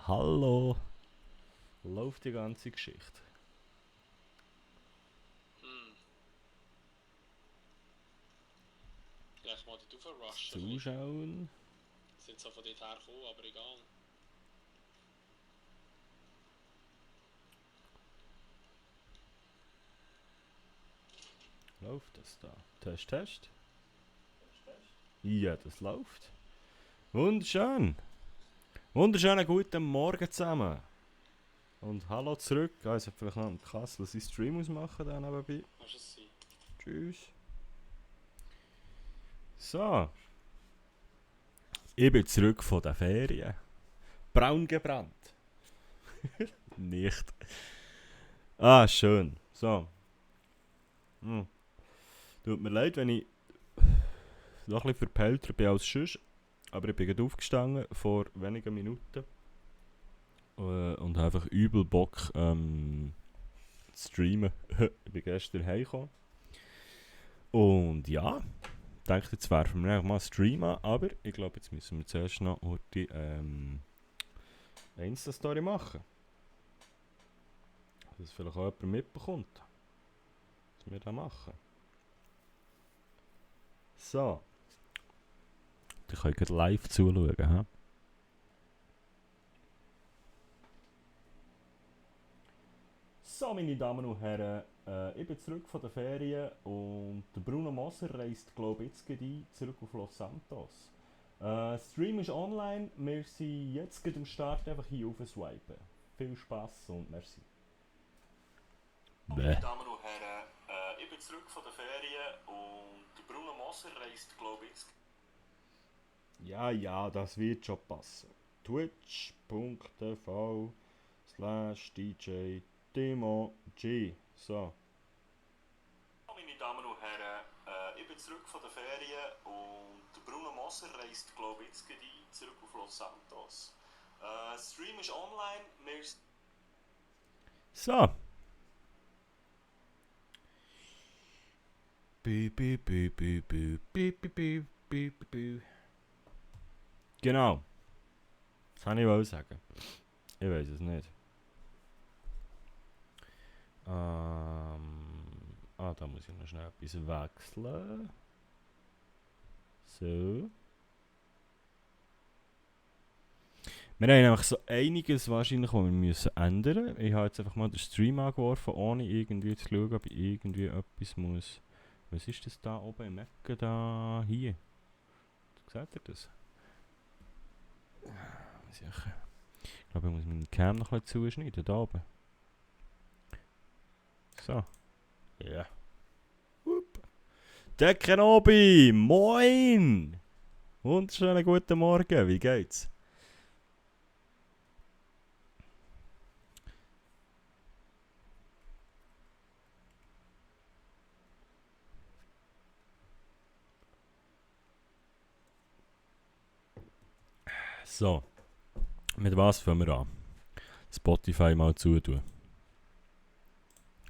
Hallo. Läuft die ganze Geschichte. Vielleicht mal die aufrushen. Zuschauen. Sind so von dort hergekommen, aber egal. Läuft das da? Test, Test. Ja, das läuft. Wunderschön. Wunderschönen guten Morgen zusammen. Und hallo zurück. Also vielleicht noch am Kassel seinen Stream ausmachen da nebenbei. Kannst du es sein? Tschüss. So. Ich bin zurück von den Ferien. Braun gebrannt. Nicht. Ah, schön. So. Tut mir leid, wenn ich noch ein bisschen verpelter bin als sonst. Aber ich bin gerade aufgestanden vor wenigen Minuten. Und habe einfach übel Bock zu streamen. Ich bin gestern heimgekommen. Und ja, ich dachte, jetzt werfen wir einfach mal einen Stream an. Aber ich glaube, jetzt müssen wir zuerst noch die Insta-Story machen. Dass es vielleicht auch jemand mitbekommt, was wir da machen. So. Ihr könnt gerade live zuschauen. He? So, meine Damen und Herren, ich bin zurück von den Ferien und der Bruno Moser reist, glaube ich, jetzt gleich zurück auf Los Santos. Stream ist online, wir sind jetzt gerade am Start, einfach hier aufswipen. Viel Spass und merci. Meine Damen und Herren, ich bin zurück von den Ferien und der Bruno Moser reist, glaube ich, jetzt. Ja, das wird schon passen. twitch.tv/DJ Demo G. So. Meine Damen und Herren, ich bin zurück von den Ferien und der Bruno Moser reist, glaube ich, jetzt gleich zurück auf Los Santos. Stream ist online, wir... So. Genau. Das kann ich wohl sagen. Ich weiß es nicht. Da muss ich noch schnell etwas wechseln. So. Wir haben einfach so einiges wahrscheinlich, was wir müssen ändern. Ich habe jetzt einfach mal den Stream angeworfen, ohne irgendwie zu schauen, ob ich irgendwie etwas muss. Was ist das da oben im Ecken da? Hier. Seht ihr das? Sicher. Ich glaube, ich muss meine Cam noch ein bisschen zuschneiden, da oben. So. Ja. Yeah. Der Kenobi! Moin! Wunderschönen guten Morgen, wie geht's? So. Mit was fangen wir an? Spotify mal zutun.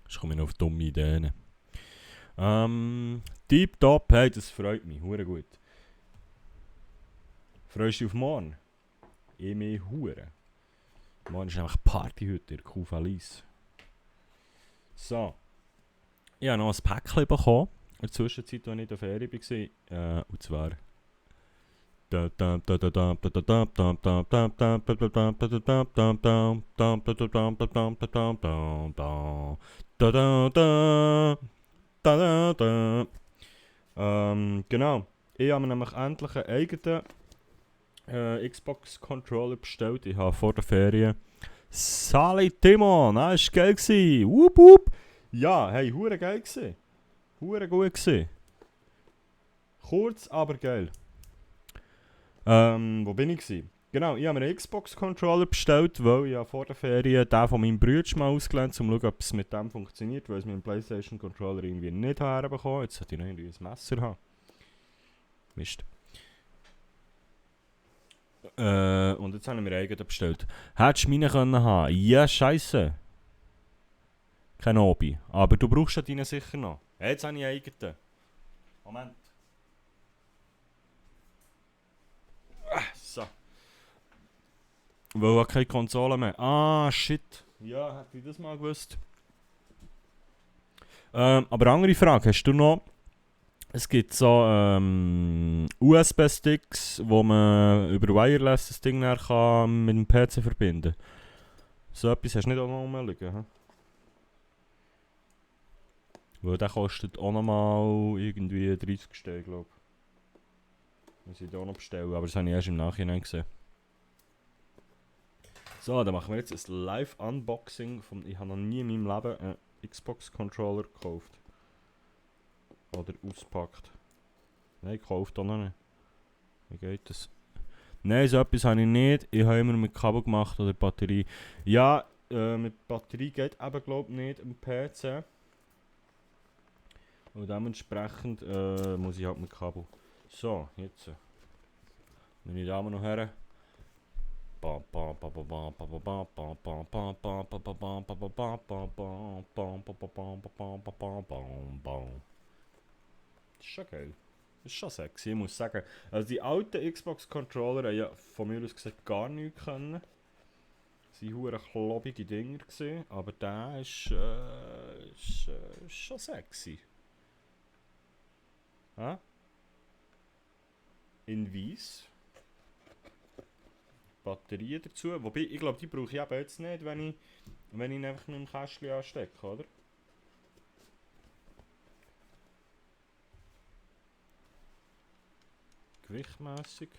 Sonst komme ich noch auf dumme Ideen. Deep Top, hey, das freut mich, hure gut. Freust du dich auf morgen? Ich mich hure. Morgen ist einfach Party heute in der Kufalis. So. Ich habe noch ein Päckchen bekommen, in der Zwischenzeit, als ich in der Ferie war. Und zwar... Genau. Ich habe mir nämlich endlich einen eigenen Xbox-Controller bestellt. Ich habe vor der Ferien... Sali Timon, das war geil gewesen. Wup wup. Ja, hey, hure geil gewesen. Hure gut gewesen. Kurz, aber geil. Wo bin ich gewesen? Genau, ich habe mir einen Xbox-Controller bestellt, weil ich vor der Ferien den von meinem Bruder mal ausgelernt habe, um zu schauen, ob es mit dem funktioniert, weil es mit dem PlayStation-Controller irgendwie nicht herbekommen. Jetzt sollte ich noch irgendwie ein Messer haben. Mist. Und jetzt habe ich mir einen eigenen bestellt. Hättest du meine können haben? Ja, scheisse. Kein Hobby. Aber du brauchst ja deinen sicher noch. Jetzt habe ich einen eigenen. Moment. So. Weil er keine Konsole mehr. Ah, shit. Ja, hätte ich das mal gewusst. Aber andere Frage, hast du noch... Es gibt so USB-Sticks, wo man über Wireless das Ding dann kann mit dem PC verbinden kann. So etwas hast du nicht auch noch rumliegen, hm? Weil der kostet auch nochmal irgendwie 30 Steine, glaube ich. Muss ich da auch noch bestellen, aber das habe ich erst im Nachhinein gesehen. So, dann machen wir jetzt ein Live-Unboxing von... Ich habe noch nie in meinem Leben einen Xbox-Controller gekauft. Oder auspackt. Nein, gekauft auch noch nicht. Wie geht das? Nein, so etwas habe ich nicht. Ich habe immer mit Kabel gemacht oder Batterie. Ja, mit Batterie geht eben glaube ich nicht am PC. Und dementsprechend muss ich halt mit Kabel. So, jetzt. Meine Damen und Herren. Das ist schon geil. Das ist schon sexy, ich muss sagen. Also die alten Xbox-Controller haben ja von mir aus gesagt gar nichts können. Sie waren klobige Dinger gewesen, aber der ist schon sexy. Hä? In weiß. Batterien dazu. Wobei, ich glaube, die brauche ich eben jetzt nicht, wenn ich ihn einfach mit dem Kästchen anstecke, oder? Gewichtmässig.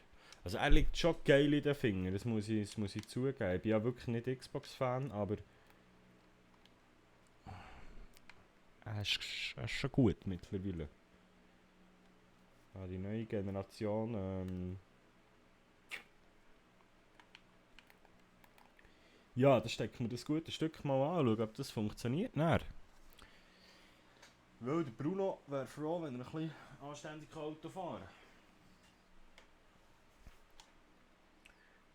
Also er liegt schon geil in den Fingern, das muss ich zugeben. Ich bin ja wirklich nicht Xbox-Fan, aber er ist schon gut mittlerweile. Ja, die neue Generation, ja, da stecken wir das gute Stück mal an, schauen, ob das funktioniert. Nein. Weil der Bruno wäre froh, wenn er ein bisschen anständig Auto fahren kann.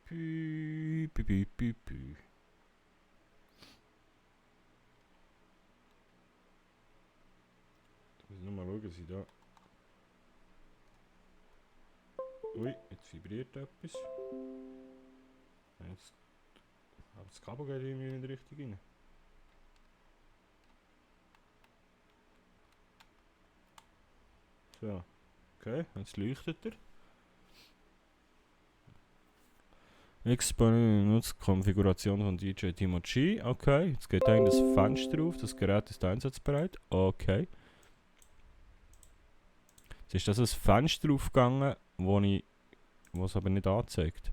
Pü, pü, pü, pü, pü. Ich muss nur mal schauen, dass ich da... Ui, jetzt vibriert etwas. Jetzt... Aber das Kabel geht irgendwie nicht richtig rein. So. Okay, jetzt leuchtet er. Nutzt Konfiguration von DJ Timo G. Okay, jetzt geht eigentlich das Fenster auf. Das Gerät ist einsatzbereit. Okay. Jetzt ist das ein Fenster aufgegangen, wo es aber nicht anzeigt.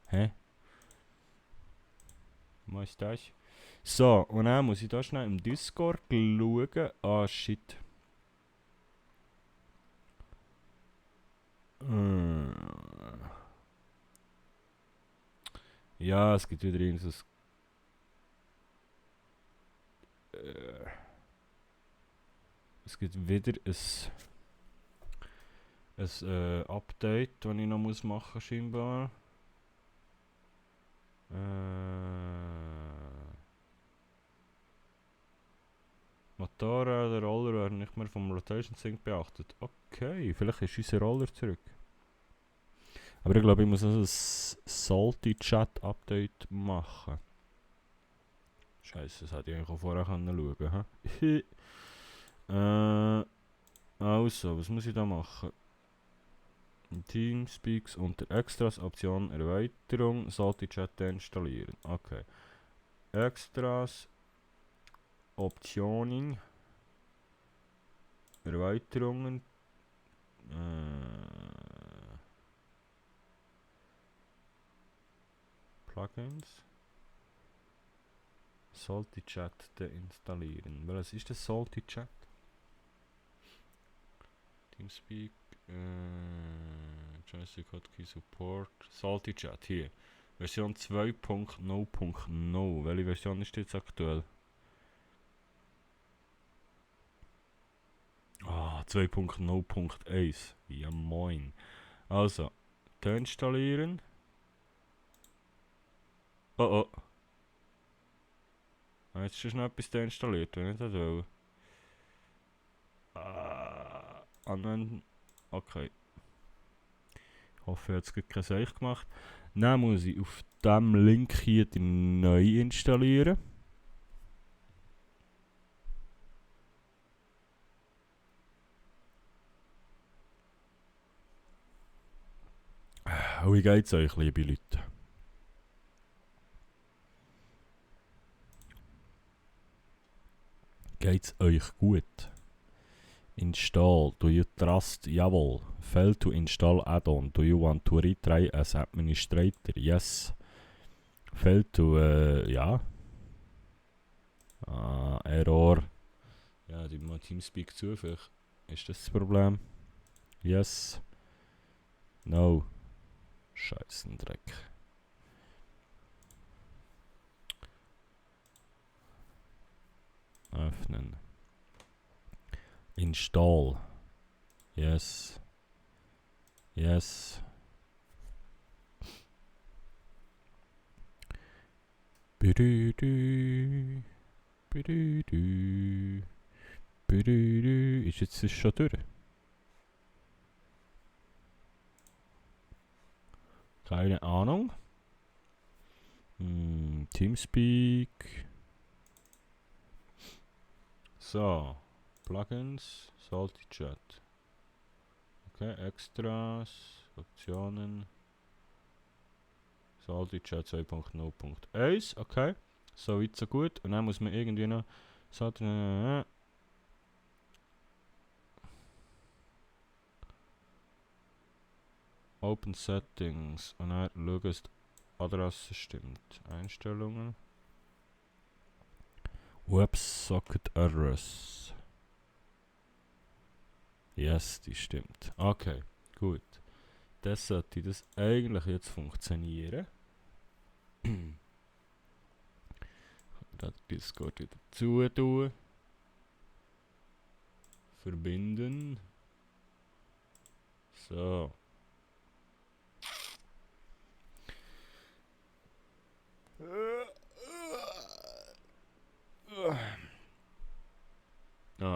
Hä? Was ist das? So, und dann muss ich da schnell im Discord schauen. Ah, shit. Ja, es gibt wieder irgendwas. Es gibt wieder ein Update, das ich noch machen muss, scheinbar. Motorräder, der Roller werden nicht mehr vom Rotation Sync beachtet. Okay, vielleicht ist unser Roller zurück. Aber ich glaube, ich muss also ein Salty Chat Update machen. Scheiße, das hätte ich eigentlich auch vorher schauen können. Also, was muss ich da machen? Teamspeaks unter Extras, Option Erweiterung, Salty Chat installieren. Okay. Extras, Optionen, Erweiterungen, Plugins, Salty Chat deinstallieren. Was ist das Salty Chat? Teamspeak, Joystick Hotkey Support, Salty Chat hier. Version 2.0.0. Welche Version ist jetzt aktuell? Ah, 2.0.1. Ja moin. Also, deinstallieren. Oh oh. Jetzt ist schon etwas deinstalliert, wenn ich das will. Anwenden. Okay. Ich hoffe, jetzt gibt kein Seich gemacht. Dann muss ich auf diesem Link hier die neu installieren. Wie geht's euch, liebe Leute? Geht's euch gut? Install. Do you trust? Jawohl. Fail to install add-on. Do you want to retry as administrator? Yes. Fail to, ja. Error. Ja, die mal Teamspeak zu, vielleicht ist das Problem. Yes. No. Scheissendreck. Öffnen. Install. Yes. Yes. Bidüdü. Bidüdü. Bidüdü. Ist jetzt das schon durch? Keine Ahnung. Teamspeak. So. Plugins. Salty Chat. Okay, Extras. Optionen. Salty Chat 2.0.1. Okay. So weit, so gut. Und dann muss man irgendwie noch. Open Settings. Und dann schauen, dass die Adresse stimmt. Einstellungen. WebSocket Address. Yes, die stimmt. Okay, gut. Das sollte das eigentlich jetzt funktionieren. Da Discord wieder zu tun. Verbinden. So.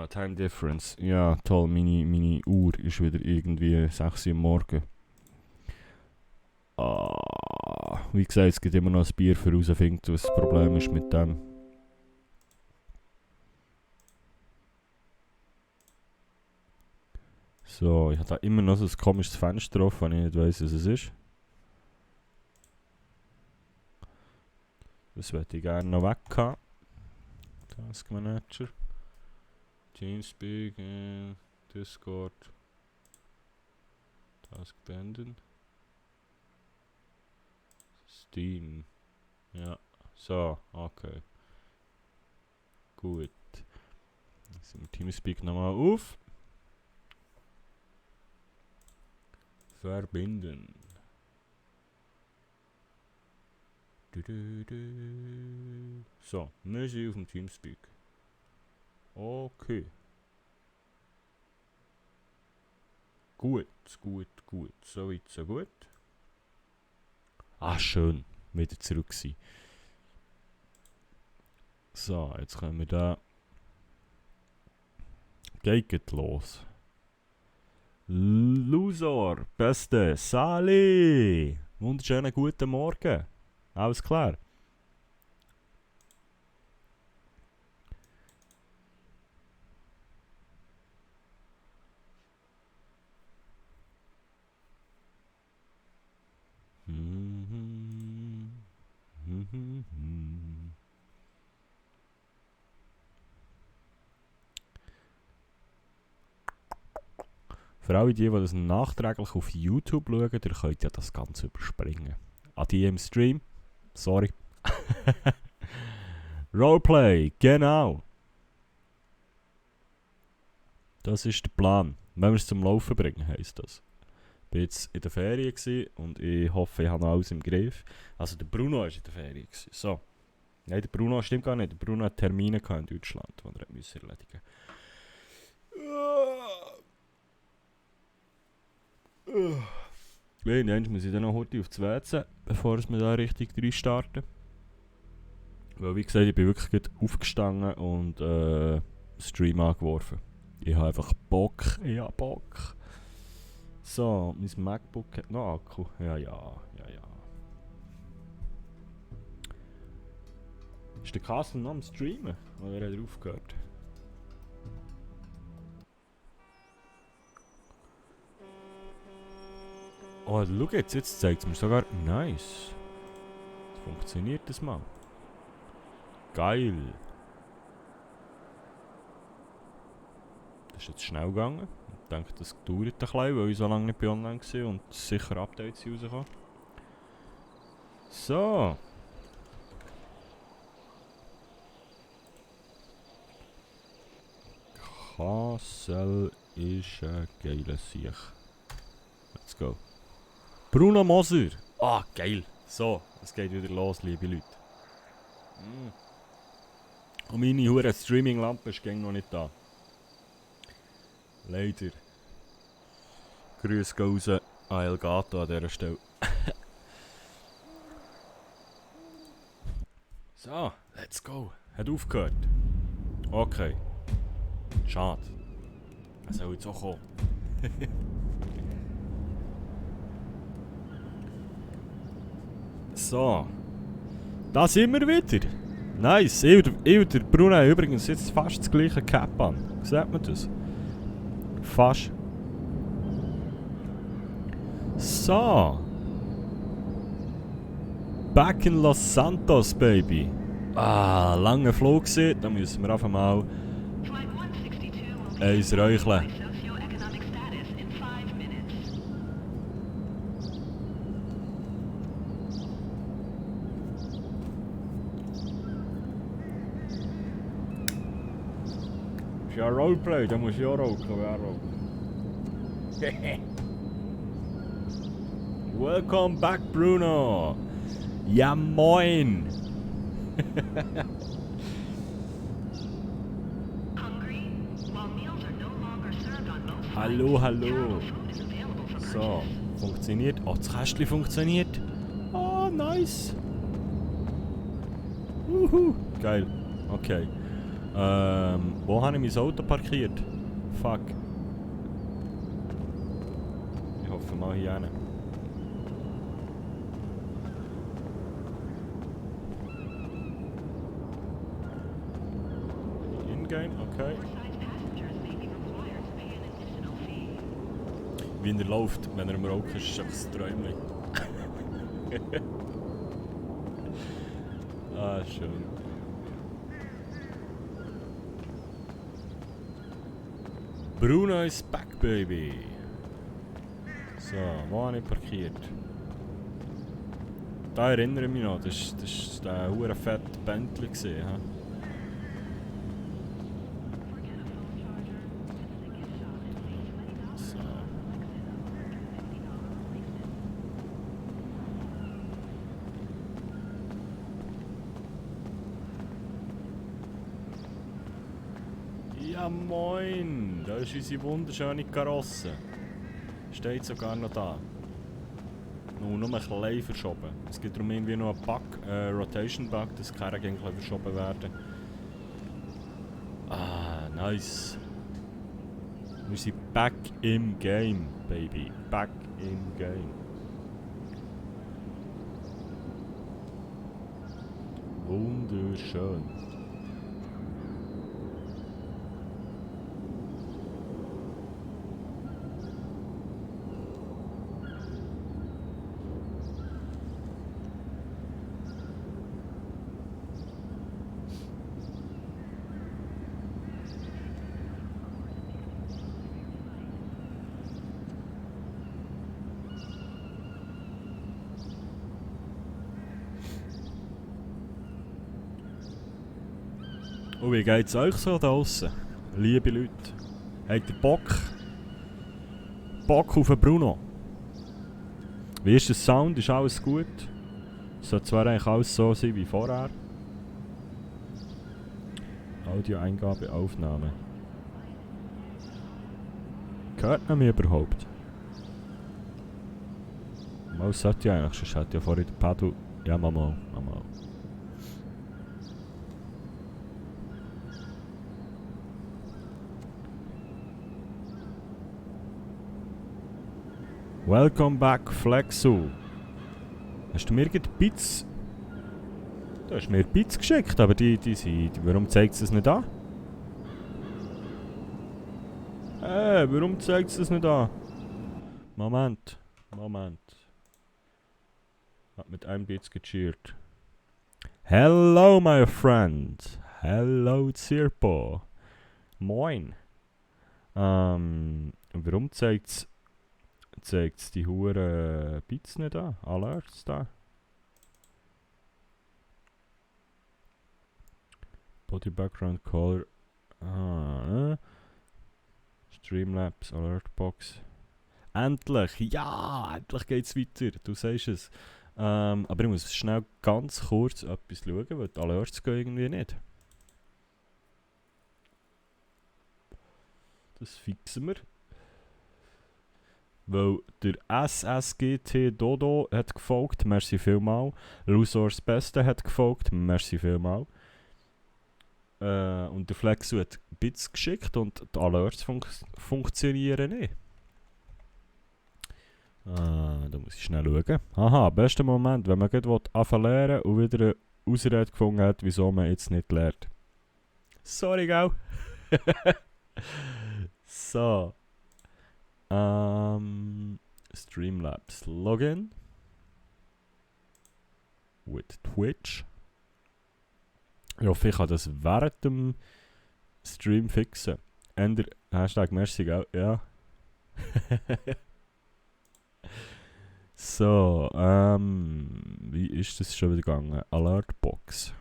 Time Difference. Ja, toll. Meine Uhr ist wieder irgendwie 6 Uhr am Morgen. Wie gesagt, es gibt immer noch ein Bier für herausfinden, was das Problem ist mit dem. So, ich habe da immer noch so ein komisches Fenster drauf, wenn ich nicht weiss, was es ist. Das möchte ich gerne noch weg haben. Task Manager. Teamspeak, Discord. Task beenden. Steam. Ja, so, okay. Gut. Jetzt sind wir Teamspeak nochmal auf. Verbinden. So, wir sind auf dem Teamspeak. Okay. Gut. So weit, so gut. Schön. Wieder zurück sein. So, jetzt können wir da. Geht los. Lusor, Beste, Sali. Wunderschönen guten Morgen. Alles klar. Für alle die das nachträglich auf YouTube schauen, ihr könnt ja das Ganze überspringen. An die im Stream. Sorry. Roleplay, genau. Das ist der Plan. Wenn wir es zum Laufen bringen, heisst das. Ich war jetzt in der Ferien und ich hoffe, ich habe alles im Griff. Also der Bruno war in der Ferien. So. Nein, der Bruno stimmt gar nicht. Der Bruno hat Termine in Deutschland, die er erledigen musste. Irgendwann muss ich dann noch heute auf das WC, bevor wir da richtig reinstarten. Weil wie gesagt, ich bin wirklich gut aufgestanden und Stream angeworfen. Ich habe einfach Bock. So, mein MacBook hat noch Akku. Ja. Ist der Castle noch am Streamen? Oder hat er aufgehört? Oh, schau jetzt zeigt es mir sogar... Nice. Funktioniert das mal. Geil. Das ist jetzt schnell gegangen. Ich denke, das dauert ein bisschen, weil ich so lange nicht bei online war und sicher Updates rauskommen. So. Kassel ist ein geiler Sieg. Let's go. Bruno Moser. Ah, geil. So, es geht wieder los, liebe Leute. Und meine hure Streaming-Lampe ist noch nicht da. Leider. Grüß raus an Elgato an dieser Stelle. So, let's go. Hat aufgehört. Okay. Schade. Er soll jetzt auch kommen. So. Da sind wir wieder. Nice. Ich und der Bruno haben übrigens jetzt fast das gleiche Cap an. Sieht man das? Fast. So. Back in Los Santos, baby. Ah, langer Flug gewesen. Da müssen wir einfach mal eins räucheln. Das ist ja Roleplay, da muss ich auch rauchen. Wer raucht? Welcome back, Bruno! Ja, moin! Hallo, hallo! So, funktioniert. Oh, das Kästchen funktioniert. Oh, nice! Geil. Okay. Wo habe ich mein Auto parkiert? Fuck. Ich hoffe mal hier hin. In-game, okay. Wie er läuft, wenn er im Rauch ist, ist einfach das Träumchen. Ah, schön. Bruno is back, baby. So, wo habe ich parkiert? Da erinnere ich mich noch, das war der hure fette Bentley. So. Ja moin, da ist unsere wunderschöne Karosse. Steht sogar noch da. Nur ein bisschen verschoben. Es gibt darum irgendwie noch einen Bug, Rotation Bug, dass die Karren ein bisschen verschoben werden. Ah, nice. Wir sind back im Game, baby. Back im Game. Wunderschön. Und wie geht's euch so da draussen? Liebe Leute, habt ihr Bock auf den Bruno? Wie ist der Sound? Ist alles gut? Sollte zwar eigentlich alles so sein wie vorher. Audioeingabe, Aufnahme. Hört man mich überhaupt? Mal sollte ich eigentlich, sonst hätte ja vorhin der Pedal... Ja, mal. Welcome back, Flexu. Hast du mir irgendein Bits Du hast mir Bits geschickt, aber warum zeigt es das nicht an? Warum zeigt es das nicht an? Moment. Hat mit einem Bits gecheert. Hello, my friend. Hello, Zirpo. Moin. Warum zeigt es die hure Bits nicht an? Alerts da. Body Background Color. Streamlabs, Alertbox. Endlich! Ja! Endlich geht's weiter. Du sagst es. Aber ich muss schnell ganz kurz etwas schauen, weil die Alerts gehen irgendwie nicht. Das fixen wir. Weil der SSGT Dodo hat gefolgt, merci vielmal. Lusors Beste hat gefolgt, merci vielmal. Und der Flexu hat Bits geschickt und die Alerts funktionieren nicht. Da muss ich schnell schauen. Aha, bester Moment, wenn man gerade anfangen lernen und wieder eine Ausrede gefunden hat, wieso man jetzt nicht lernt. Sorry, gell? So. Streamlabs Login. With Twitch. Ich hoffe, ich kann das während dem Stream fixen. Hashtag merci, gell? Ja. So, wie ist das schon wieder gegangen? Alertbox.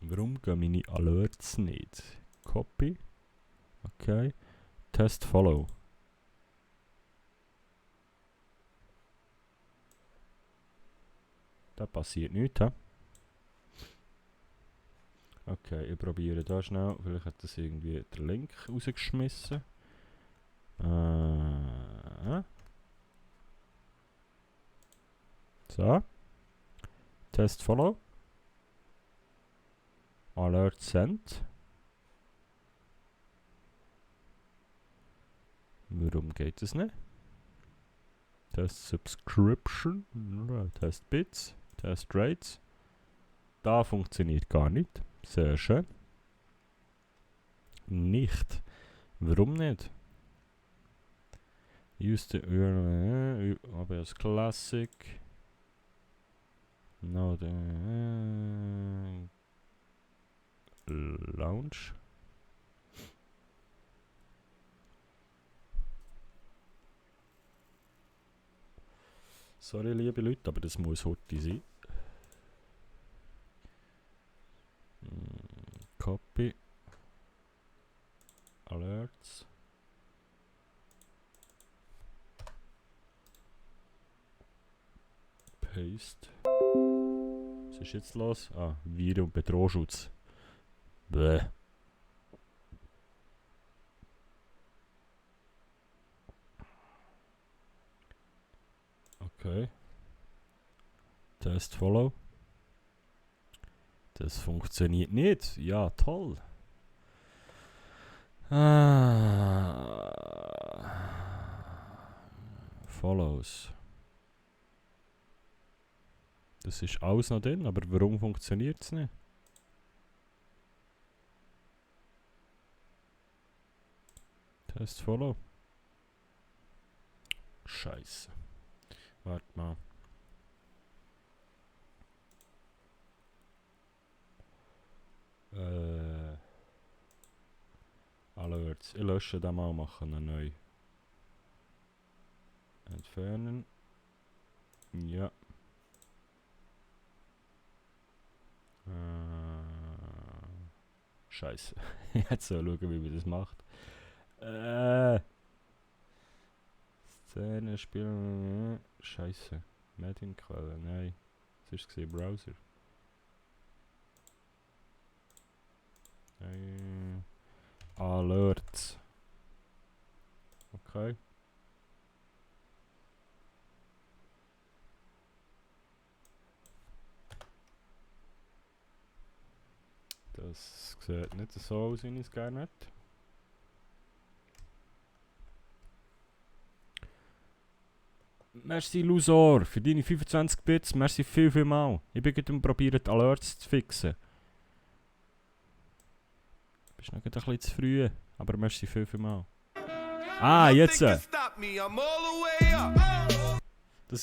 Warum gehen meine Alerts nicht? Copy. Okay. Test Follow. Da passiert nichts, hä? Okay, ich probiere da schnell. Vielleicht hat das irgendwie der Link rausgeschmissen. So. Test Follow. Alert Sent. Warum geht es nicht? Test Subscription. Test Bits. Test Rates. Da funktioniert gar nicht. Sehr schön. Nicht. Warum nicht? Use the URL. ABS Classic. No, the Launch. Sorry, liebe Leute, aber das muss heute sein. Copy. Alerts. Paste. Was ist jetzt los? Ah, Viren- und Bedrohungsschutz. Bäh. Okay. Test Follow. Das funktioniert nicht. Ja, toll. Follows. Das ist alles noch drin, aber warum funktioniert es nicht? Test Follow. Scheiße. Warte mal. Alerts. Ich lösche den mal, machen einen neu. Entfernen. Ja. Scheiße. Jetzt soll schauen, wie man das macht. Szene spielen. Scheiße. Medienquelle. Nein. Was ist es? Browser. Alerts. Okay. Das sieht nicht so aus, wie ich es gerne hätte. Merci Lusor für deine 25 Bits. Merci viel mal. Ich bin gerade probieren, die Alerts zu fixen. Du bist noch ein bisschen zu früh, aber merci viel mal. Ah, jetzt! Das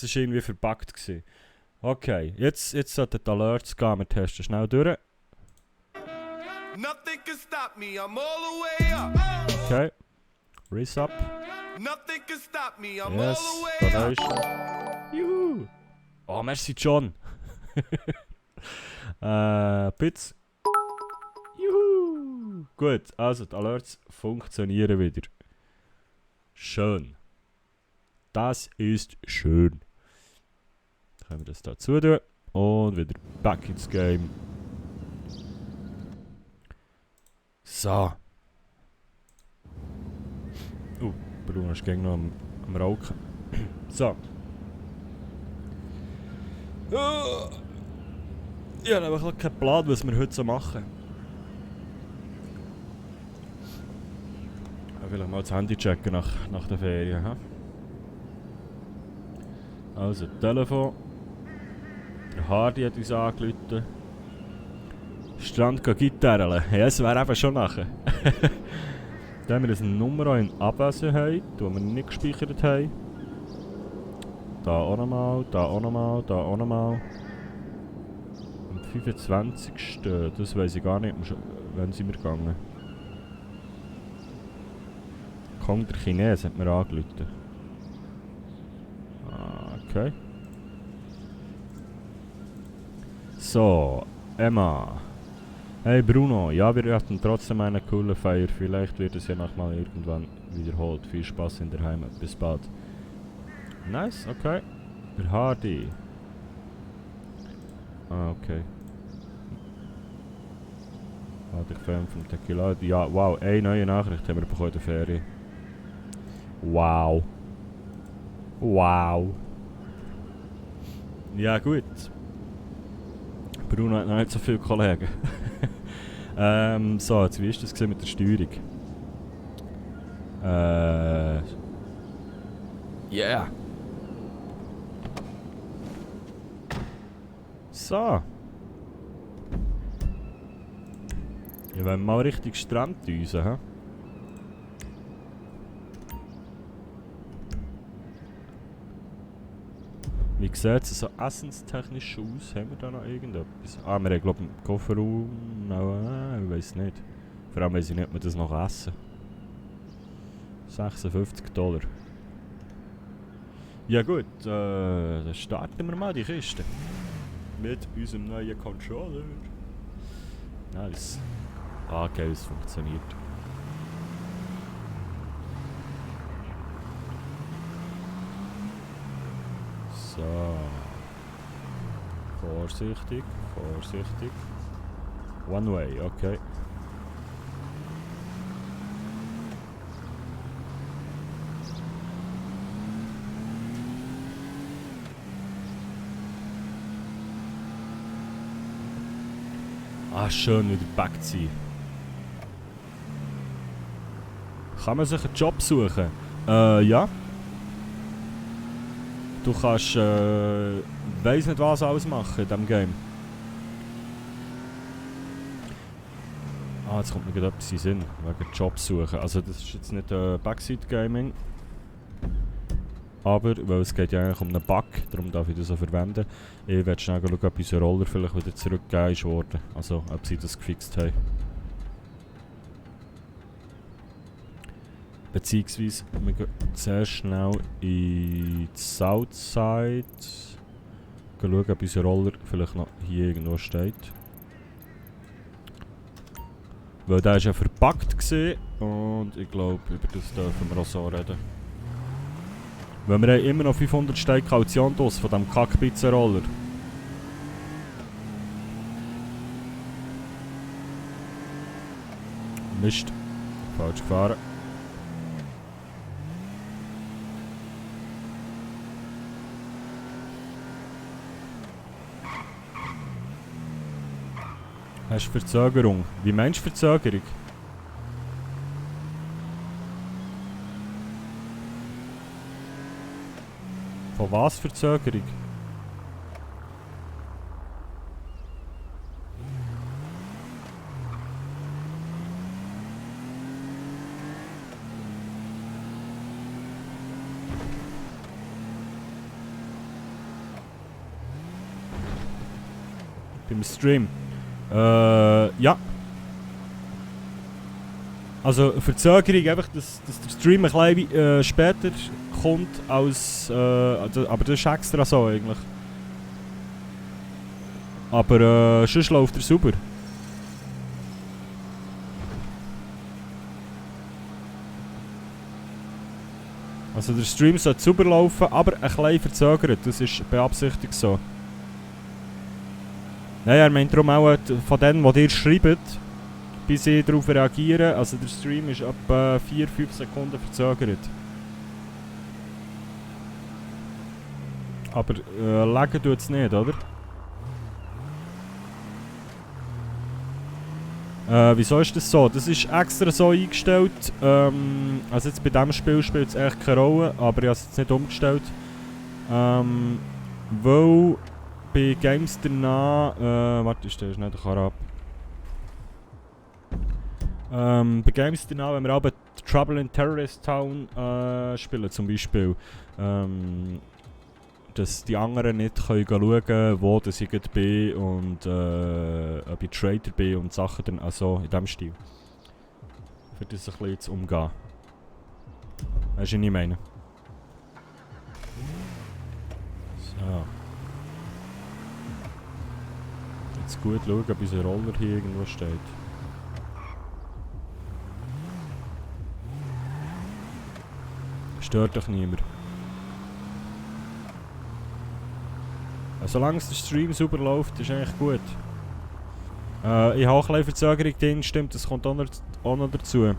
war irgendwie verpackt gewesen. Okay, jetzt sollten die Alerts gehen. Wir testen schnell durch. Okay. Race up. Yes, da ist. Juhu! Oh, merci John! Bits. Juhu! Gut, also die Alerts funktionieren wieder. Schön. Das ist schön. Dann können wir das da zutun und wieder back ins Game. So. Bruno ist gegen noch am Rauchen. So. Ich habe einfach keinen Plan, was wir heute so machen. Ich will mal das Handy checken nach der Ferien. He? Also, Telefon. Der Hardy hat uns angerufen. Strand gehen Gitarre. Ja, es wäre eben schon nachher. Dann haben wir eine Nummer in Abwesenheit, die wir nicht gespeichert haben. Da auch nochmal, da auch nochmal, da auch nochmal. Am 25. Das weiss ich gar nicht, wann sind wir gegangen. Kong der Chines hat mir angerufen. Okay. So, Emma. Hey Bruno, ja, wir hatten trotzdem eine coole Feier. Vielleicht wird es ja nochmal irgendwann wiederholt. Viel Spaß in der Heimat. Bis bald. Nice, okay. Der Hardy. Ah, okay. Ah, der Fan vom Tequila. Ja, wow, eine neue Nachricht haben wir bekommen in der Ferien. Wow. Wow. Ja, gut. Bruno hat noch nicht so viele Kollegen. So, jetzt wie ist das mit der Steuerung? Yeah. So. Ja, wenn mal richtig Strand düsen, hä? Wie sieht es so essenstechnisch aus? Haben wir da noch irgendetwas? Ah, wir haben glaube ich im Kofferraum... ich weiß nicht. Vor allem weiss ich nicht, ob wir das noch essen. $56. Ja gut, dann starten wir mal die Kiste. Mit unserem neuen Controller. Nice. Ah, okay, es funktioniert. So. Vorsichtig, vorsichtig. One way, okay. Ah, schön wieder back zu sein. Kann man sich einen Job suchen? Ja. Du kannst, weiss nicht was alles machen in diesem Game. Ah, jetzt kommt mir gerade etwas in den Sinn, wegen Job suchen. Also das ist jetzt nicht Backseat Gaming. Aber, weil es geht ja eigentlich um einen Bug, darum darf ich das so verwenden. Ich werde schnell schauen, ob unser Roller vielleicht wieder zurückgegeben ist worden. Also, ob sie das gefixt haben. Beziehungsweise, wir gehen sehr schnell in die Southside. Schauen, ob unser Roller vielleicht noch hier irgendwo steht. Weil der war ja verpackt gewesen, und ich glaube, über das dürfen wir auch so reden. Weil wir haben immer noch 500 Steine Kaution draus von diesem Kack-Pizza-Roller. Mist. Falsch gefahren. Hast du Verzögerung? Wie meinst du Verzögerung? Von was Verzögerung? Beim Stream. Ja. Also Verzögerung, einfach, dass der Stream ein bisschen später kommt als... aber das ist extra so eigentlich. Aber sonst läuft er super. Also der Stream sollte super laufen, aber ein bisschen verzögert. Das ist beabsichtigt so. Naja, er meint darum auch von denen, die ihr schreibt, bis ich darauf reagiere. Also der Stream ist etwa 4-5 Sekunden verzögert. Aber legen tut es nicht, oder? Wieso ist das so? Das ist extra so eingestellt. Also jetzt bei diesem Spiel spielt es echt keine Rolle, aber ich habe es jetzt nicht umgestellt. Weil bei Games danach... warte, ist der schnell der Karab. Bei Games danach, wenn wir aber Trouble in Terrorist Town spielen zum Beispiel, dass die anderen nicht können schauen, wo das ich bin und ob ich Traitor bin und Sachen dann, also in diesem Stil. Für das ein bisschen zu umgehen. Weißt du, was ich meine? So. Jetzt gut schauen, ob unser Roller hier irgendwo steht. Stört doch niemand. Solange der Stream super läuft, ist eigentlich gut. Ich habe auch ein bisschen Verzögerung drin, stimmt, das kommt auch noch dazu. Der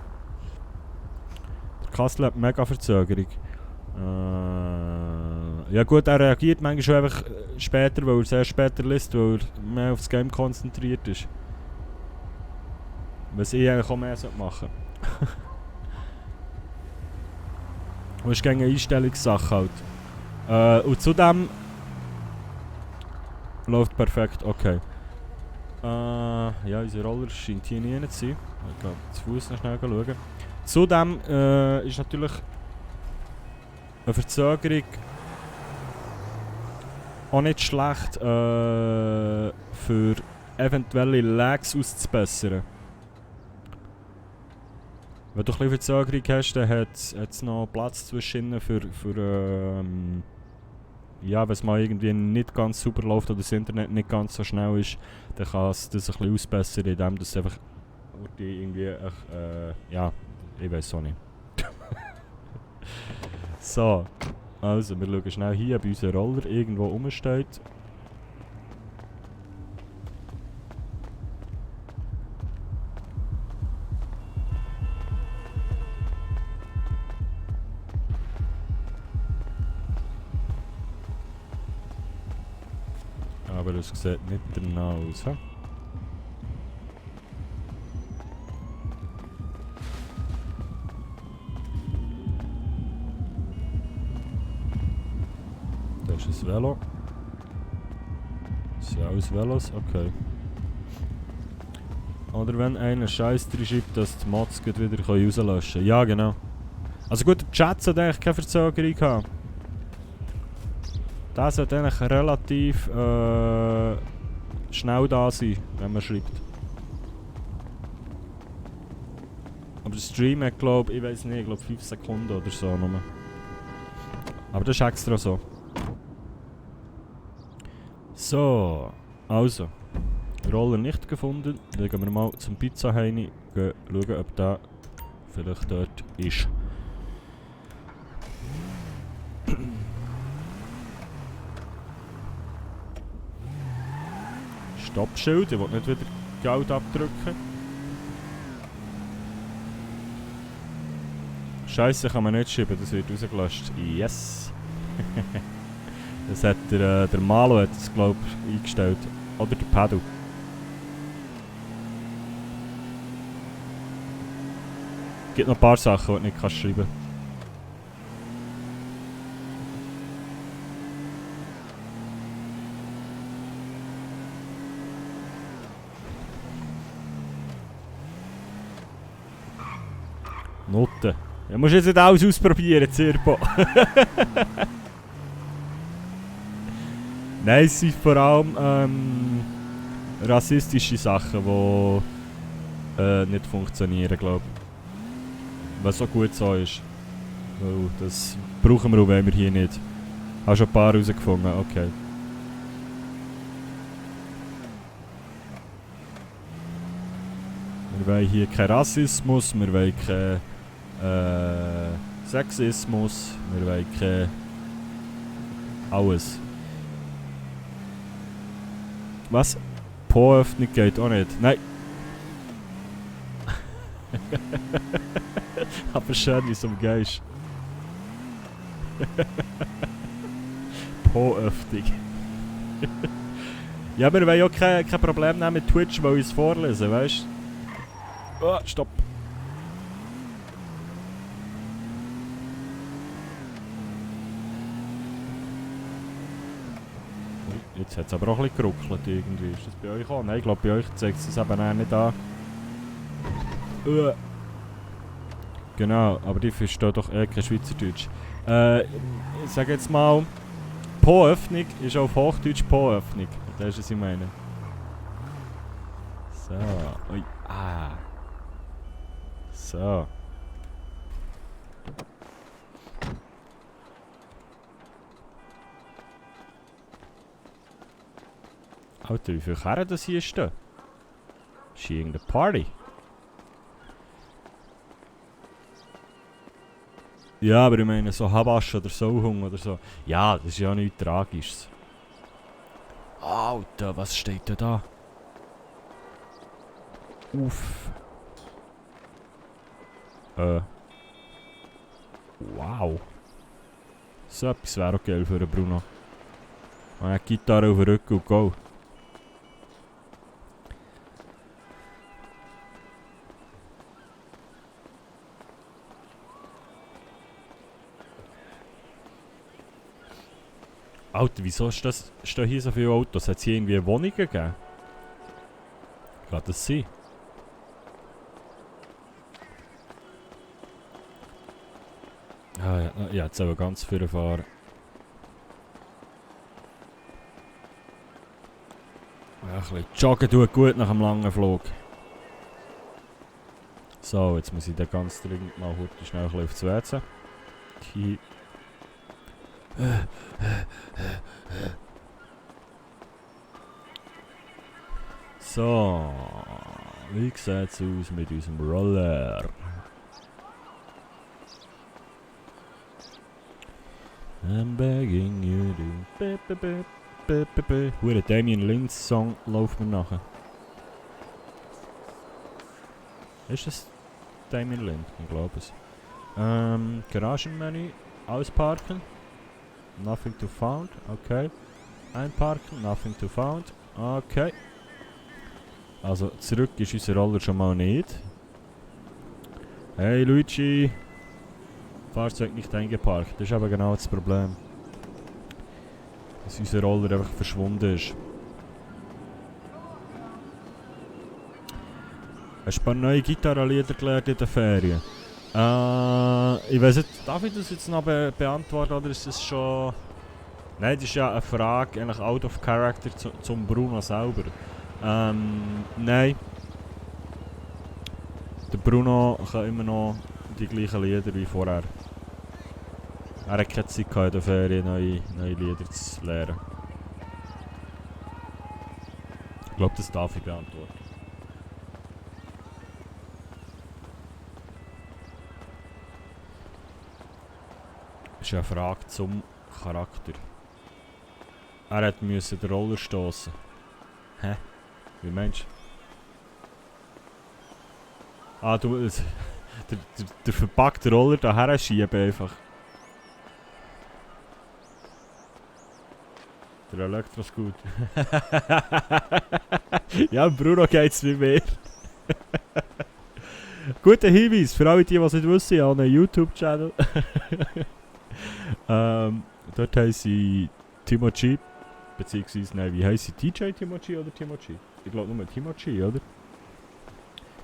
Kassel hat mega Verzögerung. Ja gut, er reagiert manchmal schon einfach später, weil er sehr später liest, weil er mehr aufs Game konzentriert ist. Was ich eigentlich auch mehr machen sollte. Das ist gegen eine Einstellungssache halt. Und zudem... läuft perfekt, okay. Ja, unser Roller scheint hier nie zu sein. Ich glaube, zu Fuß noch schnell schauen. Zudem ist natürlich eine Verzögerung auch nicht schlecht für eventuelle Lags auszubessern. Wenn du ein bisschen Verzögerung hast, dann hat es noch Platz zwischen für ja, wenn es mal irgendwie nicht ganz super läuft oder das Internet nicht ganz so schnell ist, dann kann es das ein bisschen ausbessern, indem das einfach irgendwie, ja, ich weiß auch nicht. So, also wir schauen schnell hier, ob unser Roller irgendwo rumsteht. Aber es sieht nicht danach aus. He? Das ist ein Velo. Das sind alles Velos, okay. Oder wenn einer Scheiß drin schreibt, dass die Mods wieder rauslöschen können. Ja, genau. Also gut, der Chat sollte eigentlich keine Verzögerung haben. Der sollte eigentlich relativ schnell da sein, wenn man schreibt. Aber der Stream hat, glaube ich, weiß nicht, 5 Sekunden oder so nur. Aber das ist extra so. So, also. Roller nicht gefunden. Dann gehen wir mal zum Pizza-Heini, schauen, ob der vielleicht dort ist. Stoppschild, ich will nicht wieder Geld abdrücken. Scheiße, kann man nicht schieben, das wird rausgelöscht. Yes! Das hat der Malo hat das, glaube ich, eingestellt. Oder der Pedal. Es gibt noch ein paar Sachen, die du nicht schreiben kannst. Nutte. Ja, musst jetzt nicht alles ausprobieren, Zirpo. Nein, es sind vor allem rassistische Sachen, die nicht funktionieren, glaube ich. Was so gut so ist. Weil das brauchen wir auch, wenn wir hier nicht. Hast schon ein paar herausgefunden, okay. Wir wollen hier keinen Rassismus, wir wollen keinen Sexismus, wir wollen kein alles. Was? Po-Öffnung geht auch nicht. Nein! Aber schön, wie es umgehst. Po-Öffnung. Ja, wir wollen ja kein Problem nehmen mit Twitch, weil ich es vorlesen, weißt du? Oh, stopp! Jetzt hat es aber auch ein bisschen geruckelt irgendwie. Ist das bei euch auch? Nein, ich glaube bei euch zeigt es eben auch nicht an. Genau, aber die verstehen doch kein Schweizerdeutsch. Ich sage jetzt mal, Po-Öffnung ist auf Hochdeutsch Po-Öffnung. Das ist, was ich meine. So, ui, So. Alter, wie viele Kerren das hier stehen? Ist hier irgendeine Party? Ja, aber ich meine so Habasch oder Sauhung oder so. Ja, das ist ja nichts Tragisches. Alter, was steht denn da? Uff. Wow. So etwas wäre auch geil für einen Bruno. Eine Gitarre auf den Rücken und go. Alter, wieso stehen hier so viele Autos? Hat es hier irgendwie Wohnungen gegeben? Kann das sein? Ah ja, jetzt aber ganz viele fahren. Ja, ein bisschen joggen tut gut nach einem langen Flug. So, jetzt muss ich da ganz dringend mal schnell ein bisschen aufs WC. Hier. So, wie sieht es aus mit unserem Roller? I'm begging you to... Hure Damien Lynch Song läuft mir nachher. Ist das Damien Lynch? Ich glaube es. Garagenmenü, ausparken. Nothing to found, okay. Einparken, nothing to found, okay. Also zurück ist unser Roller schon mal nicht. Hey Luigi! Fahrzeug nicht eingeparkt, das ist aber genau das Problem. Dass unser Roller einfach verschwunden ist. Hast du ein paar neue Gitarrenlieder gelernt in den Ferien? Ich weiß nicht, darf ich das jetzt noch beantworten oder ist das schon... Nein, das ist ja eine Frage, eigentlich out of character zum Bruno selber. Nein. Der Bruno kann immer noch die gleichen Lieder wie vorher. Er hat keine Zeit gehabt in der Ferien, neue Lieder zu lernen. Ich glaube, das darf ich beantworten. Das ist eine Frage zum Charakter. Er musste den Roller stoßen. Hä? Wie meinst du? Ah, du... Der verpackte Roller daher schieben einfach. Der Elektroscooter. Ja, Bruno geht's wie mehr. Guter Hinweis für alle, die es nicht wissen, ich habe einen YouTube-Channel. Dort heisst sie Timochi. Beziehungsweise, nein, wie heisst sie? DJ Timochi oder Timochi? Ich glaube nur Timochi, oder?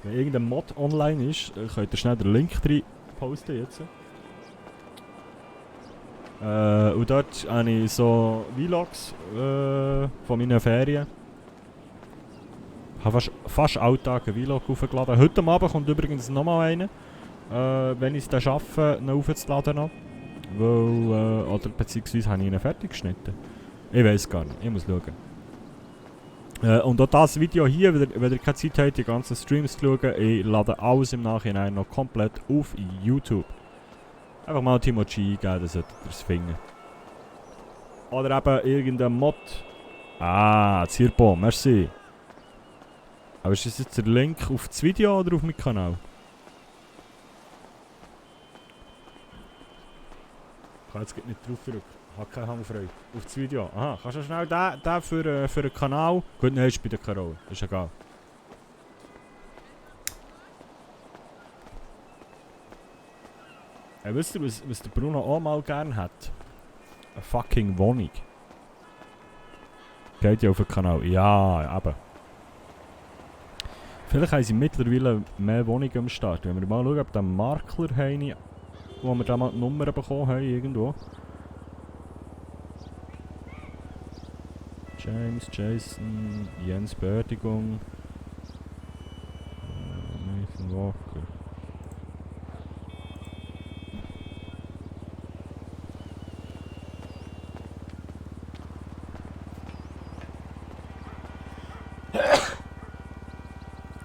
Wenn irgendein Mod online ist, könnt ihr schnell den Link posten jetzt. Und dort habe ich so Vlogs von meinen Ferien. Ich habe fast alltag einen Vlog hochgeladen. Heute Abend kommt übrigens nochmal einer. Wenn ich es dann schaffe, ihn aufzuladen noch. Weil, oder beziehungsweise habe ich ihn fertig geschnitten. Ich weiß gar nicht, ich muss schauen. Und auch das Video hier, wenn ihr keine Zeit habt, die ganzen Streams zu schauen, ich lade alles im Nachhinein noch komplett auf YouTube. Einfach mal Timo G eingeben, dann solltet ihr es finden. Oder eben irgendein Mod. Ah, Zirpo, merci. Aber ist das jetzt der Link auf das Video oder auf meinen Kanal? Ich kann jetzt nicht drauf drücken. Ich habe keine Hangfreude. Auf das Video. Aha, kannst du schnell den für den Kanal? Gut, nein, ist bei der Karol. Ist egal. Wisst ihr, was der Bruno auch mal gerne hat? Eine fucking Wohnung. Geht ja auf den Kanal. Ja, eben. Vielleicht haben sie mittlerweile mehr Wohnungen am Start. Wenn wir mal schauen, ob der Makler haben, wo wir da mal die Nummer bekommen haben, irgendwo. James, Jason, Jens Beerdigung. Nathan Walker.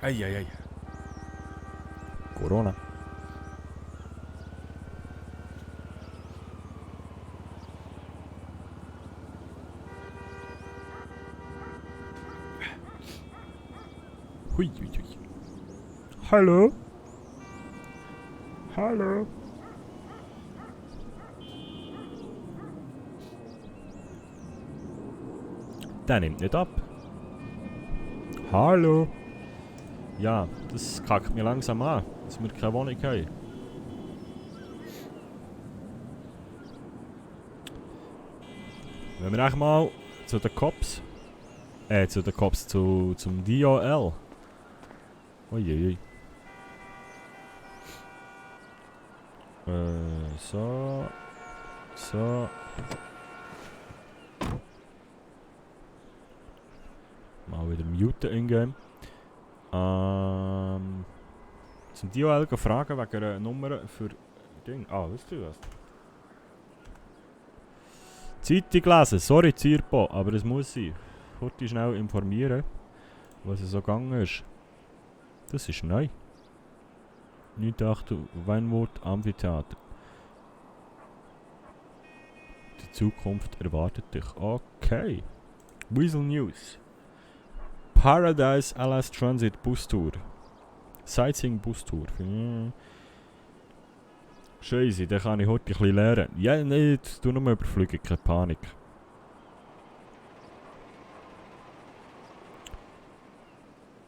Eieiei. Corona. Hui, hui, hui. Hallo? Hallo? Der nimmt nicht ab. Hallo? Ja, das kackt mir langsam an, dass wir keine Wohnung haben. Wenn wir echt mal zu den Cops... zum DOL. Uiuiui. So. So. Mal wieder muten in-game. Zum DOL fragen wegen einer Nummer für Ding. Ah, weißt du was? Zeitung lesen, sorry Zirpo, aber es muss sein. Kurz schnell informieren, was es so gegangen ist. Das ist neu. 9.8 Weinwood Amphitheater. Die Zukunft erwartet dich. Okay. Weasel News. Paradise LS Transit Bus Tour. Sightseeing Bus Tour. Scheiße, den kann ich heute ein bisschen lernen. Ja, nicht, tu nur überfliegen, keine Panik.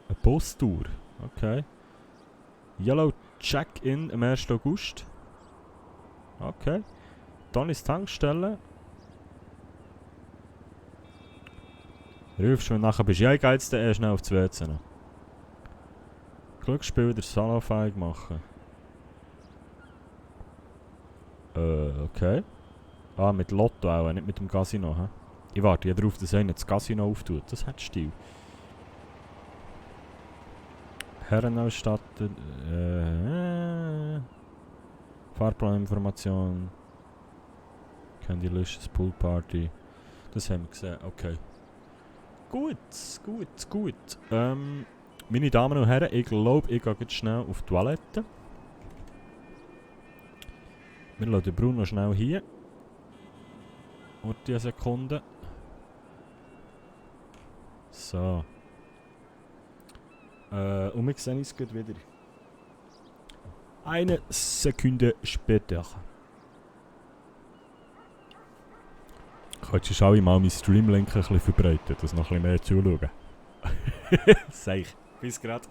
Eine Bustour, okay. Yellow Check-in am 1. August. Okay. Dann ist Tankstelle. Rufst du, wenn du nachher bist. Ja, ich gehe jetzt schnell auf das WC. Glücksspiel wieder salonfähig machen. Okay. Ah, mit Lotto auch, nicht mit dem Casino, hä? Ich warte ja darauf, dass einer das Casino auftut. Das hat Stil. Herren ausstatten. Fahrplaninformation. Candy Licious Pool Party. Das haben wir gesehen, okay. Gut, gut, gut. Meine Damen und Herren, ich glaube, ich gehe jetzt schnell auf die Toilette. Wir lassen Bruno schnell hier. Und die Sekunde. So. Und wir sehen uns gleich wieder. Eine Sekunde später. Könntest du alle mal meinen Streamlink ein bisschen verbreiten, dass noch ein bisschen mehr zuschauen. Sag ich. Bis grad.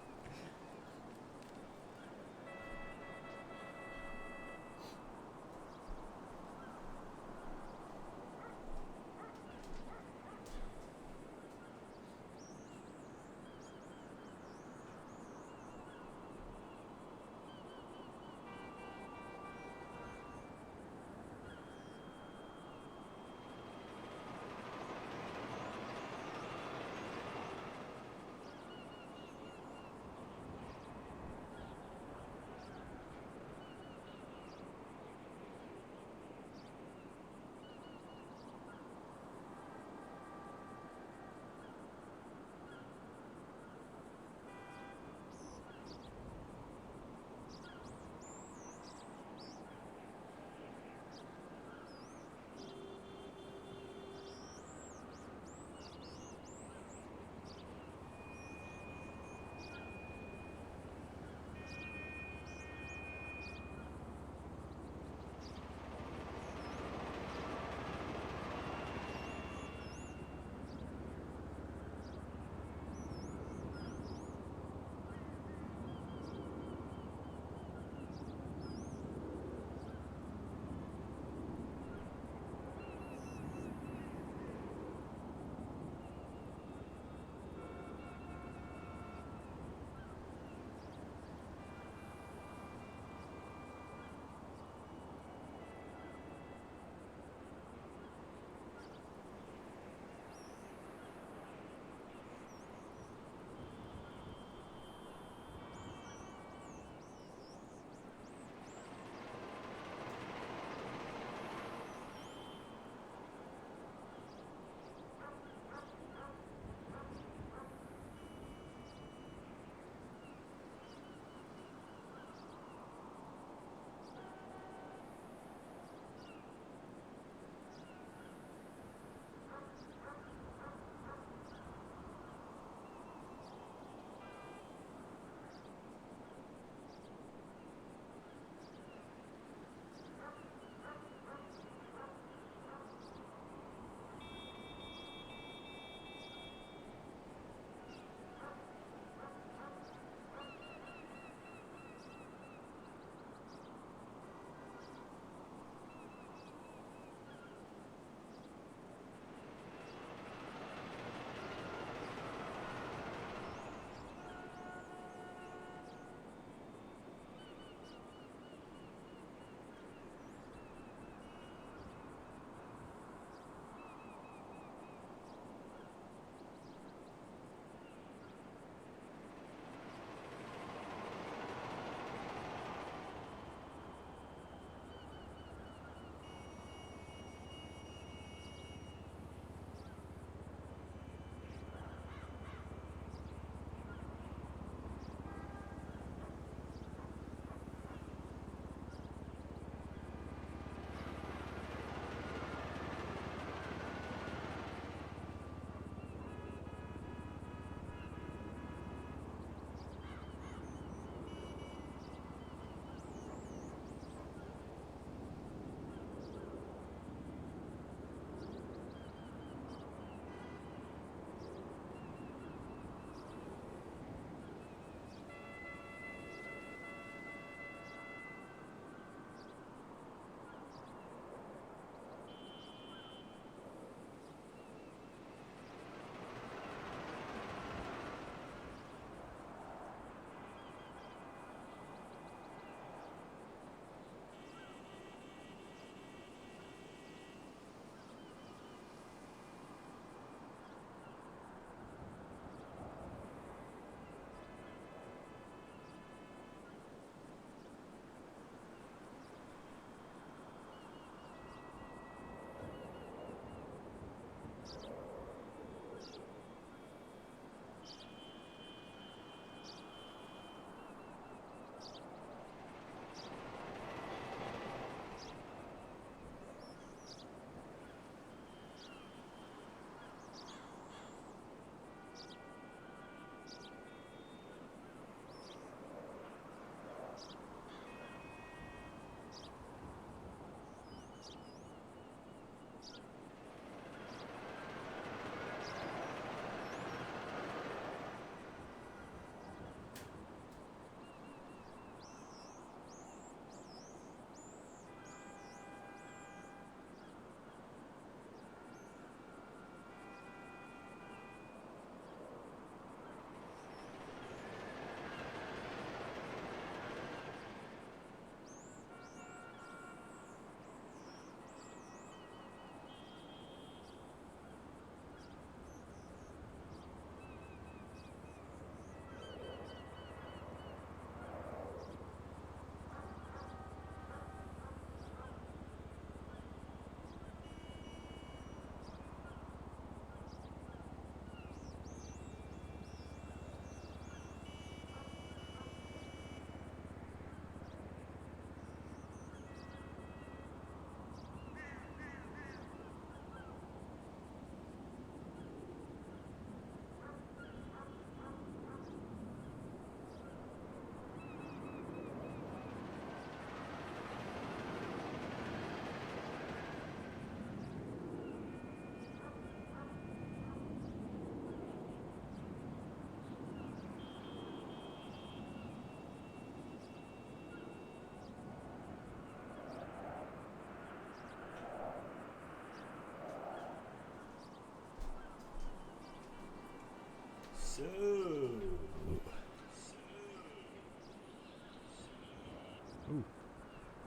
So.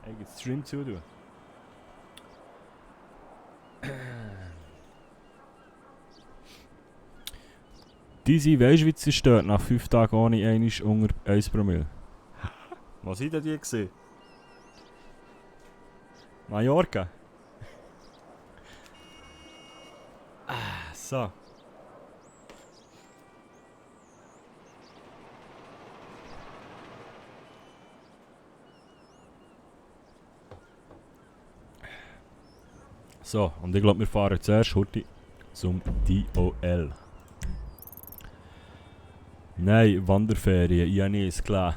Eigentlich Stream zu tun. Diese weisst du, wie sie steht nach 5 Tagen ohne einisch unter 1 Promille? Was sind denn die gesehen? Mallorca? So. So, und ich glaube, wir fahren zuerst heute zum DOL. Nein, Wanderferien, ja nie, ist klar.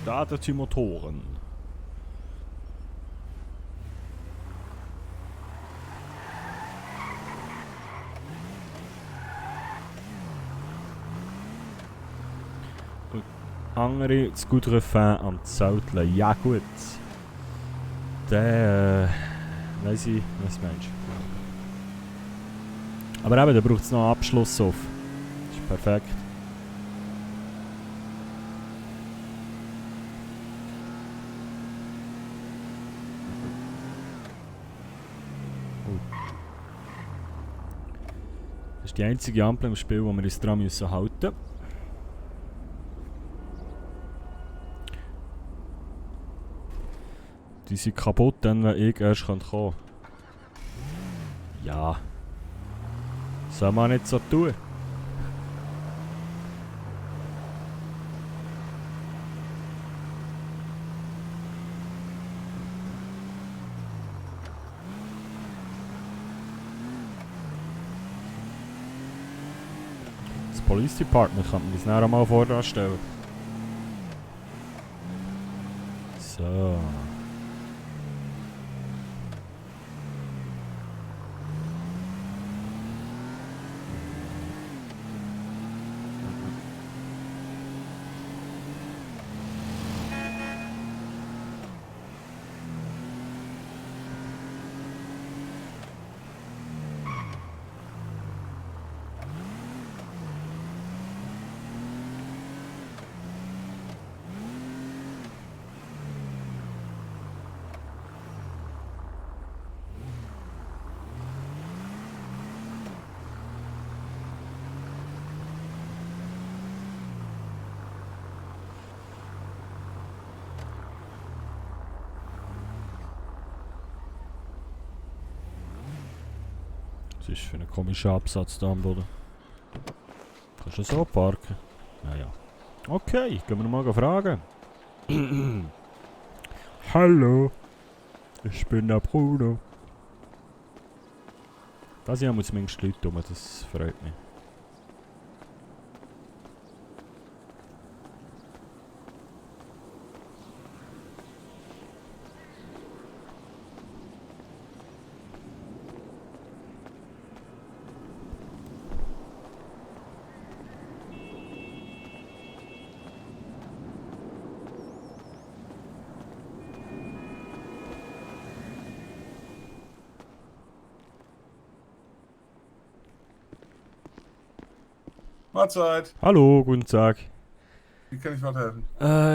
Starten die Motoren. Und andere Scooter-Fan am Zelteln. Ja gut. Der weiss ich, was meinst du. Aber eben, da braucht es noch einen Abschluss auf. Das ist perfekt. Das ist die einzige Ampel im Spiel, wo wir uns dran müssen halten. Die sind kaputt, dann wenn ich erst kommen kann. Ja. Soll man nicht so tun. Das Police Department kann man das nachher mal vorstellen. So. Was ist für ein komischer Absatz da am Boden? Kannst du so parken? Naja. Okay, gehen wir mal fragen. Hallo, ich bin der Bruno. Das hier muss zumindest Leute tun, das freut mich. Mahlzeit. Hallo, guten Tag. Wie kann ich weiterhelfen?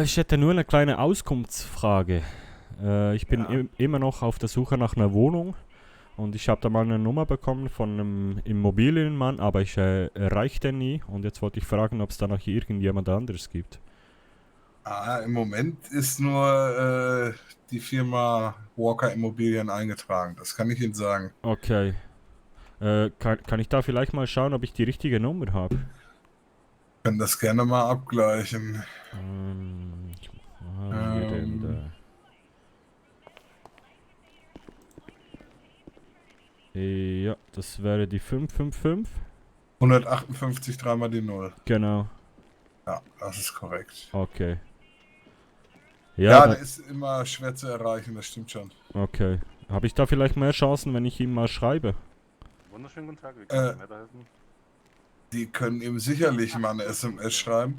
Ich hätte nur eine kleine Auskunftsfrage. Ich bin Ja. immer noch auf der Suche nach einer Wohnung und ich habe da mal eine Nummer bekommen von einem Immobilienmann, aber ich erreiche den nie und jetzt wollte ich fragen, ob es da noch irgendjemand anderes gibt. Im Moment ist nur die Firma Walker Immobilien eingetragen. Das kann ich Ihnen sagen. Okay. Kann ich da vielleicht mal schauen, ob ich die richtige Nummer habe? Können das gerne mal abgleichen. Wo haben wir denn da? Ja, das wäre die 555. 158 dreimal die 0. Genau. Ja, das ist korrekt. Okay. Ja, da- der ist immer schwer zu erreichen, das stimmt schon. Okay. Habe ich da vielleicht mehr Chancen, wenn ich ihm mal schreibe? Wunderschönen guten Tag, wie kann ich Äh, weiterhelfen? Die können ihm sicherlich mal eine SMS schreiben.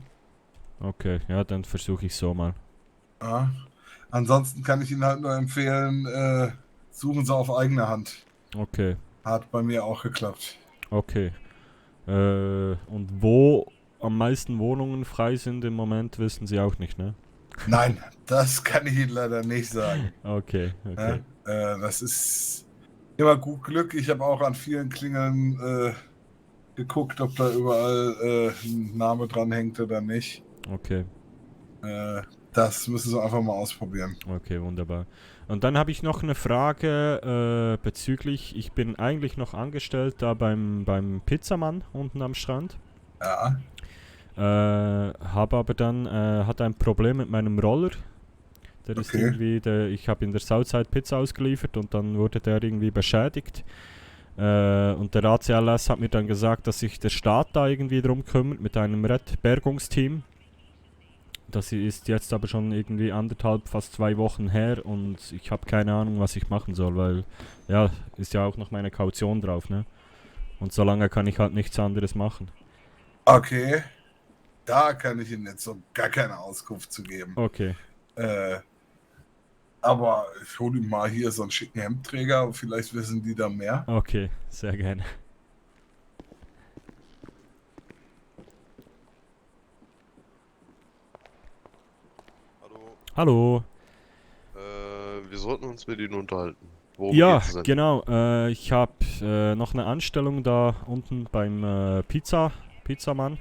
Okay, ja, dann versuche ich so mal. Ja. Ansonsten kann ich Ihnen halt nur empfehlen, suchen sie auf eigene Hand. Okay, Hat bei mir auch geklappt. okay. Und wo am meisten Wohnungen frei sind im Moment, wissen Sie auch nicht, ne? Nein, das kann ich Ihnen leider nicht sagen. Okay, Ja? okay. Das ist immer gut Glück. Ich habe auch an vielen Klingeln geguckt, ob da überall ein Name dran hängt oder nicht. Okay, Das müssen Sie einfach mal ausprobieren. okay, wunderbar. Und dann habe ich noch eine Frage bezüglich, ich bin eigentlich noch angestellt da beim Pizzamann unten am Strand. Ja, Habe aber dann, hatte ein Problem mit meinem Roller. Der ist Okay. irgendwie, ich habe in der Southside Pizza ausgeliefert und dann wurde der irgendwie beschädigt. Und der ACLS hat mir dann gesagt, dass sich der Staat da irgendwie drum kümmert mit einem Bergungsteam. Das ist jetzt aber schon irgendwie 1,5, fast 2 Wochen her und ich habe keine Ahnung, was ich machen soll, weil ja, ist ja auch noch meine Kaution drauf, ne? Und solange kann ich halt nichts anderes machen. okay. Da kann ich Ihnen jetzt so gar keine Auskunft zu geben. Okay, Aber ich hole ihm mal hier so einen schicken Hemdträger. Vielleicht wissen die da mehr. okay, sehr gerne. Hallo. Hallo. Wir sollten uns mit Ihnen unterhalten. Worum Ja, geht's denn? genau. Ich habe noch eine Anstellung da unten beim Pizzamann.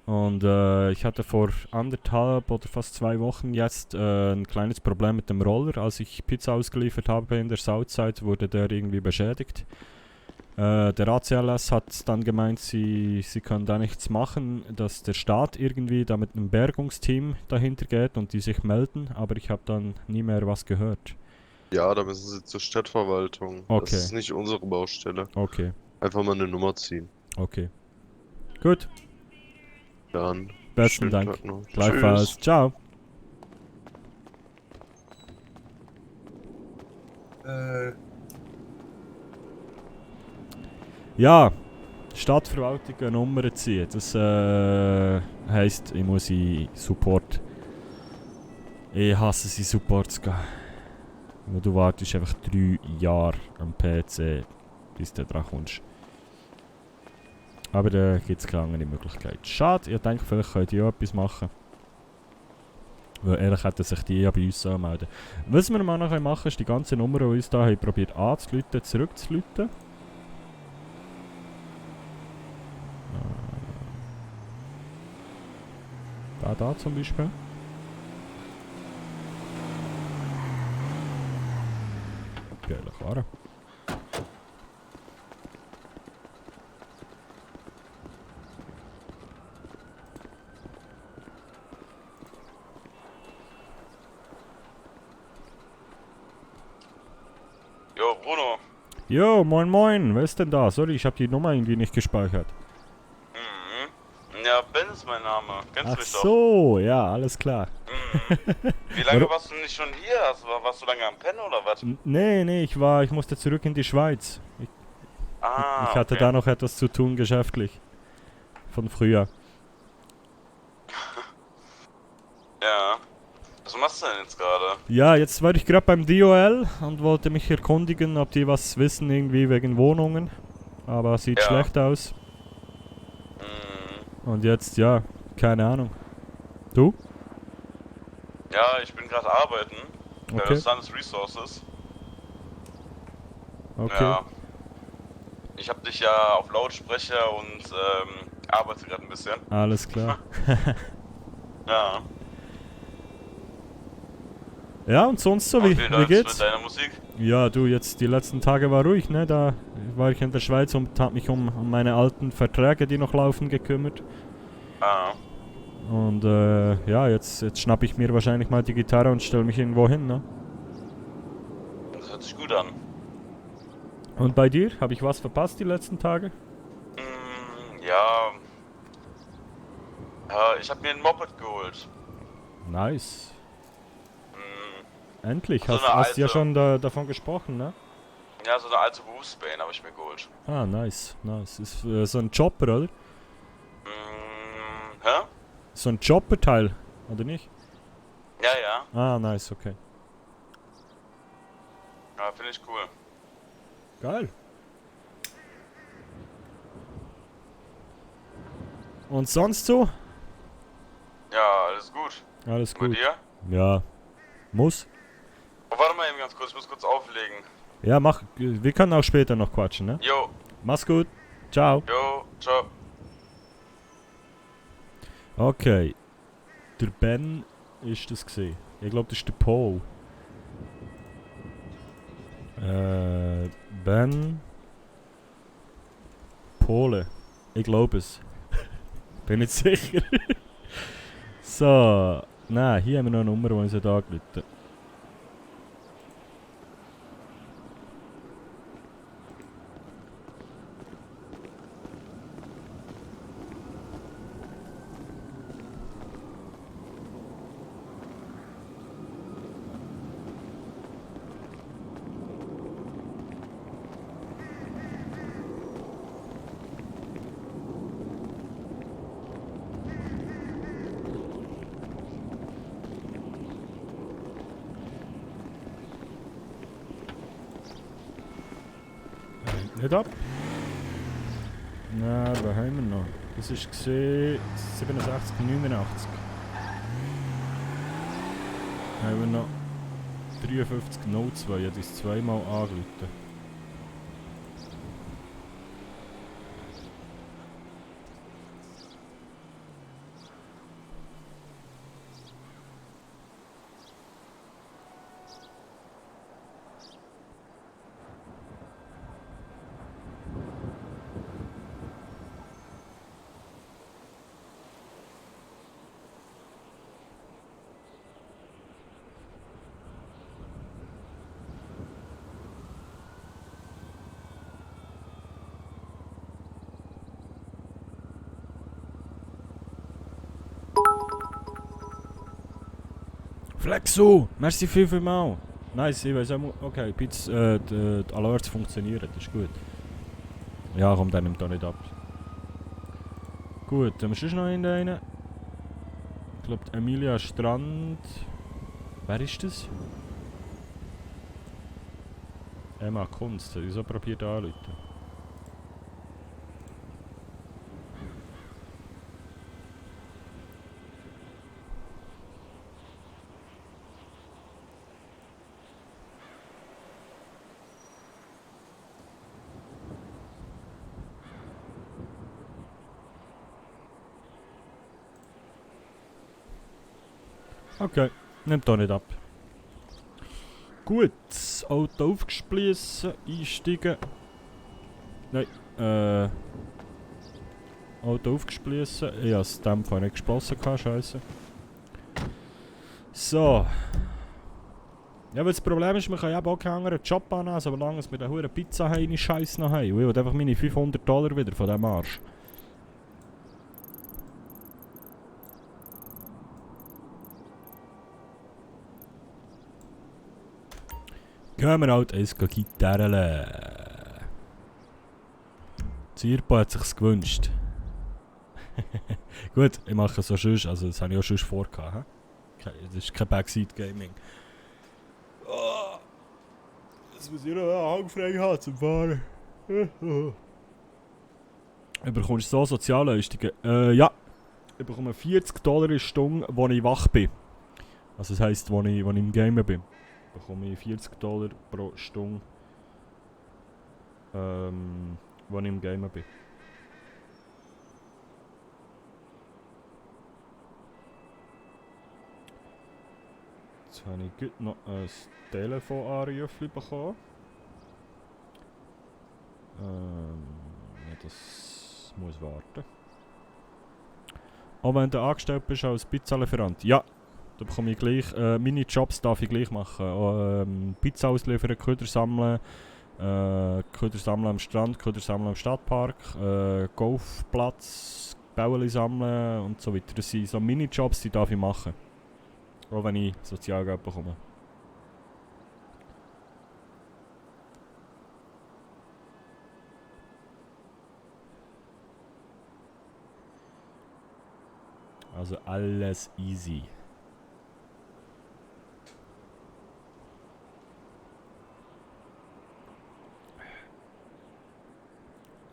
Und ich hatte vor 1,5 oder fast 2 Wochen jetzt ein kleines Problem mit dem Roller. Als ich Pizza ausgeliefert habe in der Southside, wurde der irgendwie beschädigt. Der ACLS hat dann gemeint, sie können da nichts machen, dass der Staat irgendwie da mit einem Bergungsteam dahinter geht und die sich melden, aber ich habe dann nie mehr was gehört. Ja, da müssen Sie zur Stadtverwaltung. Okay. Das ist nicht unsere Baustelle. Okay, Einfach mal eine Nummer ziehen. okay. Gut, Dann. besten schönen Dank. Tag noch. Gleichfalls. Tschüss. Ciao. Äh, Ja, Stadtverwaltung eine Nummer ziehen. Das heisst, ich muss in Support. Ich hasse es, in Support zu gehen. Weil du wartest einfach 3 Jahre am PC, bis du dran kommst. Aber da gibt es keine andere Möglichkeit. Schade, ich denke, vielleicht könnt ihr auch etwas machen. Weil ehrlich hätten sich die ja bei uns anmelden. Was wir mal noch machen, ist die ganze Nummer, die uns da haben probiert anzuleiten, zurückzuleiten. Da zum Beispiel. Geile Karre. Jo, Bruno. Jo, moin moin, wer ist denn da? Sorry, ich habe die Nummer irgendwie nicht gespeichert. Mhm. Ja, Ben ist mein Name. Kennst du Ach mich doch? so, ja, alles klar. Mhm. Wie lange warst du nicht schon hier? Warst du lange am Pennen oder was? Nee, ich musste zurück in die Schweiz. Ich hatte Okay. da noch etwas zu tun, geschäftlich. Von früher. Ja. Was machst du denn jetzt gerade? Ja, jetzt war ich gerade beim DOL und wollte mich erkundigen, ob die was wissen irgendwie wegen Wohnungen. Aber sieht Ja. schlecht aus. Mhm. Und jetzt, ja, keine Ahnung. Du? Ja, ich bin gerade arbeiten. Bei Okay. Suns Resources. Okay. Ja. Ich hab dich ja auf Lautsprecher und arbeite gerade ein bisschen. Alles klar. Ja. Ja, und sonst so, Und wie läuft's geht's? mit deiner Musik? Ja, du, jetzt die letzten Tage war ruhig, ne? Da war ich in der Schweiz und hab mich um meine alten Verträge, die noch laufen, gekümmert. Ah. Und ja, jetzt schnapp ich mir wahrscheinlich mal die Gitarre und stell mich irgendwo hin, ne? Das hört sich gut an. Und bei dir? Habe ich was verpasst die letzten Tage? Ja. Ich habe mir ein Moped geholt. Nice. Mm, Endlich. So eine Hast ja alte. schon davon gesprochen, ne? Ja, so eine alte Berufsbane habe ich mir geholt. Ah, nice. Ist so ein Chopper, oder? Hä? So ein Chopper-Teil, oder nicht? Ja, ja. Ah, nice, okay. Ja, finde ich cool. Geil. Und sonst so? Ja, alles gut. Alles Bei gut. dir? Ja. Muss. Oh, warte mal eben ganz kurz, ich muss kurz auflegen. Ja, mach. Wir können auch später noch quatschen, ne? Jo, Mach's gut. Ciao. jo, ciao. Okay. Der Ben ist das gesehen. Ich glaube, das ist der Paul. Ben. Pole. Ich glaube es. Bin nicht sicher. So. Nein, hier haben wir noch eine Nummer, die uns angerufen hat. Nicht ab. Nein, was haben wir noch? Das war 67, 89. Haben wir noch 5302, ich habe uns zweimal angerufen. Flexo! Merci vielmals! Nice, ich weiß auch. Okay, Pizza, die Alerts funktionieren, das ist gut. Ja, komm, der nimmt da nicht ab. Gut, haben wir sonst noch einen? Ich glaube, Emilia Strand. Wer ist das? Emma Kunst, ich so probiert anzurufen. Okay, nimmt da nicht ab. Gut, das Auto aufgespliessen, einsteigen. Nein, Auto aufgespliessen. Ich habe es in dem Fall nicht geschlossen, scheiße. So. Ja, aber das Problem ist, wir können eben auch keinen anderen Job annehmen, solange wir den huren Pizza heini Scheiß noch haben. Und ich will einfach meine $500 wieder von diesem Arsch. Gehen wir halt eins Gitarren. Zirpo hat sich's gewünscht. Gut, ich mache es so sonst, also das habe ich auch sonst vorgehabt. Das ist kein Backseat Gaming. Oh, das muss ich noch einen Hang frei haben zum Fahren. Bekommst du so Sozialleistungen? Ja. Ich bekomme $40 in Stunde, wo ich wach bin. Also das heisst, wo ich im Game bin. Bekomme ich $40 pro Stunde, wo ich im Game bin. Jetzt habe ich gut noch ein Telefonanruf bekommen. Ja, das muss warten. Auch wenn du angestellt bist als Pizzalieferant. Ja, da bekomme ich gleich. Meine Jobs darf ich gleich machen. Pizza ausliefern, Köder sammeln am Strand, Köder sammeln am Stadtpark, Golfplatz, Bäuerli sammeln und so weiter. Das sind so Minijobs, die darf ich machen. Auch wenn ich Sozialgeld bekomme. Also alles easy.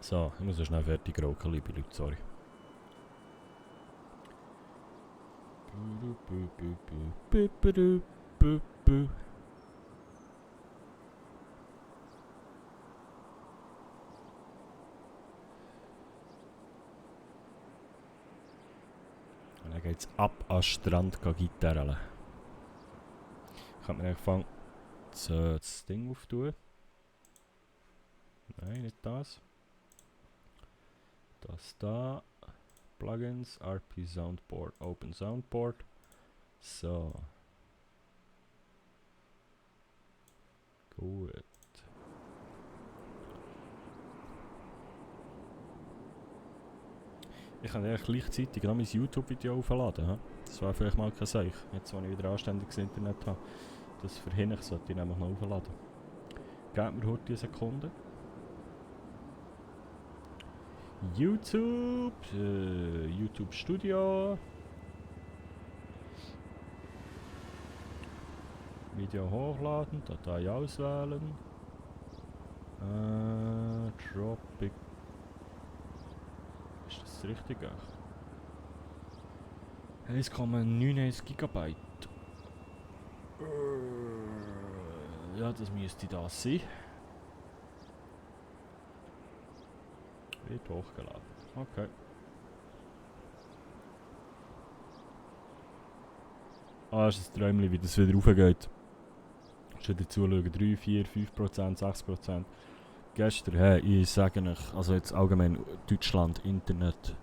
So, ich muss so schnell fertig rauchen, liebe Leute, sorry. Und dann geht's ab an den Strand Gitarren. Ich kann mir angefangen das Ding auftun. Nein, nicht das. Das da. Plugins, RP Soundboard, Open Soundboard. So. Gut. Ich kann eigentlich gleichzeitig noch mein YouTube-Video aufladen. He? Das war vielleicht mal kein Seich. Jetzt, wo ich wieder anständiges Internet habe. Das verhindere ich, sollte ich nämlich noch aufladen. Gebt mir heute eine Sekunde. YouTube, YouTube Studio. Video hochladen, Datei auswählen. Tropic. Ist das richtig? 1,91 GB. Ja, das müsste das sein. Wird hochgeladen. Okay. Ah, das ist ein Träumchen, wie das wieder raufgeht. Schon dazu schauen, 3, 4, 5%, 6%. Gestern, hey, ich sage euch, also jetzt allgemein Deutschland, Internet,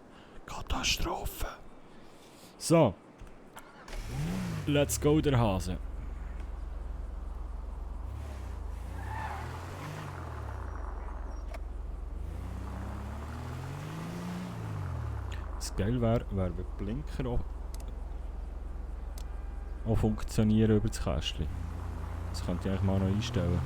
Katastrophe. So. Let's go, der Hase. Das geil wäre, wenn die Blinker auch funktionieren über das Kästchen. Das könnte ich eigentlich mal noch einstellen.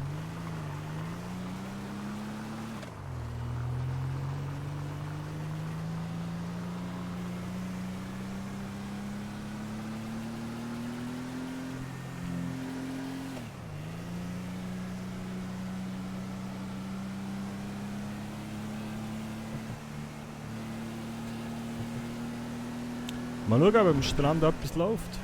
Mal schauen, ob am Strand etwas läuft.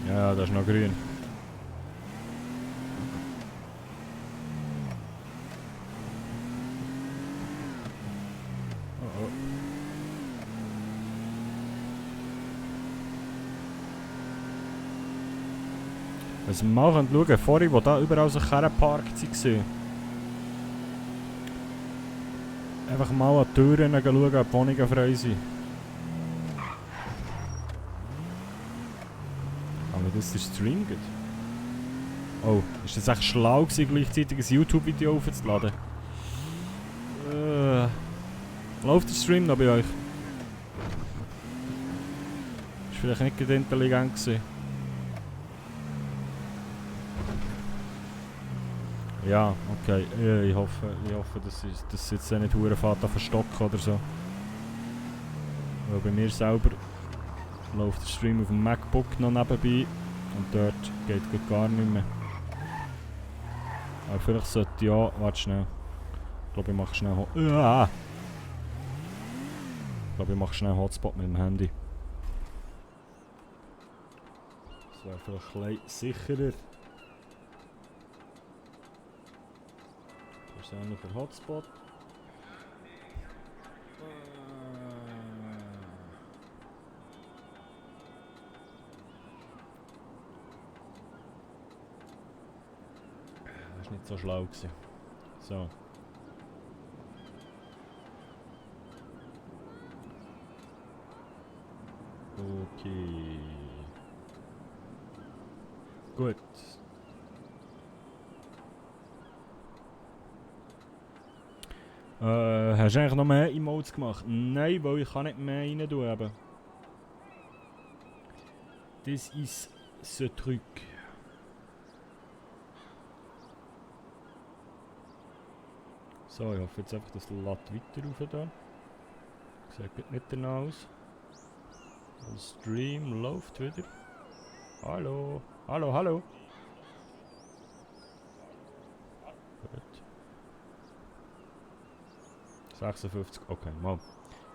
Ja, das ist noch grün. Was wir mal schauen, vorhin, wo da überall so Karren geparkt waren. Einfach mal an die Türen schauen, ob die Wohnungen frei sind. Aber das ist Stream geht. Oh, ist das echt schlau gewesen, gleichzeitig ein YouTube-Video aufzuladen? Läuft der Stream noch bei euch? Ist vielleicht nicht gerade intelligent gewesen. Ja, okay. Ich hoffe, dass jetzt nicht hure Fahrt auf verstocken oder so. Weil bei mir selber läuft der Stream auf dem MacBook noch nebenbei und dort geht gar nicht mehr. Aber vielleicht sollte ja, warte schnell. Ich glaube, ich mache schnell schnell Hotspot mit dem Handy. Das wäre vielleicht ein bisschen sicherer. Persoonlijke Hotspot. Das ist nicht so schlau gewesen. So. Okay. Gut. Hast du eigentlich noch mehr Emotes gemacht? Nein, weil ich kann nicht mehr rein tun eben. Das ist ce truc. So, ich hoffe jetzt einfach, das lädt weiter rauf da. Sieht nicht danach aus. Der Stream läuft wieder. Hallo, hallo, hallo. Gut. 56, okay, mal.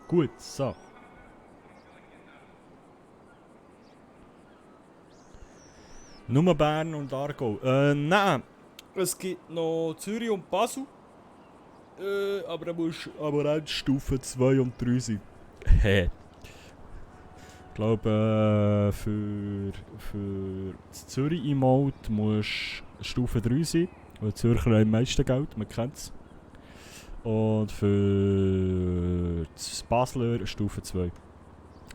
Gut, so. Nur Bern und Aargau. Nein. Es gibt noch Zürich und Basel. Aber da musst aber auch Stufe 2 und 3 sein. Hä? Ich glaube, für das Zürich-Emote musst Stufe 3 sein. Weil Zürcher haben am meisten Geld, man kennt es. Und für das Basler Stufe 2.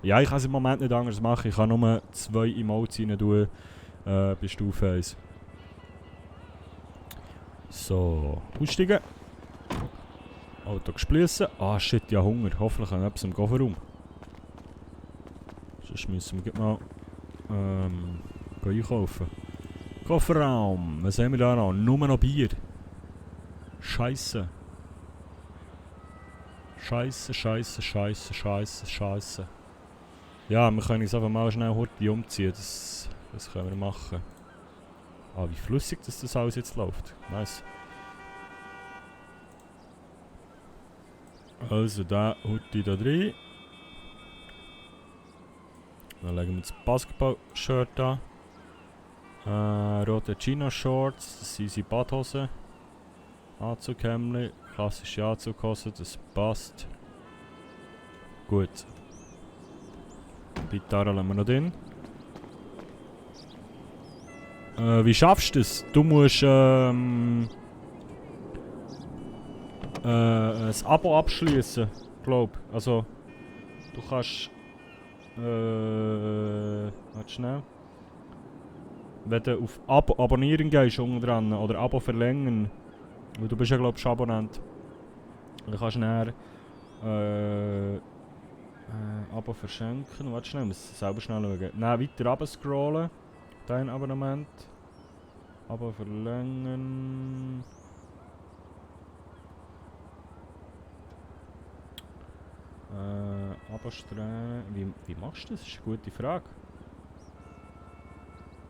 Ja, ich kann es im Moment nicht anders machen. Ich kann nur 2 Emotes rein tun bei Stufe 1. So, aussteigen. Auto gespliessen. Ah shit, ja Hunger. Hoffentlich habe ich etwas im Kofferraum. Sonst müssen wir mal einkaufen. Kofferraum. Was haben wir da noch? Nur noch Bier. Scheisse. Scheisse, Scheisse, Scheisse, Scheisse, Scheisse. Ja, wir können uns einfach mal schnell Horti umziehen. Das können wir machen. Ah, wie flüssig das alles jetzt läuft. Nice. Also da Horti da drin. Dann legen wir das Basketball-Shirt an. Rote Chino-Shorts, das sind unsere Badhosen. Anzughemdli, klassische Anzughose, das passt. Gut. Die Gitarre lassen wir noch drin. Wie schaffst du das? Du musst ein Abo abschließen, glaub. Also, du kannst. Warte schnell. Wenn du auf Abonnieren gehst unten dran oder Abo verlängern, weil du bist ja glaub ich Abonnent, dann kannst du dann Abo verschenken. Warte schnell, ich muss selber schnell schauen. Dann weiter runter scrollen. Dein Abonnement. Abo verlängern. Abo-Strähne. Wie machst du das? Das ist eine gute Frage.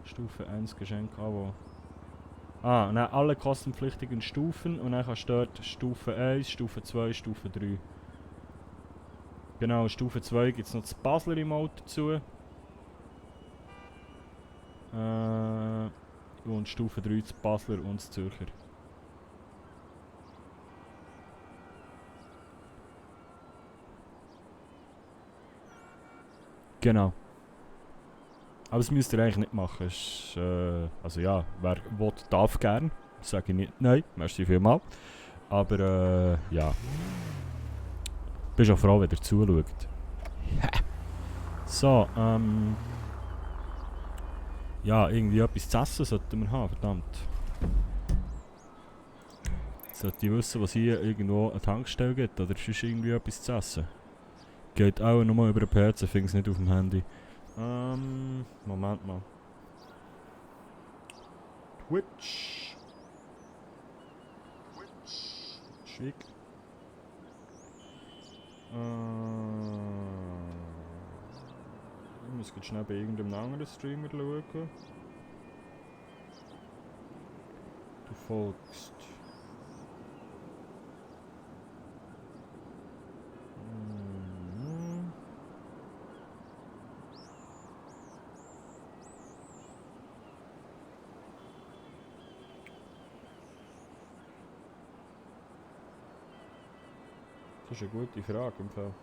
Stufe 1 Geschenk-Abo. Ah, dann alle kostenpflichtigen Stufen und dann kannst du dort Stufe 1, Stufe 2, Stufe 3. Genau, Stufe 2 gibt es noch das Basler Emote dazu. Und Stufe 3 das Basler und das Zürcher. Genau. Aber das müsst ihr eigentlich nicht machen. Ist, also ja, wer will, darf gern. Sage ich nicht nein, merci vielmals. Aber ja. Bist auch froh, wenn ihr zuschaut. So, ja, irgendwie etwas zu essen sollten wir haben, verdammt. Sollte ich wissen, was hier irgendwo eine Tankstelle gibt oder sonst irgendwie etwas zu essen. Geht auch nur über den PC, finde es nicht auf dem Handy. Moment mal. Twitch. Schick. Ich muss jetzt schnell bei irgendeinem anderen Streamer schauen. Du folgst. Das ist eine gute Frage im Fall.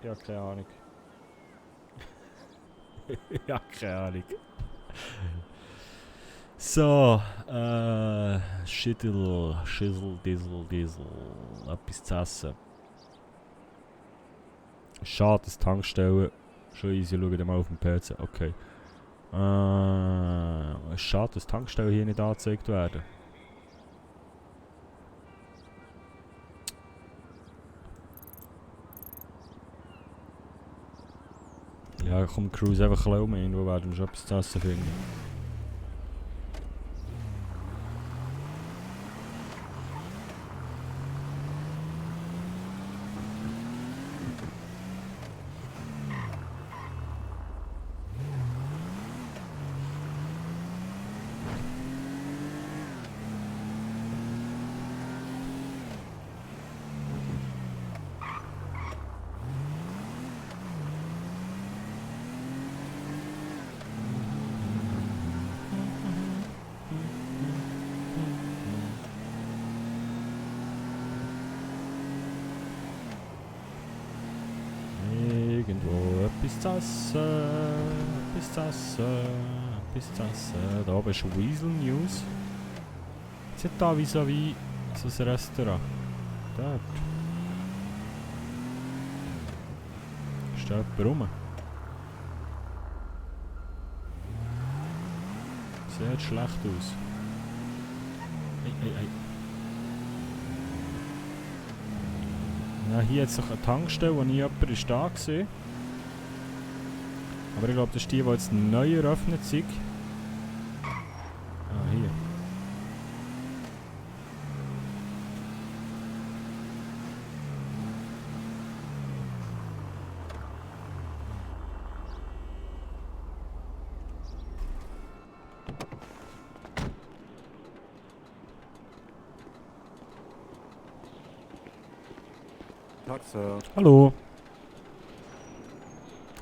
Ich habe keine Ahnung. Ich habe keine Ahnung. So, Schittel, Schissel, Diesel. Etwas zu essen. Schade, dass Tankstellen schon easy, schau dir mal auf dem PC. Okay. Schade, dass Tankstellen hier nicht angezeigt werden. Ja, komm, cruise einfach ein bisschen um, irgendwo werden wir schon etwas zu essen finden. Pistazze. Da oben ist Weasel News. Jetzt hat da vis-à-vis so ein Restaurant. Dort. Steht jemand rum? Sieht schlecht aus. Ei. Ja, hier hat es eine Tankstelle, wo nie jemand ist da war. Aber ich glaube, das ist die jetzt neu eröffnet sind. Ah, hier. Tag, Sir. Hallo.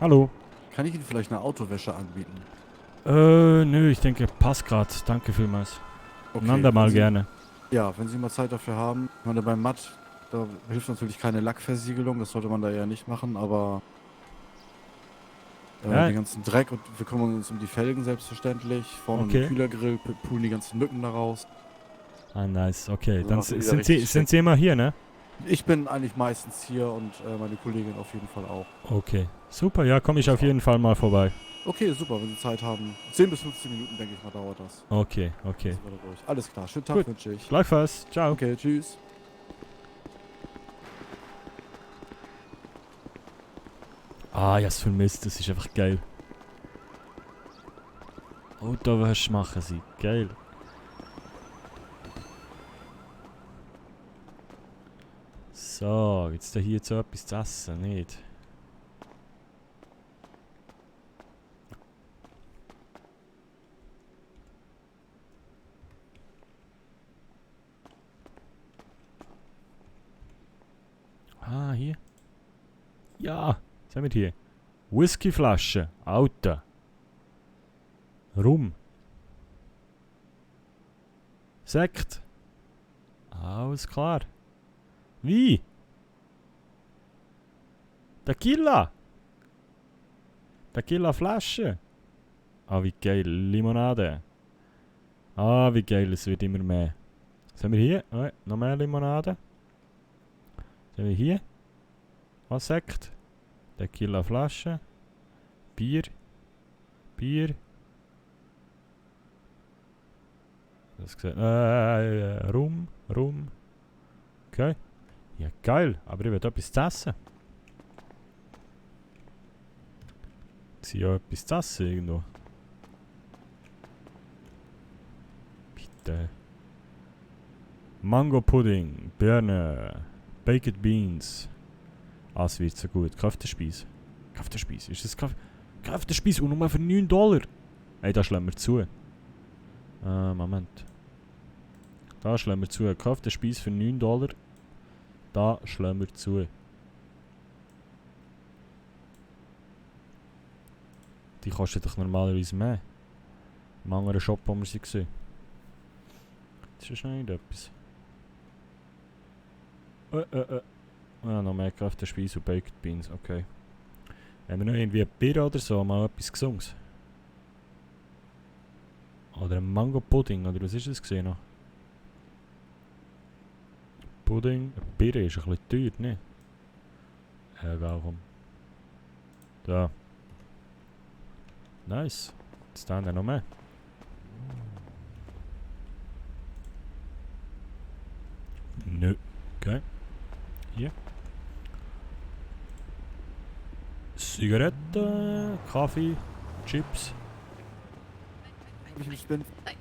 Hallo. Kann ich Ihnen vielleicht eine Autowäsche anbieten? Nö, ich denke, passt grad. Danke vielmals. Ein andermal wenn Sie- gerne. Ja, wenn Sie mal Zeit dafür haben. Ich meine, beim Matt, da hilft natürlich keine Lackversiegelung, das sollte man da ja nicht machen, aber Ja. den ganzen Dreck und wir kümmern uns um die Felgen selbstverständlich. Vorne Okay. im Kühlergrill poolen die ganzen Mücken da raus. Ah, nice. Okay, Also dann macht wieder sind Sie, richtig sind Sie immer hier, ne? Ich bin eigentlich meistens hier und meine Kollegin auf jeden Fall auch. Okay. Super, ja, komme ich auf jeden Fall mal vorbei. Okay, super, wenn Sie Zeit haben. 10 bis 15 Minuten, denke ich mal, dauert das. Okay. Sind wir da durch. Alles klar, schönen Tag Gut. wünsche ich. Gleichfalls. Ciao. Okay, tschüss. Ah, ich hab's vermisst. Das ist einfach geil. Autowäsche machen sie. Geil. So, jetzt da hier jetzt so etwas zu essen, nicht? Ah, hier. Ja, was haben wir hier? Whiskyflasche, Alter. Rum. Sekt. Alles klar. Wie? Tequila. Tequila Flasche. Ah, wie geil. Limonade. Ah, wie geil. Es wird immer mehr. Was haben wir hier? Oh, noch mehr Limonade. Was haben wir hier? Was Sekt? Tequila Flasche. Bier. Bier. Das gesagt. Rum. Rum. Okay. Ja, geil. Aber ich will etwas zu essen. Ich sehe ja etwas zu essen irgendwo. Bitte. Mango Pudding. Birne. Baked Beans. Ah, es wird so gut. Kräftespeis. Kräftespeis. Ist das Kräftespeis? Und nur für $9. Ey, da schlagen wir zu. Moment. Da schlagen wir zu. Kräftespeis für $9. Da schlagen wir zu. Die kostet doch normalerweise mehr. Im anderen Shop, wo wir sie gesehen. Das ist nicht etwas. Ah, noch mehr Kräftespeise und Baked Beans, okay. Haben wir noch irgendwie ein Bier oder so, mal etwas Gesunges? Oder ein Mango Pudding, oder was ist das gesehen noch? Pudding, ein Bier ist ein bisschen teuer, ne? Egal, komm. Da. Nice. Jetzt haben wir noch mehr. Nö. Okay. Hier. Zigaretten, Kaffee, Chips. Hab ich im Spind? Nein.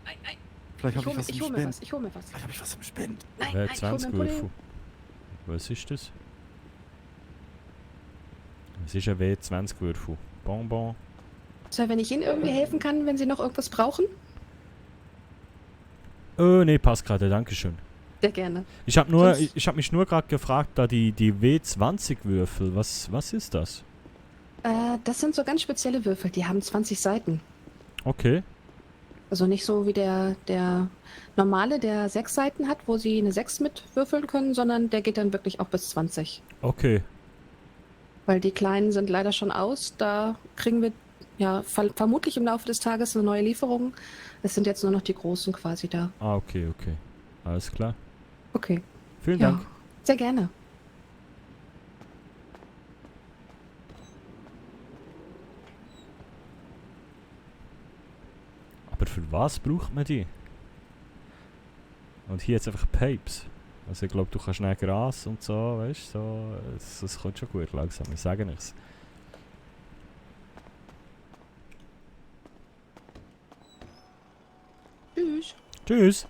Vielleicht habe ich was im Ich hol mir Spind. was, ich hol mir was. Vielleicht habe ich was im Spind. Nein, Wer ich hol mir 20 einen Pudding. Würfel. Was ist das? Es ist ein W20-Würfel. Bonbon. Sir, wenn ich Ihnen irgendwie helfen kann, wenn Sie noch irgendwas brauchen? Oh, nee, passt gerade, dankeschön. Sehr gerne. Ich habe nur, Sonst- ich habe mich nur gerade gefragt, da die W20-Würfel, was ist das? Das sind so ganz spezielle Würfel, die haben 20 Seiten. Okay. Also nicht so wie der normale, der 6 Seiten hat, wo Sie eine 6 mit würfeln können, sondern der geht dann wirklich auch bis 20. Okay. weil die kleinen sind leider schon aus. Da kriegen wir ja vermutlich im Laufe des Tages eine neue Lieferung. Es sind jetzt nur noch die großen quasi da. Ah, okay, okay. Alles klar. Okay. Vielen Ja, Dank. sehr gerne. Aber für was braucht man die? Und hier jetzt einfach Pipes. Also ich glaube, du kannst schnell Gras und so, weißt du, so, das kommt schon gut langsam, ich sage nichts. Tschüss. Tschüss!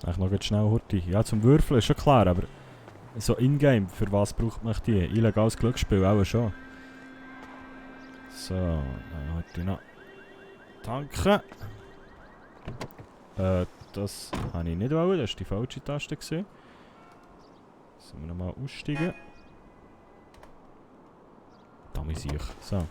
Ich noch schnell Horti. Ja, zum Würfeln ist schon klar, aber so in-game, für was braucht man die? Illegales Glücksspiel auch schon. So, dann Horti noch. Danke! Das habe ich nicht wollen, das war die falsche Taste. Sollen wir nochmal aussteigen? Da muss ich. So.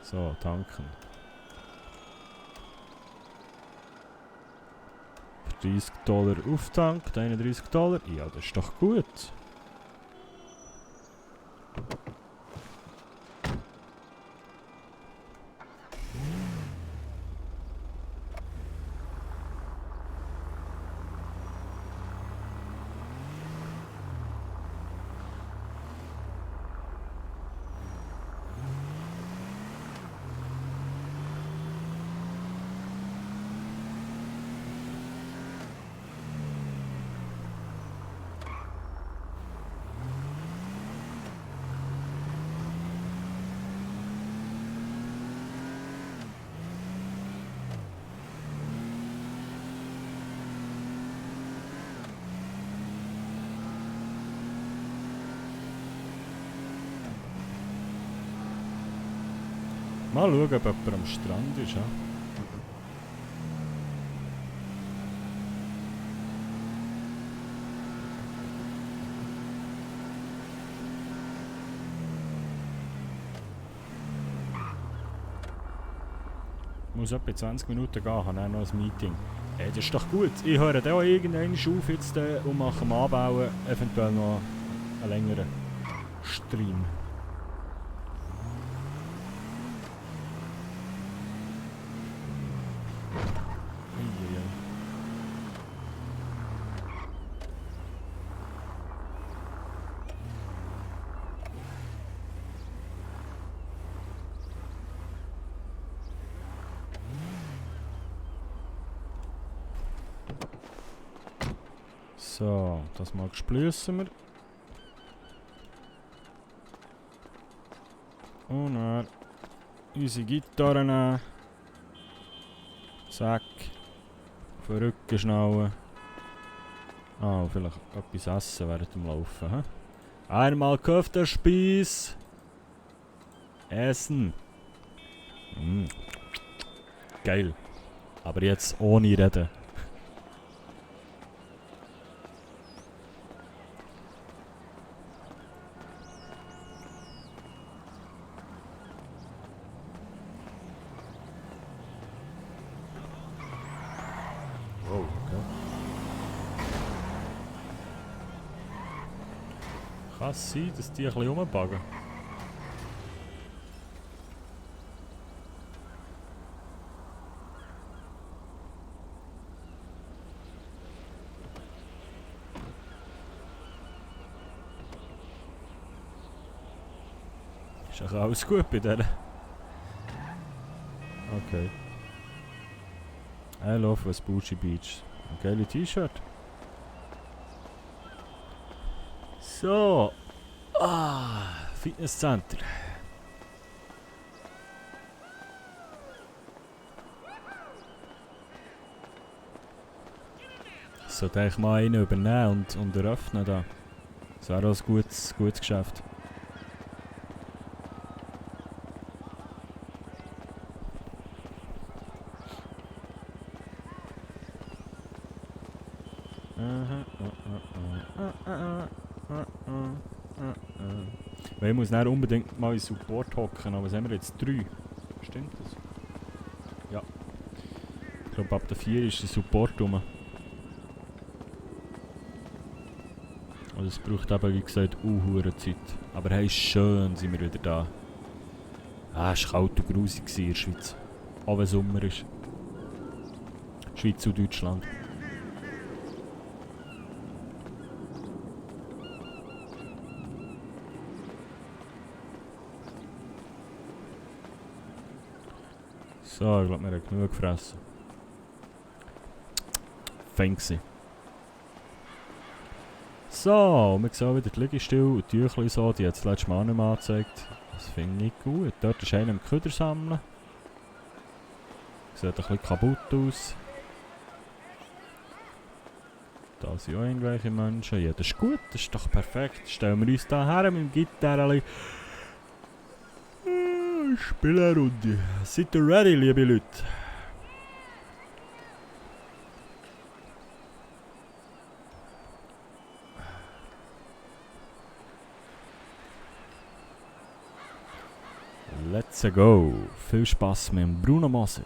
So, tanken. Für $30 auftankt, $31. Ja, das ist doch gut. Mal schauen, ob jemand am Strand ist. Ja? Muss etwa 20 Minuten gehen, habe auch noch ein Meeting. Das ist doch gut. Ich höre dann auch irgendwann auf jetzt und mache am Anbauen eventuell noch einen längeren Stream. So, das mal gesplüssen wir. Und dann unsere Gitarre nehmen. Zack. Auf den Rücken schnallen. Ah, vielleicht etwas essen während dem Laufen. He? Einmal Köftespieß. Essen. Geil. Aber jetzt ohne Reden. Oh, okay. Kann es sein, dass die ein bisschen rumbuggen? Ist auch alles gut bei denen? Okay. I love Vespucci Beach. Ein geiles T-Shirt. So. Fitnesscenter. Sollte ich mal einen übernehmen und eröffnen da. Das wäre auch ein gutes Geschäft. Weil ich muss dann unbedingt mal in Support hocken, aber was haben wir jetzt? 3? Stimmt das? Ja. Ich glaube ab der 4 ist der Support rum. Also es braucht eben, wie gesagt, hure Zeit. Aber hey, schön sind wir wieder da. Ah, es war kalt und grusig in der Schweiz. Auch wenn Sommer ist. Schweiz und Deutschland. So, ich glaube, wir haben genug gefressen. Fein gewesen. So, wir sehen wieder die Liegestühle und die Tüchlein so, die hat es letztes Mal nicht mehr angezeigt. Das finde ich gut. Dort ist einer im Köder sammeln. Sieht ein bisschen kaputt aus. Da sind auch irgendwelche Menschen. Ja, das ist gut, das ist doch perfekt. Stellen wir uns da her mit dem Gitarre. Spielen eine Runde. Seid ihr ready, liebe Leute? Let's go. Viel Spaß mit dem Bruno Moser.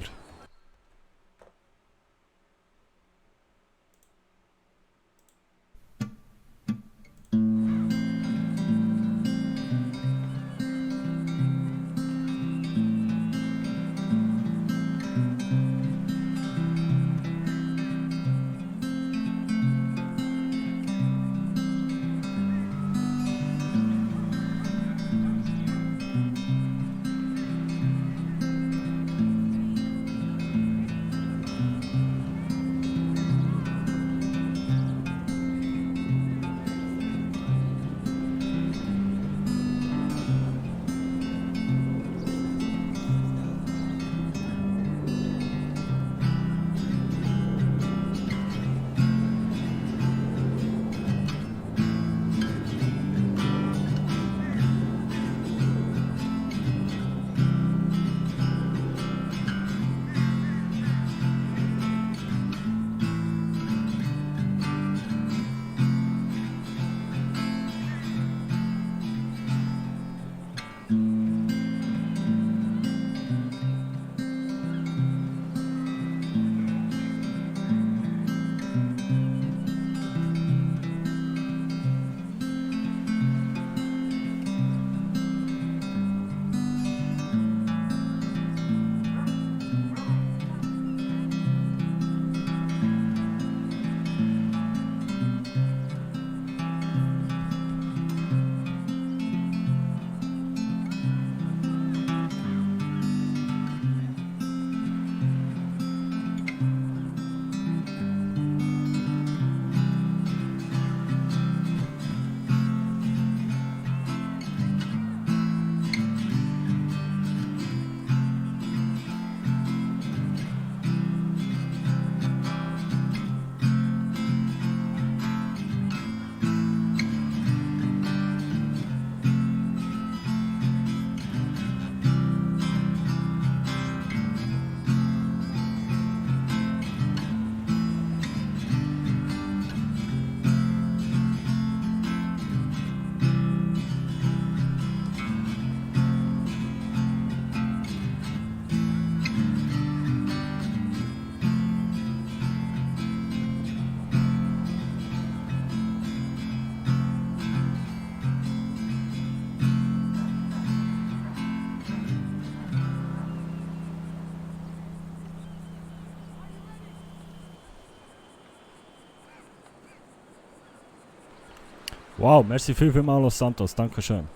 Wow, merci vielmals Los Santos, danke schön.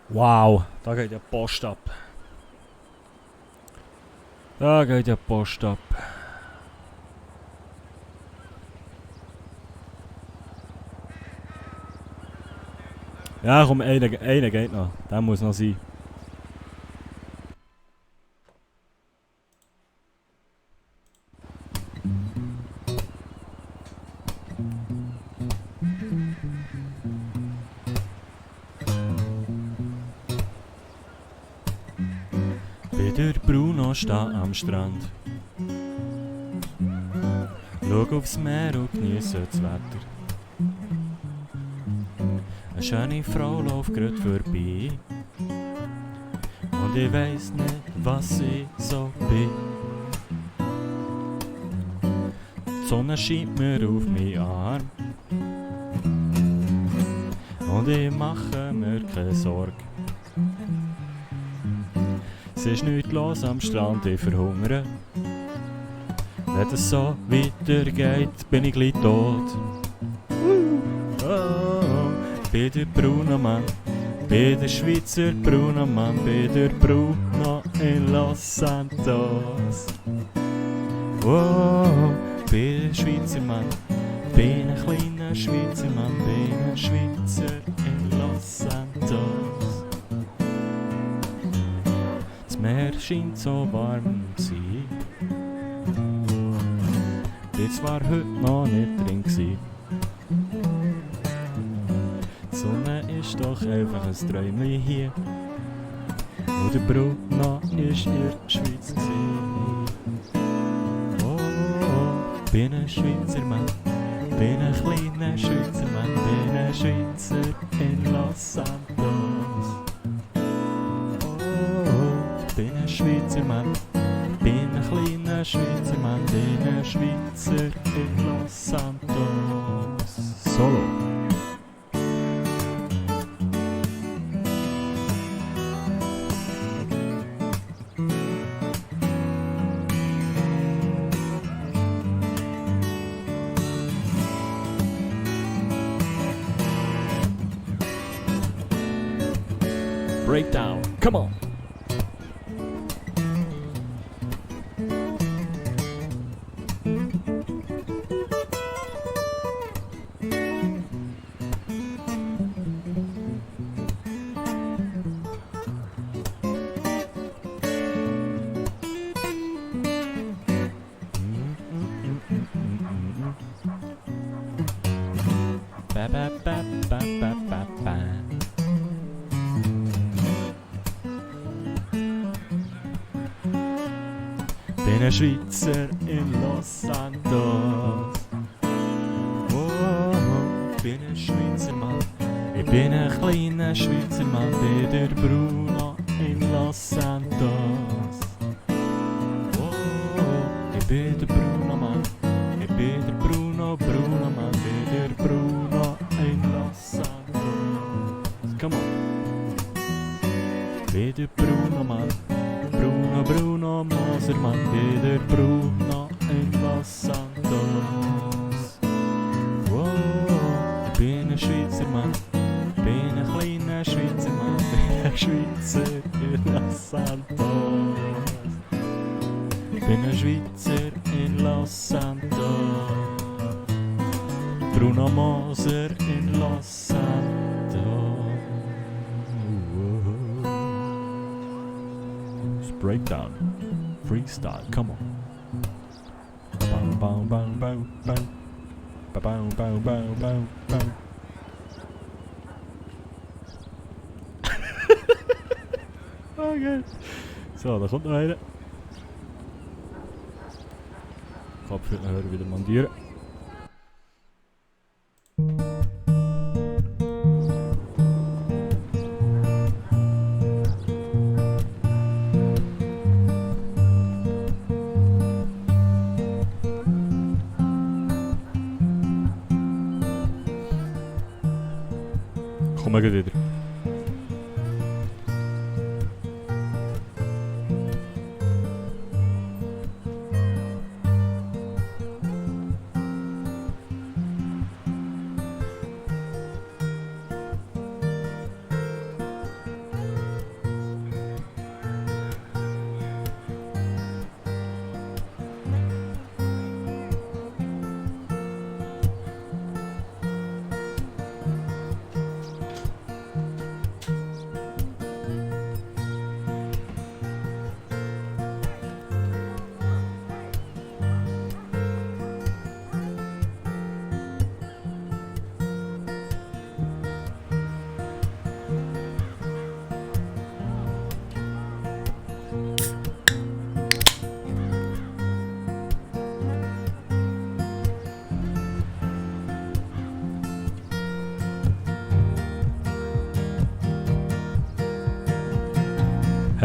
Wow, da geht ja die Post ab. Da geht ja die Post ab. Ja, komm, einer geht noch. Der muss noch sein. Der Bruno steht am Strand. Schau aufs Meer und genieße das Wetter. Eine schöne Frau läuft gerade vorbei. Und ich weiss nicht, was ich so bin. Die Sonne scheint mir auf meinen Arm. Und ich mache mir keine Sorge. Es ist nichts los am Strand, ich verhungere. Wenn es so weitergeht, bin ich gleich tot. Bei der Bruno Mann, bei der Schweizer Bruno Mann, bei der Bruno in Los Santos. Bei der Schweizer Mann, bei einem kleinen Schweizer Mann, bei einem Schweizer in Los Santos. Das Meer scheint so warm zu sein. Bin zwar heute noch nicht drin gsi. Die Sonne ist doch einfach ein Träumchen hier. Und der Bruno ist in der Schweiz gsi. Bin ein Schweizer Mann, bin ein kleiner Schweizer Mann, bin ein Schweizer in Los Santos. Bin ein Schweizer Mann, bin ein kleiner Schweizer Mann, bin ein Schweizer in Los Santos. Solo. Breakdown, come on. Ba ba ba ba ba ba ba. Bin ein Schweizer in Los Santos. Bin ein Schweizer Mann. Ich bin ein kleiner Schweizer Mann, bin der Bruno in Los Santos. Ich bin der Bruno Mann. Ich bin der Bruno Mann, bin der Bruno in Los Santos. Come on. Bin der Bruno Mann. Bruno Mosermann, bin der Bruno in Los Santos. Ich bin ein Schweizer Mann, bin ein kleiner Schweizer Mann, bin ein Schweizer in Los Santos. Bin ein Schweizer in Los Santos. Bruno Moser in Los Santos. Breakdown, freestyle, come on. Bang bang bang bang bang, bang bang bang bang bang. Okay. So, da kommt noch einer. Kopfhörer wieder montieren. Kom maar wieder.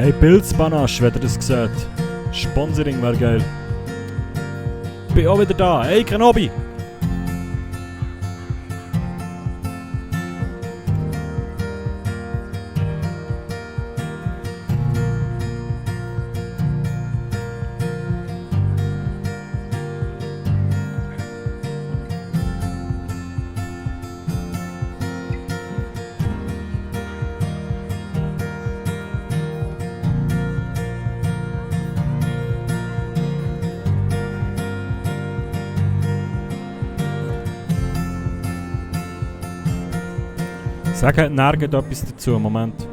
Hey Pilzbanasch, wenn ihr das seht. Sponsoring wäre geil. Bin auch wieder da. Hey Kenobi! Sag nirgends etwas dazu, Moment.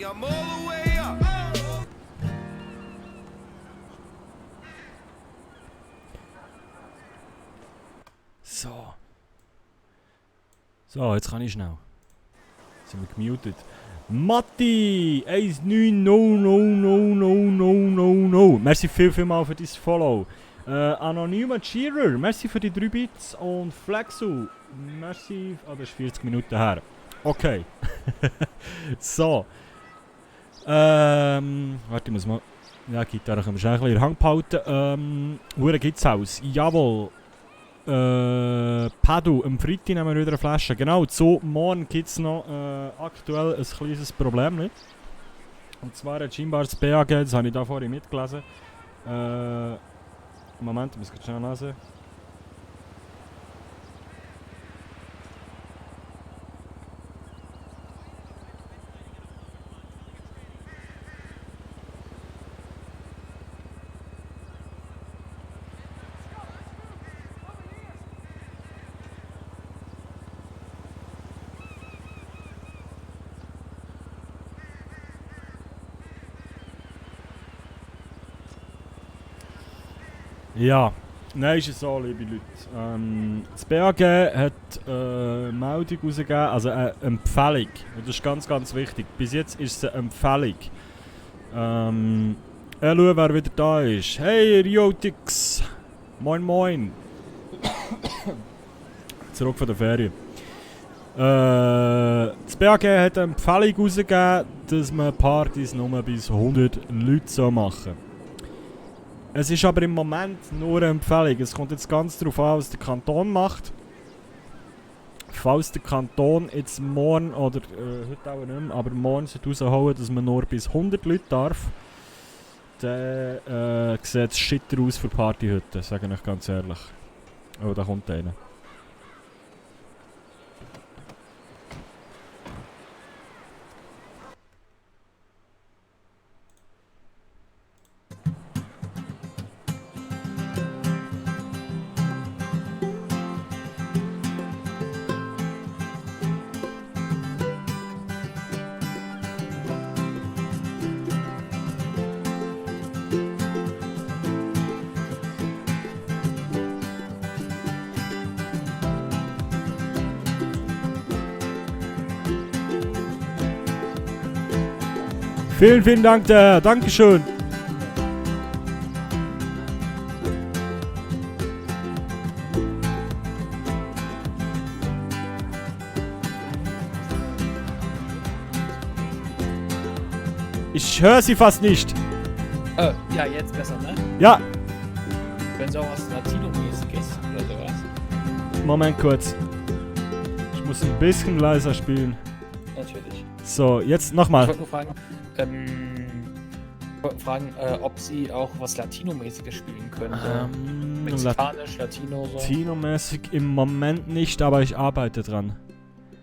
I'm all the way up. So, jetzt kann ich schnell. Sind wir gemutet. Matti! 190000. Merci vielmals für dein Follow. Anonymer Cheerer, merci für die 3 Bits. Und Flexu, merci. Ah, das ist 40 Minuten her. Okay. So. Warte, ich muss mal. Ja, Gitarre können wir schnell ein bisschen in der Hand behalten. Hure gibt's aus. Jawohl. Padu, am Freitag nehmen wir wieder eine Flasche. Genau, so morgen gibt es noch aktuell ein kleines Problem. Nicht? Und zwar hat scheinbar das BAG, das habe ich da vorhin mitgelesen. Moment, ich muss schnell lesen. Ja, nein, ist es so, liebe Leute. Das BAG hat eine Meldung rausgegeben, also eine Empfehlung. Und das ist ganz, ganz wichtig. Bis jetzt ist es eine Empfehlung. Schauen, wer wieder da ist. Hey, Riotix! Moin, moin! Zurück von der Ferien. Das BAG hat eine Empfehlung rausgegeben, dass man Partys nur bis 100 Leute machen soll. Es ist aber im Moment nur eine Empfehlung. Es kommt jetzt ganz darauf an, was der Kanton macht. Falls der Kanton jetzt morgen, oder heute auch nicht mehr, aber morgen raushauen, dass man nur bis 100 Leute darf, dann sieht es shitter aus für Partyhütten, sage ich euch ganz ehrlich. Oh, da kommt einer. Vielen, vielen Dank, Dankeschön. Ich höre Sie fast nicht. Ja, jetzt besser, ne? Ja, Wenn es auch was Latino-mäßiges oder sowas. Moment kurz. Ich muss ein bisschen leiser spielen. Natürlich. So, jetzt Ich nochmal. wollte nur fragen, ob sie auch was Latino-mäßiges spielen können. So Mexikanisch, Latino, so. Latino-mäßig im Moment nicht, aber ich arbeite dran.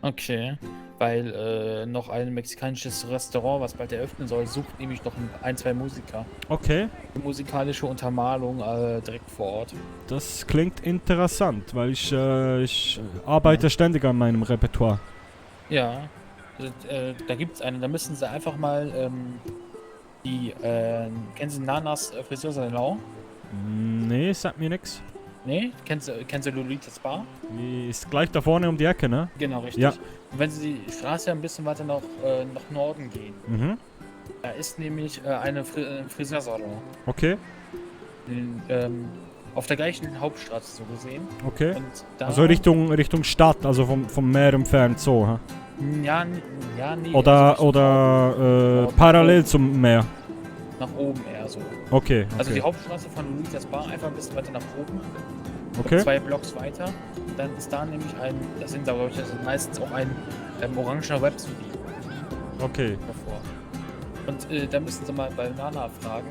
Okay. Weil noch ein mexikanisches Restaurant, was bald eröffnen soll, sucht nämlich noch ein, zwei Musiker. Okay, Die musikalische Untermalung direkt vor Ort. das klingt interessant, weil ich arbeite ständig an meinem Repertoire. Ja. Da gibt's eine, da müssen sie einfach mal kennen Sie Nanas Friseursalon? Nee, sagt mir nix. Nee? Kennst du Lolitas Bar? Die ist gleich da vorne um die Ecke, ne? Genau, richtig. Ja. Und wenn Sie die Straße ein bisschen weiter nach Norden gehen, Mhm. da ist nämlich eine Friseursalon. Okay, Auf der gleichen Hauptstraße so gesehen. okay. Und da, Also Richtung Stadt, also vom Meer entfernt so, ha? Ja, nee. Oder, also oder parallel zum Meer. nach oben eher so. Okay, Also die okay. Hauptstraße von Lolitas Bar einfach ein bisschen weiter nach oben. Okay. 2 Blocks weiter. Dann ist da nämlich das sind da glaube ich meistens auch ein orangener Webstudio Okay. davor. Und da müssen Sie mal bei Nana fragen.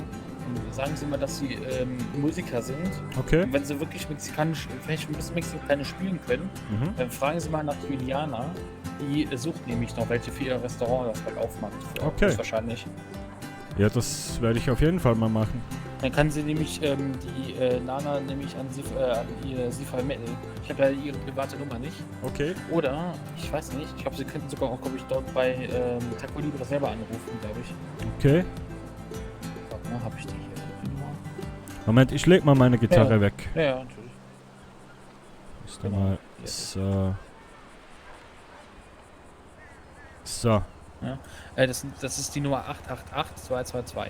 Und sagen Sie mal, dass Sie Musiker sind. Okay. Und wenn Sie wirklich vielleicht ein bisschen mexikanisch spielen können, Mhm. dann fragen Sie mal nach Juliana. Die sucht nämlich noch welche für ihr Restaurant, das bald aufmacht. Okay. Wahrscheinlich. Ja, das werde ich auf jeden Fall mal machen. Dann kann sie nämlich die Nana nämlich an sie vermitteln. Ich habe ja ihre private Nummer nicht. Okay. Oder, ich weiß nicht, ich glaube, sie könnten sogar auch, glaube ich, dort bei Taco Libre selber anrufen, glaube ich. Okay. Warte mal, habe ich die hier? Die Nummer? Moment, ich leg mal meine Gitarre Ja. weg. Ja, natürlich. Ist da mal so. So. Das ist die Nummer 888-222.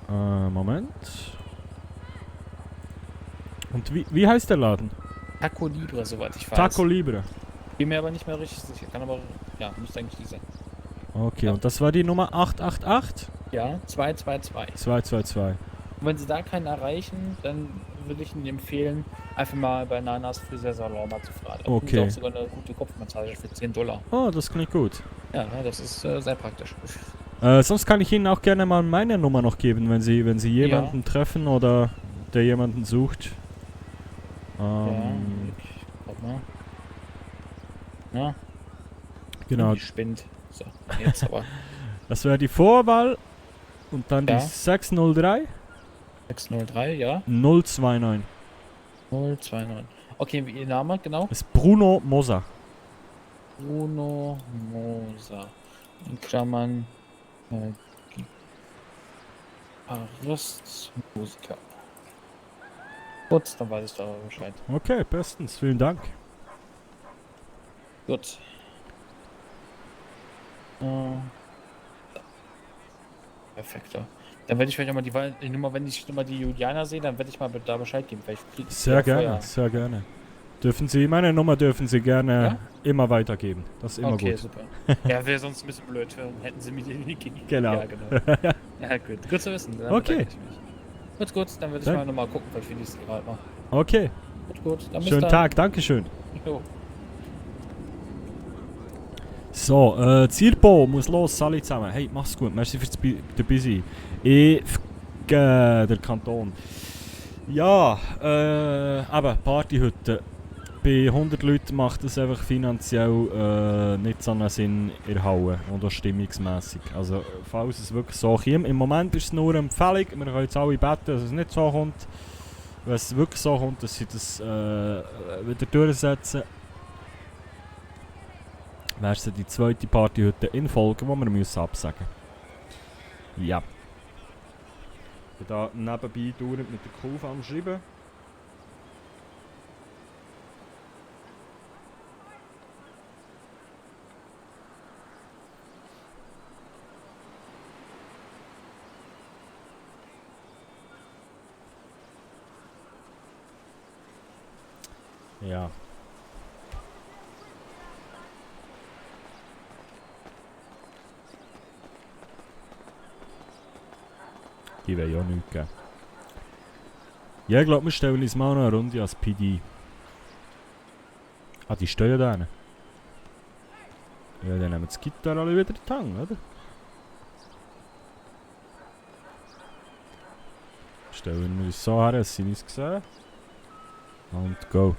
Moment. Und wie heißt der Laden? Taco Libre, soweit ich weiß. Taco Libre. Bin mir aber nicht mehr richtig sicher. Kann aber, ja, müsste eigentlich die sein. Okay, Ja. und das war die Nummer 888 Ja, 222. 222. Und wenn Sie da keinen erreichen, dann würde ich Ihnen empfehlen, einfach mal bei Nanas Friseursalon mal zu fragen. Da kriegen Sie Okay. auch sogar eine gute Kopfmassage für $10. Oh, das klingt gut. Ja, das ist sehr praktisch. Sonst kann ich Ihnen auch gerne mal meine Nummer noch geben, wenn Sie jemanden treffen oder der jemanden sucht. Ja, ich guck mal. Ja, Genau. die spinnt. So, jetzt aber. Das wäre die Vorwahl und dann Ja. die 603 603, ja. 029. 029. Okay, wie Ihr Name, genau? Das ist Bruno Moser. Bruno Moser. In Klammern. Gitarrist, Musiker. Gut, dann weiß ich da Bescheid. Okay, bestens. Vielen Dank. Gut. Perfekt. Dann werde ich vielleicht auch mal die Nummer, wenn ich nochmal die Juliana sehe, dann werde ich mal da Bescheid geben. Vielleicht kriege ich Sehr auch gerne, vorher. sehr gerne. Meine Nummer dürfen Sie gerne immer weitergeben. Das ist immer Okay, gut. super. Ja, wäre sonst ein bisschen blöd, hätten sie mir die nicht gegeben. Genau. Ja, genau. Ja, gut. Gut zu wissen. Dann Okay. bedanke ich mich. Gut, dann würde ich Dann- mal nochmal gucken, was für die es gerade noch. Okay, Gut, dann bis schönen dann. Tag, Dankeschön. Jo. So, Zirpo muss los, alle zusammen. Hey, mach's gut, merci fürs dabei sein. Der Kanton. Ja, eben, Partyhütte. Bei 100 Leuten macht es einfach finanziell nicht so einen Sinn in der Halle und auch stimmungsmässig. Also, falls es wirklich so kommt, im Moment ist es nur eine Empfehlung, wir können jetzt alle beten, dass es nicht so kommt. Wenn es wirklich so kommt, dass sie das wieder durchsetzen, wäre es die zweite Partyhütte in Folge, die wir müssen absagen müssen. Ja. Ich bin da nebenbei dauernd mit der Kurve am Schreiben. Ja. Die will ja nichts geben. Ja, ich glaube, wir stellen uns mal noch eine Runde als PD. Ah, die stehen ja da. Ja, dann nehmen wir das Gitarre alle wieder in die Hand, oder? Stellen wir uns so her, dass sie uns sehen. Und go.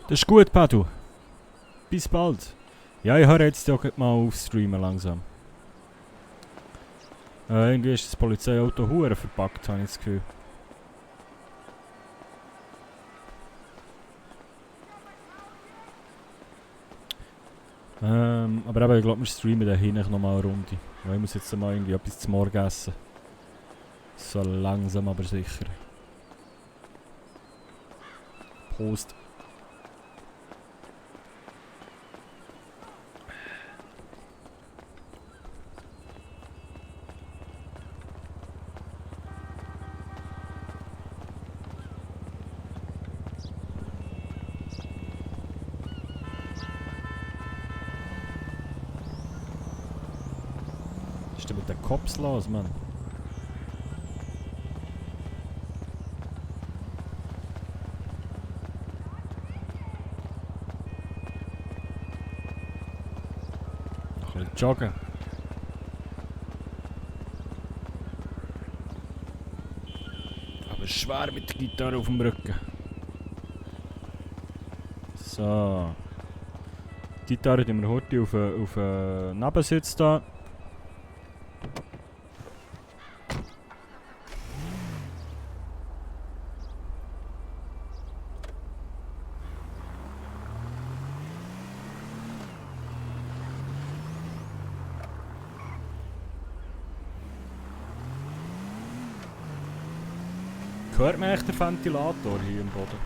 Das ist gut, Patu. Bis bald. Ja, ich höre jetzt auch mal auf streamen langsam. Irgendwie ist das Polizeiauto hure verpackt, habe ich das Gefühl. Aber eben, ich glaube, wir streamen da hinten noch mal eine Runde. Weil ich muss jetzt mal irgendwie etwas zum Morgen essen. So langsam aber sicher. Prost. Was ist denn mit den Cops los, Mann? Noch ein bisschen joggen. Aber schwer mit der Gitarre auf dem Rücken. So. Die Gitarre tun wir heute auf den Nebensitz da. Hört man echt den Ventilator hier im Boden?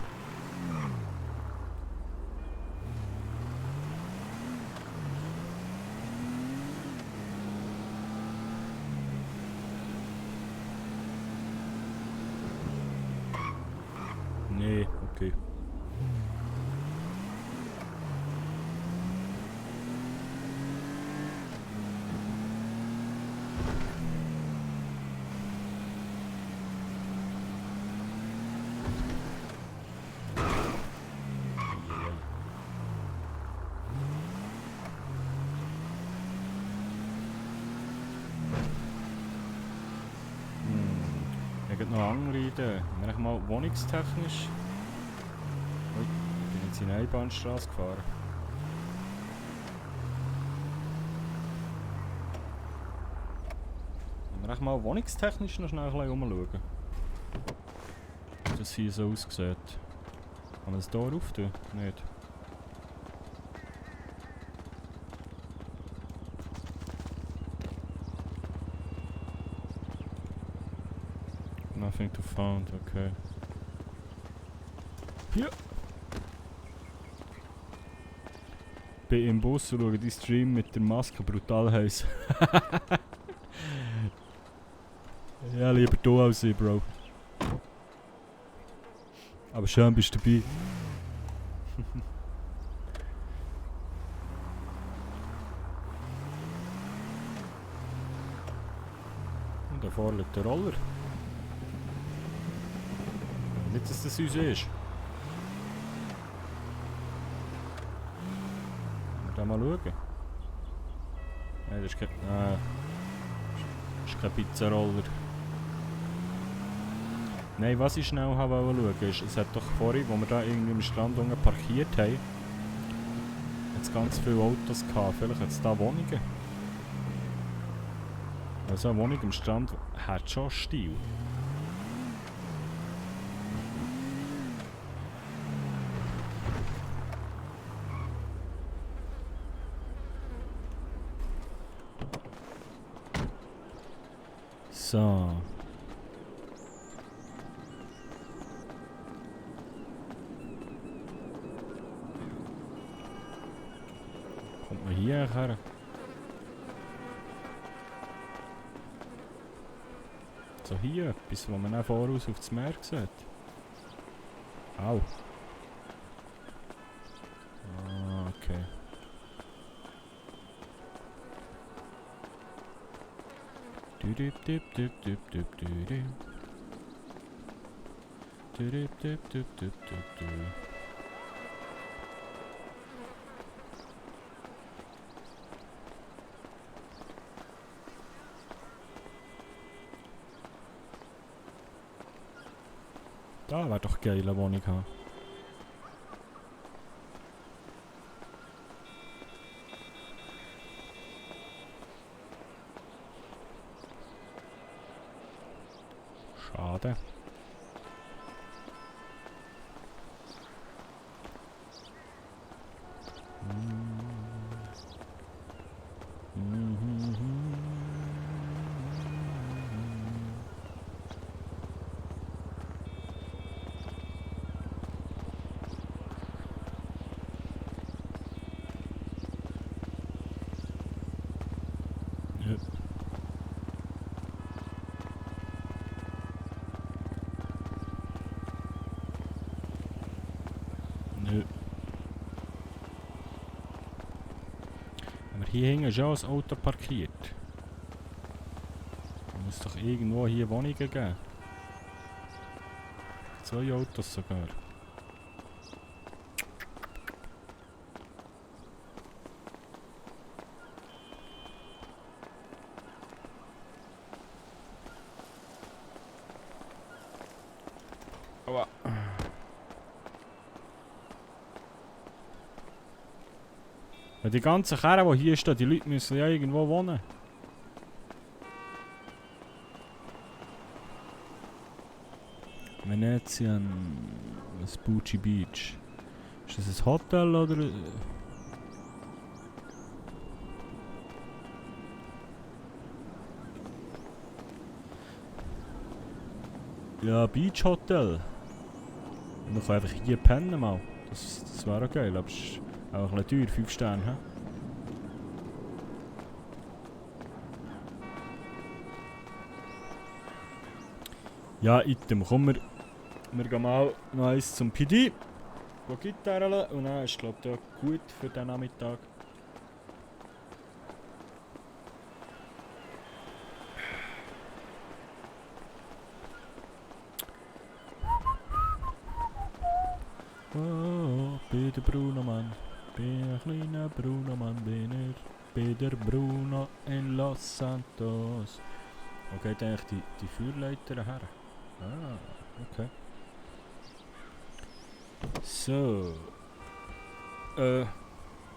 Nee, okay. Ich habe noch andere Ideen. Wenn ich mal wohnungstechnisch... Ui, ich bin jetzt in eine Einbahnstraße gefahren. Wenn wir mal wohnungstechnisch noch schnell ein bisschen umschauen. Wie das hier so aussieht. Kann man das Tor auftun? Nicht. Nothing to found, okay. Hier! Bin im Bus und schaue die Stream mit der Maske brutal heiß. Ja, lieber du als ich, Bro. Aber schön bist du dabei. Und da vorne liegt der Roller. Nicht, dass das uns ist. Da mal schauen. Nein, das ist kein... das ist kein Pizzaroller. Nein, was ich schnell schauen wollte, ist, es hat doch vorhin, wo wir da irgendwie am Strand unten parkiert haben, hat's ganz viele Autos gehabt. Vielleicht hat es da Wohnungen. Also eine Wohnung am Strand hat schon Stil. So. Kommt man hier her? So hier, etwas, wo man auch voraus auf das Meer sieht. Au. Ah, okay. Da wäre doch geile Wohnung haben. Schade. Ja. Nö. Aber hier hinten ist ja ein Auto parkiert. Da muss doch irgendwo hier Wohnungen geben. 2 Autos sogar. Aua. Ja, die ganzen Kerren, die hier stehen, die Leute müssen ja irgendwo wohnen. Venetian, Vespucci Beach. Ist das ein Hotel oder... Ja, Beach Hotel. Und dann kann einfach hier pennen mal. Das wäre auch geil, aber es ist auch ein bisschen teuer, 5 Sterne. He? Ja, item, komm, wir gehen mal noch eins zum PD. Gehen Gitarre und dann ist glaube ich gut für den Nachmittag. Oh, bin der Bruno Mann, bin ein kleiner Bruno Mann, bin ich. Bin der Bruno in Los Santos. Wo geht eigentlich die Feuerleiter her? Ah, okay. So.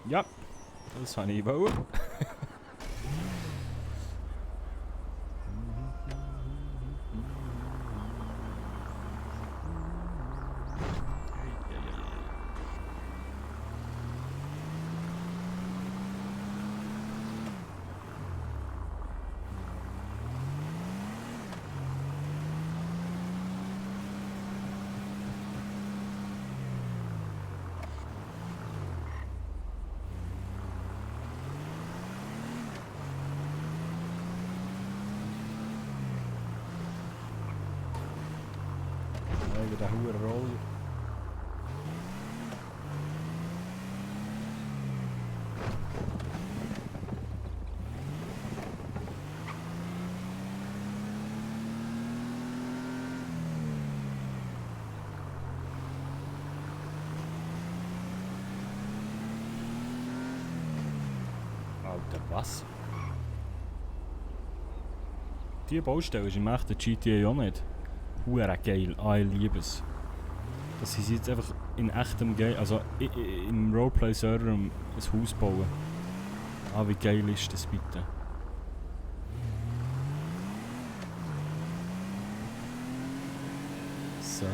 Ja. Das habe ich wollen. Der hohe Roll. Alter, was? Die Baustelle ist im echten GTA auch nicht. Huere geil, ich liebe es. Dass sie jetzt einfach in echtem Game, also im Roleplay-Server ein Haus bauen. Wie geil ist das bitte? So.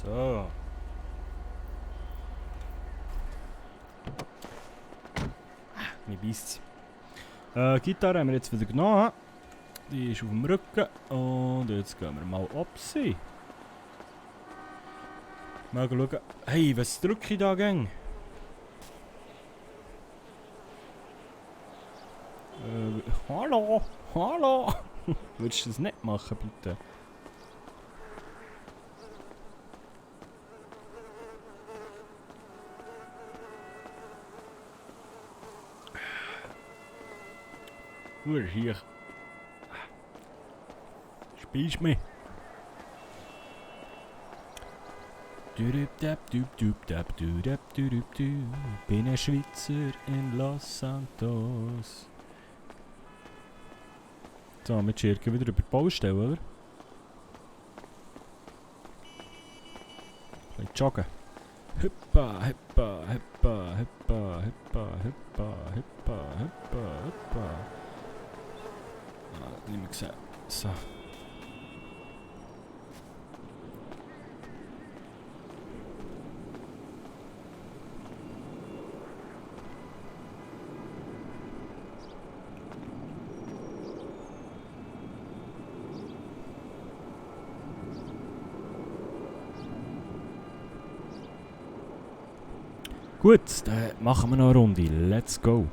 So. Mir beißt's. Gitarre haben wir jetzt wieder genommen. Die ist auf dem Rücken. Und jetzt gehen wir mal absehen. Mal schauen. Hey, was drücke ich da gäng? Hallo? Hallo? Würdest du das nicht machen, bitte? Hier. Spielst mich? Bin ein Schweizer in Los Santos. So, wir chirken wieder über die Baustelle, oder? Ein bisschen joggen. Hüppa, hüppa, hüppa, hüppa, hüppa, hüppa, hüppa, hüppa, hüppa. Nicht mehr gesehen. So. Gut, dann machen wir noch eine Runde. Let's go.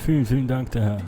Vielen Dank, der Herr.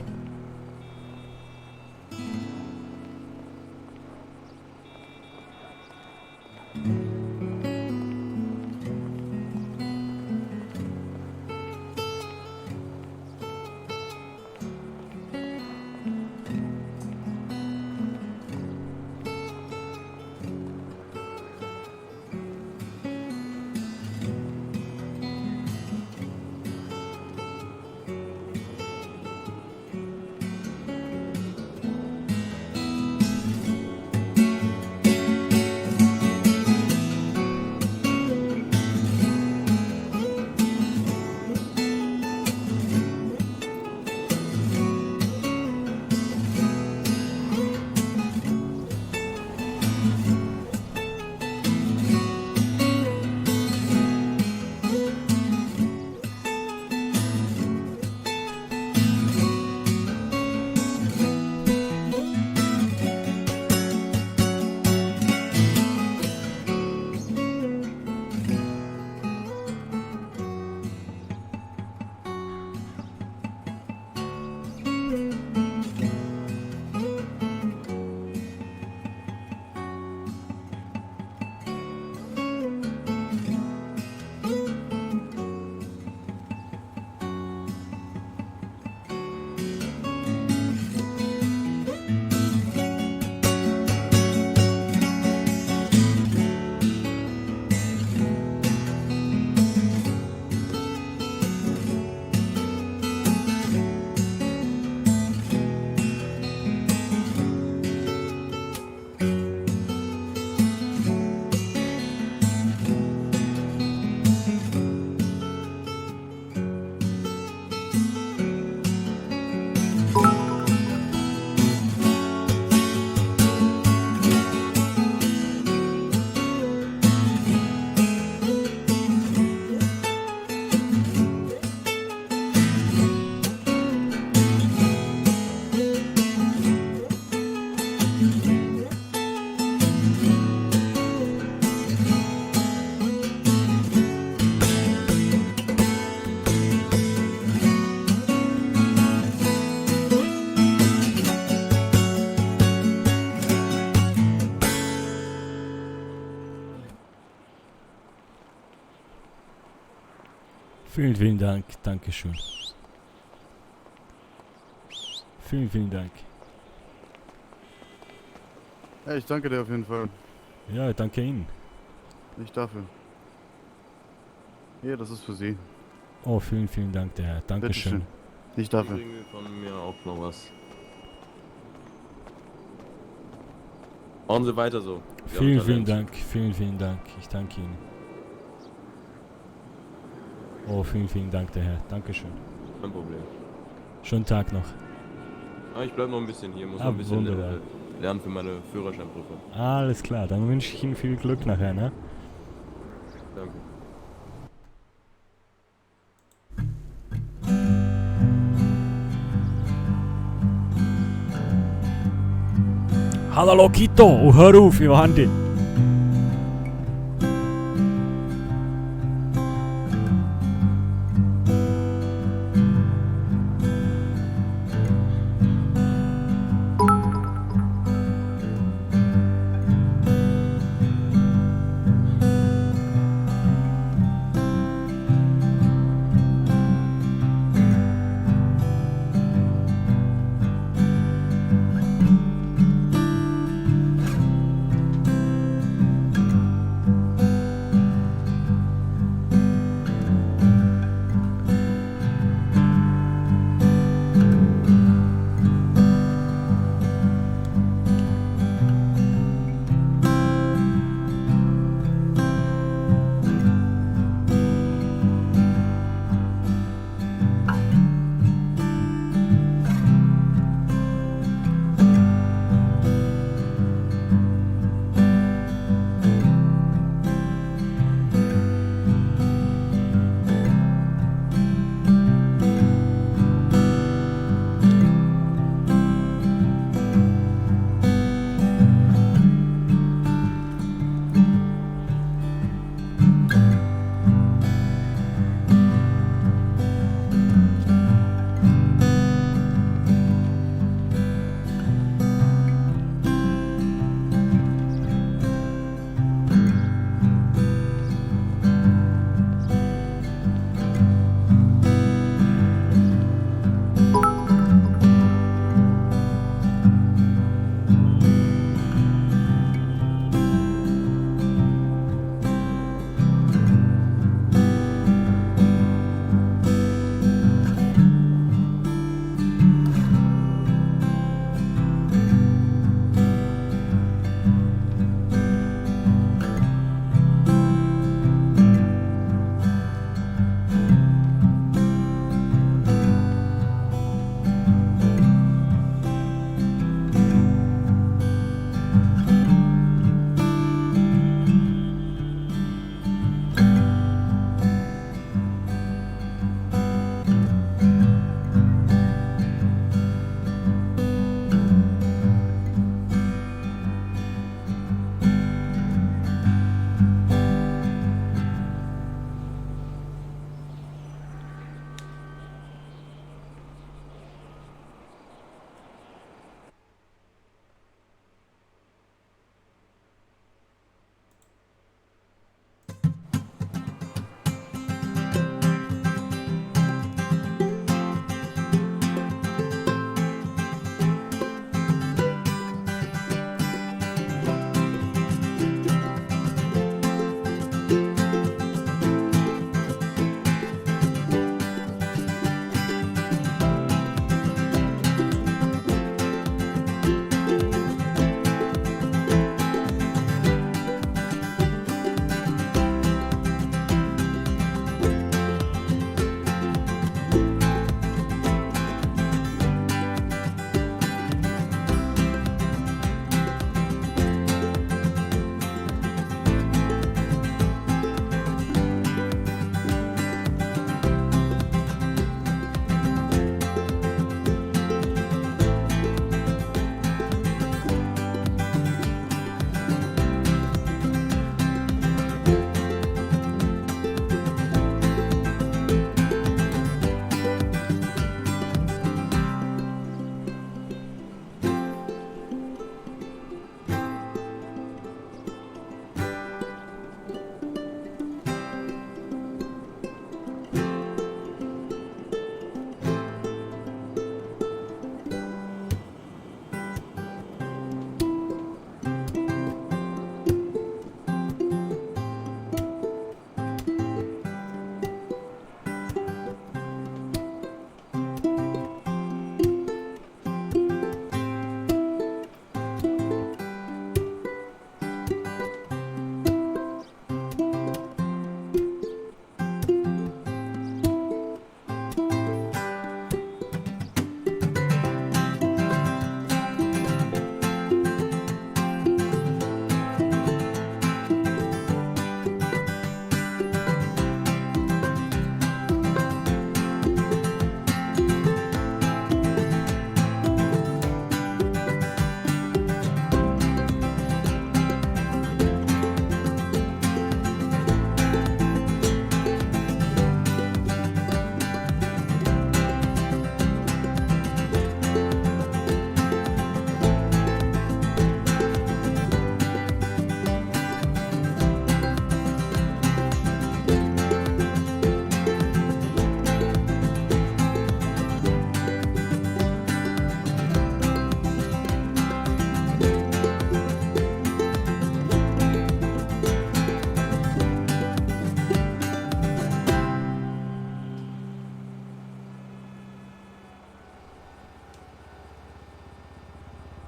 Vielen Dank. Dankeschön. Vielen Dank. Ja, ich danke dir auf jeden Fall. Ja, danke Ihnen. Nicht dafür. Hier, das ist für Sie. Oh, vielen Dank, der Herr. Dankeschön. Bitteschön. Nicht dafür. Kriegen wir von mir auch noch was. Machen Sie weiter so. Sie haben Vielen Talent. Dank. Vielen Dank. Ich danke Ihnen. Oh, vielen Dank, der Herr. Dankeschön. Kein Problem. Schönen Tag noch. Ah, ich bleib noch ein bisschen hier, muss Ah, noch ein bisschen wunderbar. lernen für meine Führerscheinprüfung. Alles klar, dann wünsche ich Ihnen viel Glück nachher, ne? Danke. Hallo Kito, oh, hör auf, wir haben dich.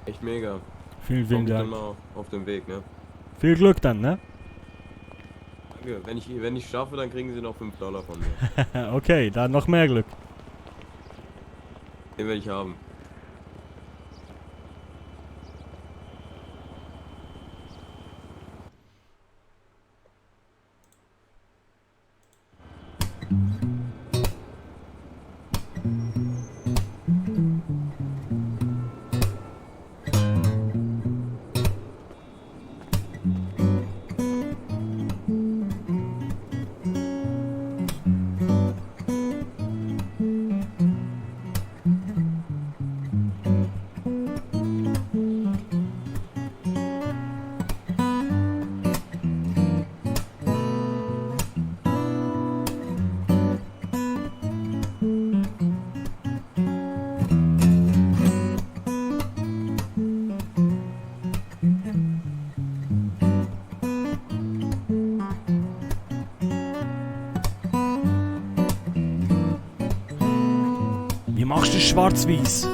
Echt mega. Vielen, vielen Dann Dank. mal auf dem Weg, ne? Viel Glück dann, ne? Danke. Wenn ich schaffe, dann kriegen Sie noch $5 von mir. Okay, dann noch mehr Glück. Den werde ich haben. Wie machst du schwarz-weiß?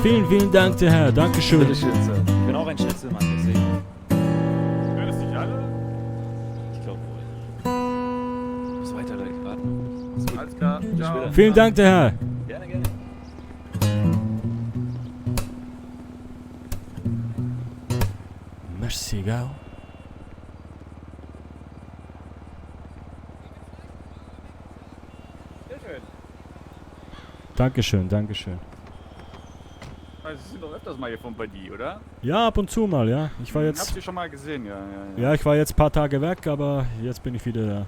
Vielen, vielen Dank, der Herr. Dankeschön. Bitteschön, Sir. Ich bin auch ein Schnitzelmann, deswegen. Hört es nicht alle? Ich glaube wohl. Ich muss weiter, Leute. Warten. Ist gut. Alles klar. Bis Ciao. später. Vielen Dank, der Herr. Gerne, gerne. Merci, gell? Sehr schön. Dankeschön, Dankeschön. Also, Sie sind doch öfters mal hier von Buddy, oder? Ja, ab und zu mal, ja. Ich war Habt jetzt... ihr schon mal gesehen, ja. Ja, ich war jetzt ein paar Tage weg, aber jetzt bin ich wieder da.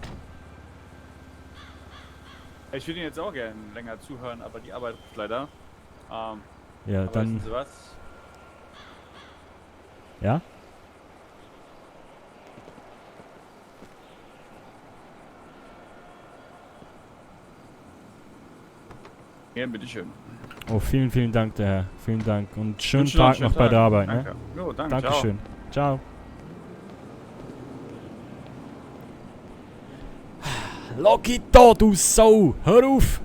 Ich würde Ihnen jetzt auch gerne länger zuhören, aber die Arbeit ruft leider. Ja, Aber dann... wissen Sie was? Ja? Ja, bitteschön. Oh, vielen, vielen Dank, der Herr. Vielen Dank. Und schönen Wünsche noch einen Tag noch schönen bei der Tag. Arbeit, Danke. ne? Jo, danke. Dankeschön. Ciao. Logito, du Sau! Hör auf!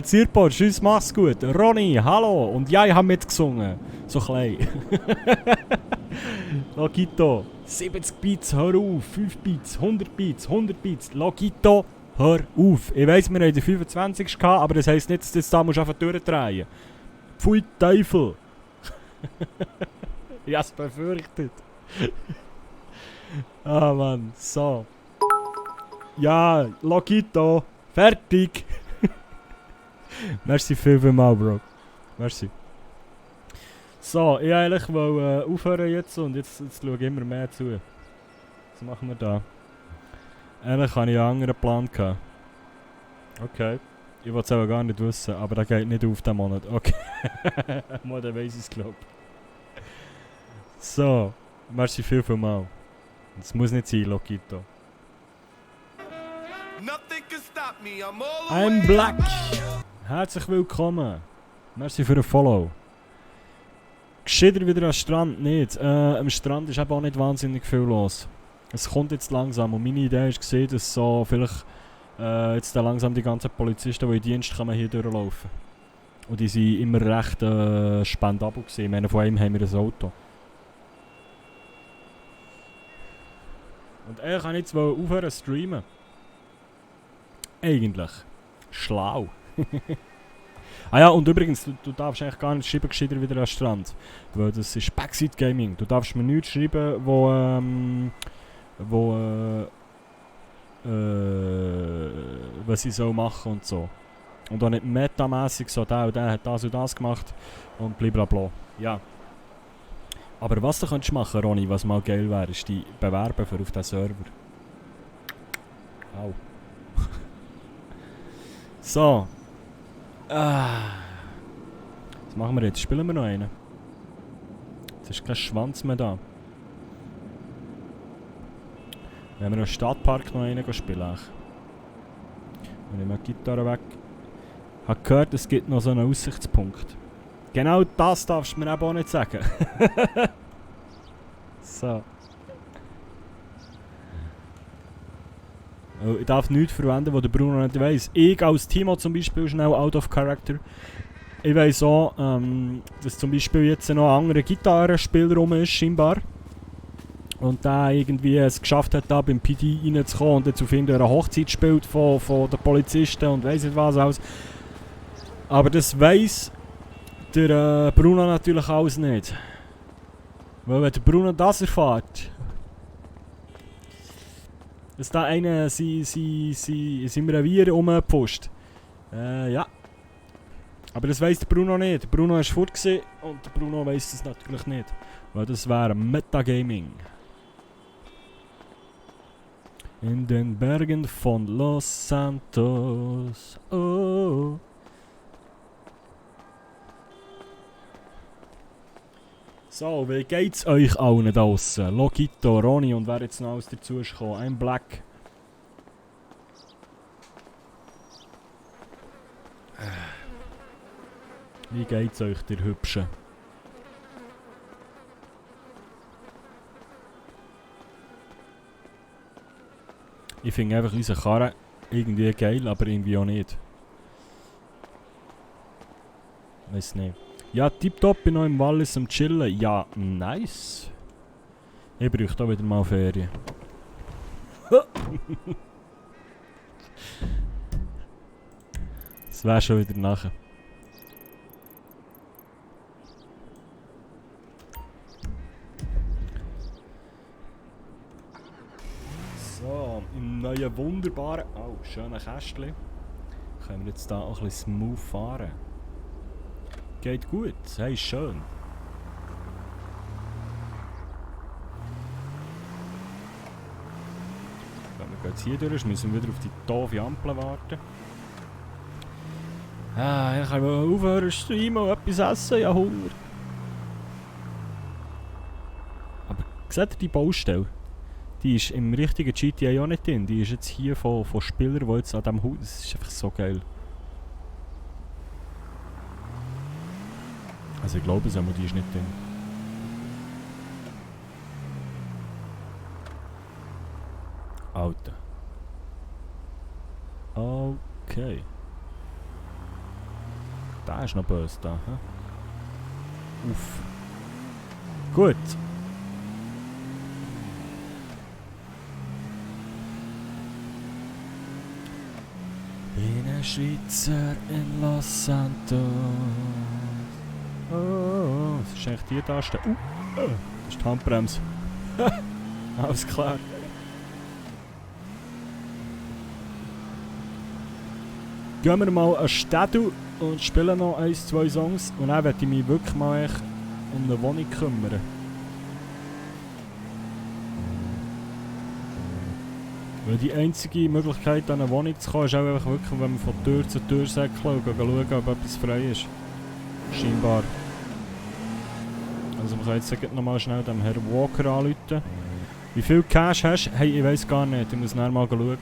Zirpo, tschüss, mach's gut. Ronny, hallo! Und ja, ich habe mitgesungen. So klein. Logito, 70 Beats, hör auf! 5 Beats, 100 Beats, 100 Beats. Logito, hör auf! Ich weiss, wir haben den 25. gehabt, aber das heisst nicht, dass du jetzt da musst einfach durchdrehen. Pfui Teufel! Ich hab's befürchtet. Ah Mann, so. Ja, Logito, fertig. Merci vielmals, Bro. Merci. So, ich eigentlich wollte aufhören jetzt und jetzt schaue ich immer mehr zu. Was machen wir da? Eigentlich hatte ich einen anderen Plan gehabt. Okay. Ich wollte es aber gar nicht wissen, aber der geht nicht auf den Monat. Okay. Mal, dann weiss ich es, glaube ich. So, merci vielmals. Das muss nicht sein, Logito. I'm Black. Herzlich willkommen. Merci für den Follow. Gescheiter wieder am Strand nicht. Am Strand ist eben auch nicht wahnsinnig viel los. Es kommt jetzt langsam und meine Idee ist gesehen, dass so vielleicht jetzt dann langsam die ganzen Polizisten, die in Dienst kommen, hier durchlaufen. Und die sind immer recht spendabel gewesen. Ich meine, von einem haben wir ein Auto. Und ich kann jetzt aufhören zu streamen. Eigentlich. Schlau. Ah ja, und übrigens, du darfst eigentlich gar nicht schreiben, gescheiter wieder am Strand. Weil das ist Backside Gaming. Du darfst mir nichts schreiben, was ich soll machen und so. Und auch nicht metamässig so, der und der hat das und das gemacht und blablabla. Ja. Aber was du könntest machen, Ronny, was mal geil wäre, ist die bewerben für auf den Server. Au. So. Was machen wir jetzt? Spielen wir noch einen? Jetzt ist kein Schwanz mehr da. Wenn wir im Stadtpark noch einen spielen. Ich nehme die Gitarre weg. Ich habe gehört, es gibt noch so einen Aussichtspunkt. Genau das darfst du mir eben auch nicht sagen. So. Ich darf nichts verwenden, was der Bruno nicht weiss. Ich als Timo zum Beispiel schnell out of character. Ich weiss auch, dass zum Beispiel jetzt noch ein anderer Gitarrenspieler rum ist, scheinbar. Und der irgendwie es geschafft hat, da beim PD reinzukommen und jetzt auf irgendeiner Hochzeit spielt von den Polizisten und weiss nicht was alles. Aber das weiss der Bruno natürlich alles nicht. Weil wenn der Bruno das erfährt, dass da einer sein Revier rumpusht. Ja. Aber das weiss der Bruno nicht. Der Bruno war fort und der Bruno weiss das natürlich nicht. Weil das wäre Metagaming. In den Bergen von Los Santos. Oh. So, wie geht's euch allen draussen? Logito, Ronny und wer jetzt noch alles dazu ist gekommen? I'm Black. Wie geht's euch, der Hübsche? Ich finde einfach unsere Karre irgendwie geil, aber irgendwie auch nicht. Weiß nicht. Ja, tipptopp, bin noch im Wallis am Chillen. Ja, nice. Ich bräuchte auch wieder mal Ferien. Das wäre schon wieder nachher. So, im neuen wunderbaren... Oh, schönen Kästchen. Können wir jetzt da auch ein bisschen smooth fahren. Geht gut, hey, schön. Wenn wir jetzt hier durch, müssen wir wieder auf die doofe Ampel warten. Ich kann aufhören zu streamen und etwas essen, ich habe Hunger. Aber seht ihr die Baustelle? Die ist im richtigen GTA auch nicht drin. Die ist jetzt hier von Spielern, die jetzt an diesem Haus... Das ist einfach so geil. Also ich glaube, die ist nicht drin. Alter. Okay. Da ist noch böse da. Hä? Uff. Gut. Bin ein Schweizer in Los Santos. Oh, das ist eigentlich die Taste. Das ist die Handbremse. Alles klar. Gehen wir mal an Städte und spielen noch 1-2 Songs. Und dann werde ich mich wirklich mal echt um eine Wohnung kümmern. Weil die einzige Möglichkeit, an eine Wohnung zu kommen, ist auch einfach wirklich, wenn man von Tür zu Tür säckeln und schauen, ob etwas frei ist. Scheinbar. Also man kann jetzt noch mal schnell dem Herrn Walker anrufen. Wie viel Cash hast du? Hey, ich weiß gar nicht. Ich muss nachher mal schauen.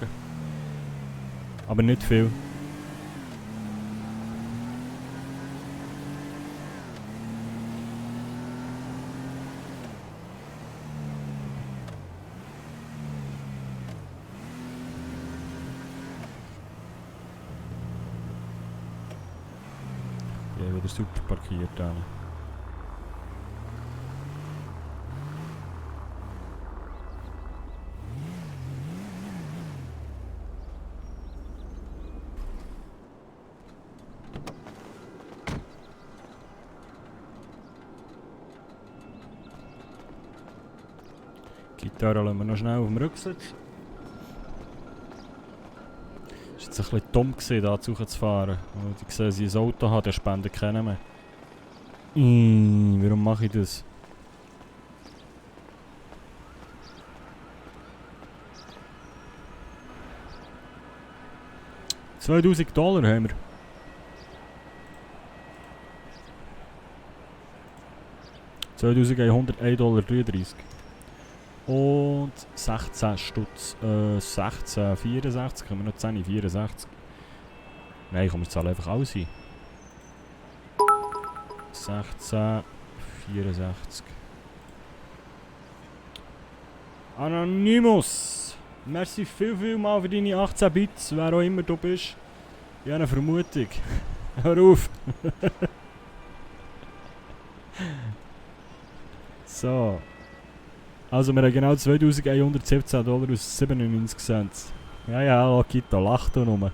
Aber nicht viel. Ja, wieder super parkiert dann. Gitarre lassen wir noch schnell auf dem Rücksitz. Es war jetzt ein bisschen dumm, hier zu fahren. Weil ich sehe, dass ich ein Auto habe, der spendet keinen mehr. Warum mache ich das? $2000 haben wir. $2101,33 und 16 Stutz, 16,64, können wir noch 10,64. Nein, komm, ich zahle einfach alles ein. 16,64. Anonymous! Merci viel mal für deine 18 Bits, wer auch immer du bist. Ich habe eine Vermutung. Hör auf! So. Also wir haben genau $2117 aus 97 Cent. Ja, Lokito, lach da nur.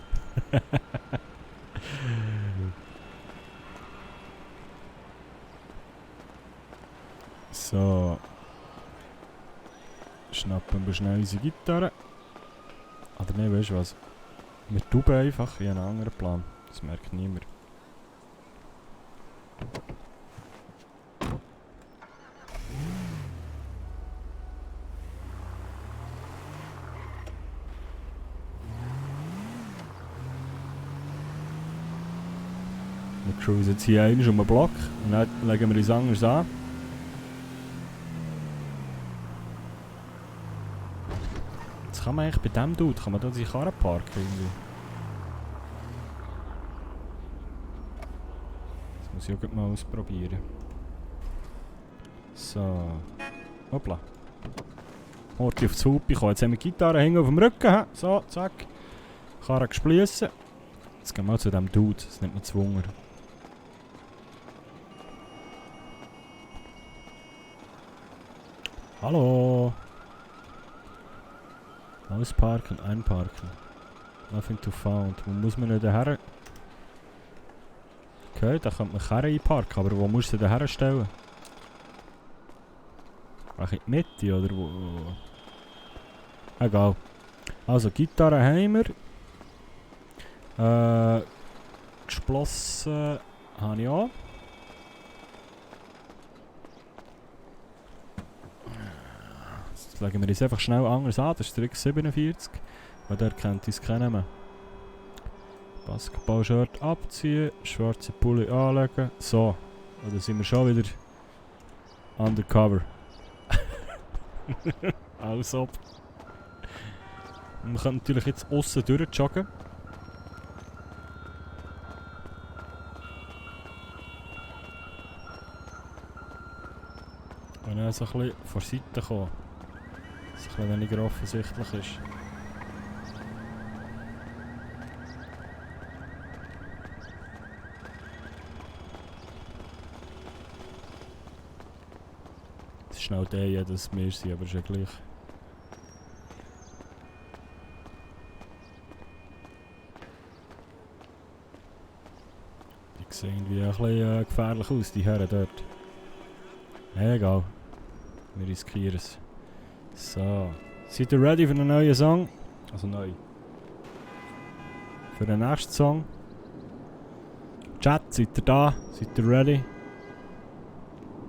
So. Schnappen wir schnell unsere Gitarre. Oder ne, weißt du was? Wir tuben einfach, ich habe einen anderen Plan. Das merkt niemand. Wir cruisen jetzt hier einmal um den Block und dann legen wir uns anders an. Jetzt kann man eigentlich bei diesem Dude, kann man da die Karre parken irgendwie. Das muss ich auch mal ausprobieren. So. Hoppla. Horti auf die Hupe kommen. Jetzt haben wir die Gitarre hängen auf dem Rücken. So, zack. Karre gespliessen. Jetzt gehen wir mal zu diesem Dude, das nimmt mich zu Wunder. Hallo! Ausparken, einparken. Nothing to found. Wo muss man nicht daher? Okay, da könnte man Karre einparken, aber wo muss man sie daher stellen? Ach, in die Mitte oder wo? Egal. Also, Gitarre haben wir. Geschlossen habe ich auch. Jetzt legen wir uns einfach schnell anders an. Das ist der X47. Weil der kennt uns keinen mehr. Basketball-Shirt abziehen, schwarze Pulli anlegen. So. Und dann sind wir schon wieder undercover. Alles ab. Und wir können natürlich jetzt aussen durchjoggen. Und dann so ein bisschen von der Seite kommen. Dass es ein bisschen weniger offensichtlich ist. Das ist schnell der, das mehr sein, aber ist ja gleich. Die sehen irgendwie ein bisschen gefährlich aus, die Herren dort. Egal. Wir riskieren es. So. Seid ihr ready für einen neuen Song? Also neu. Für den nächsten Song. Chat, seid ihr da? Seid ihr ready?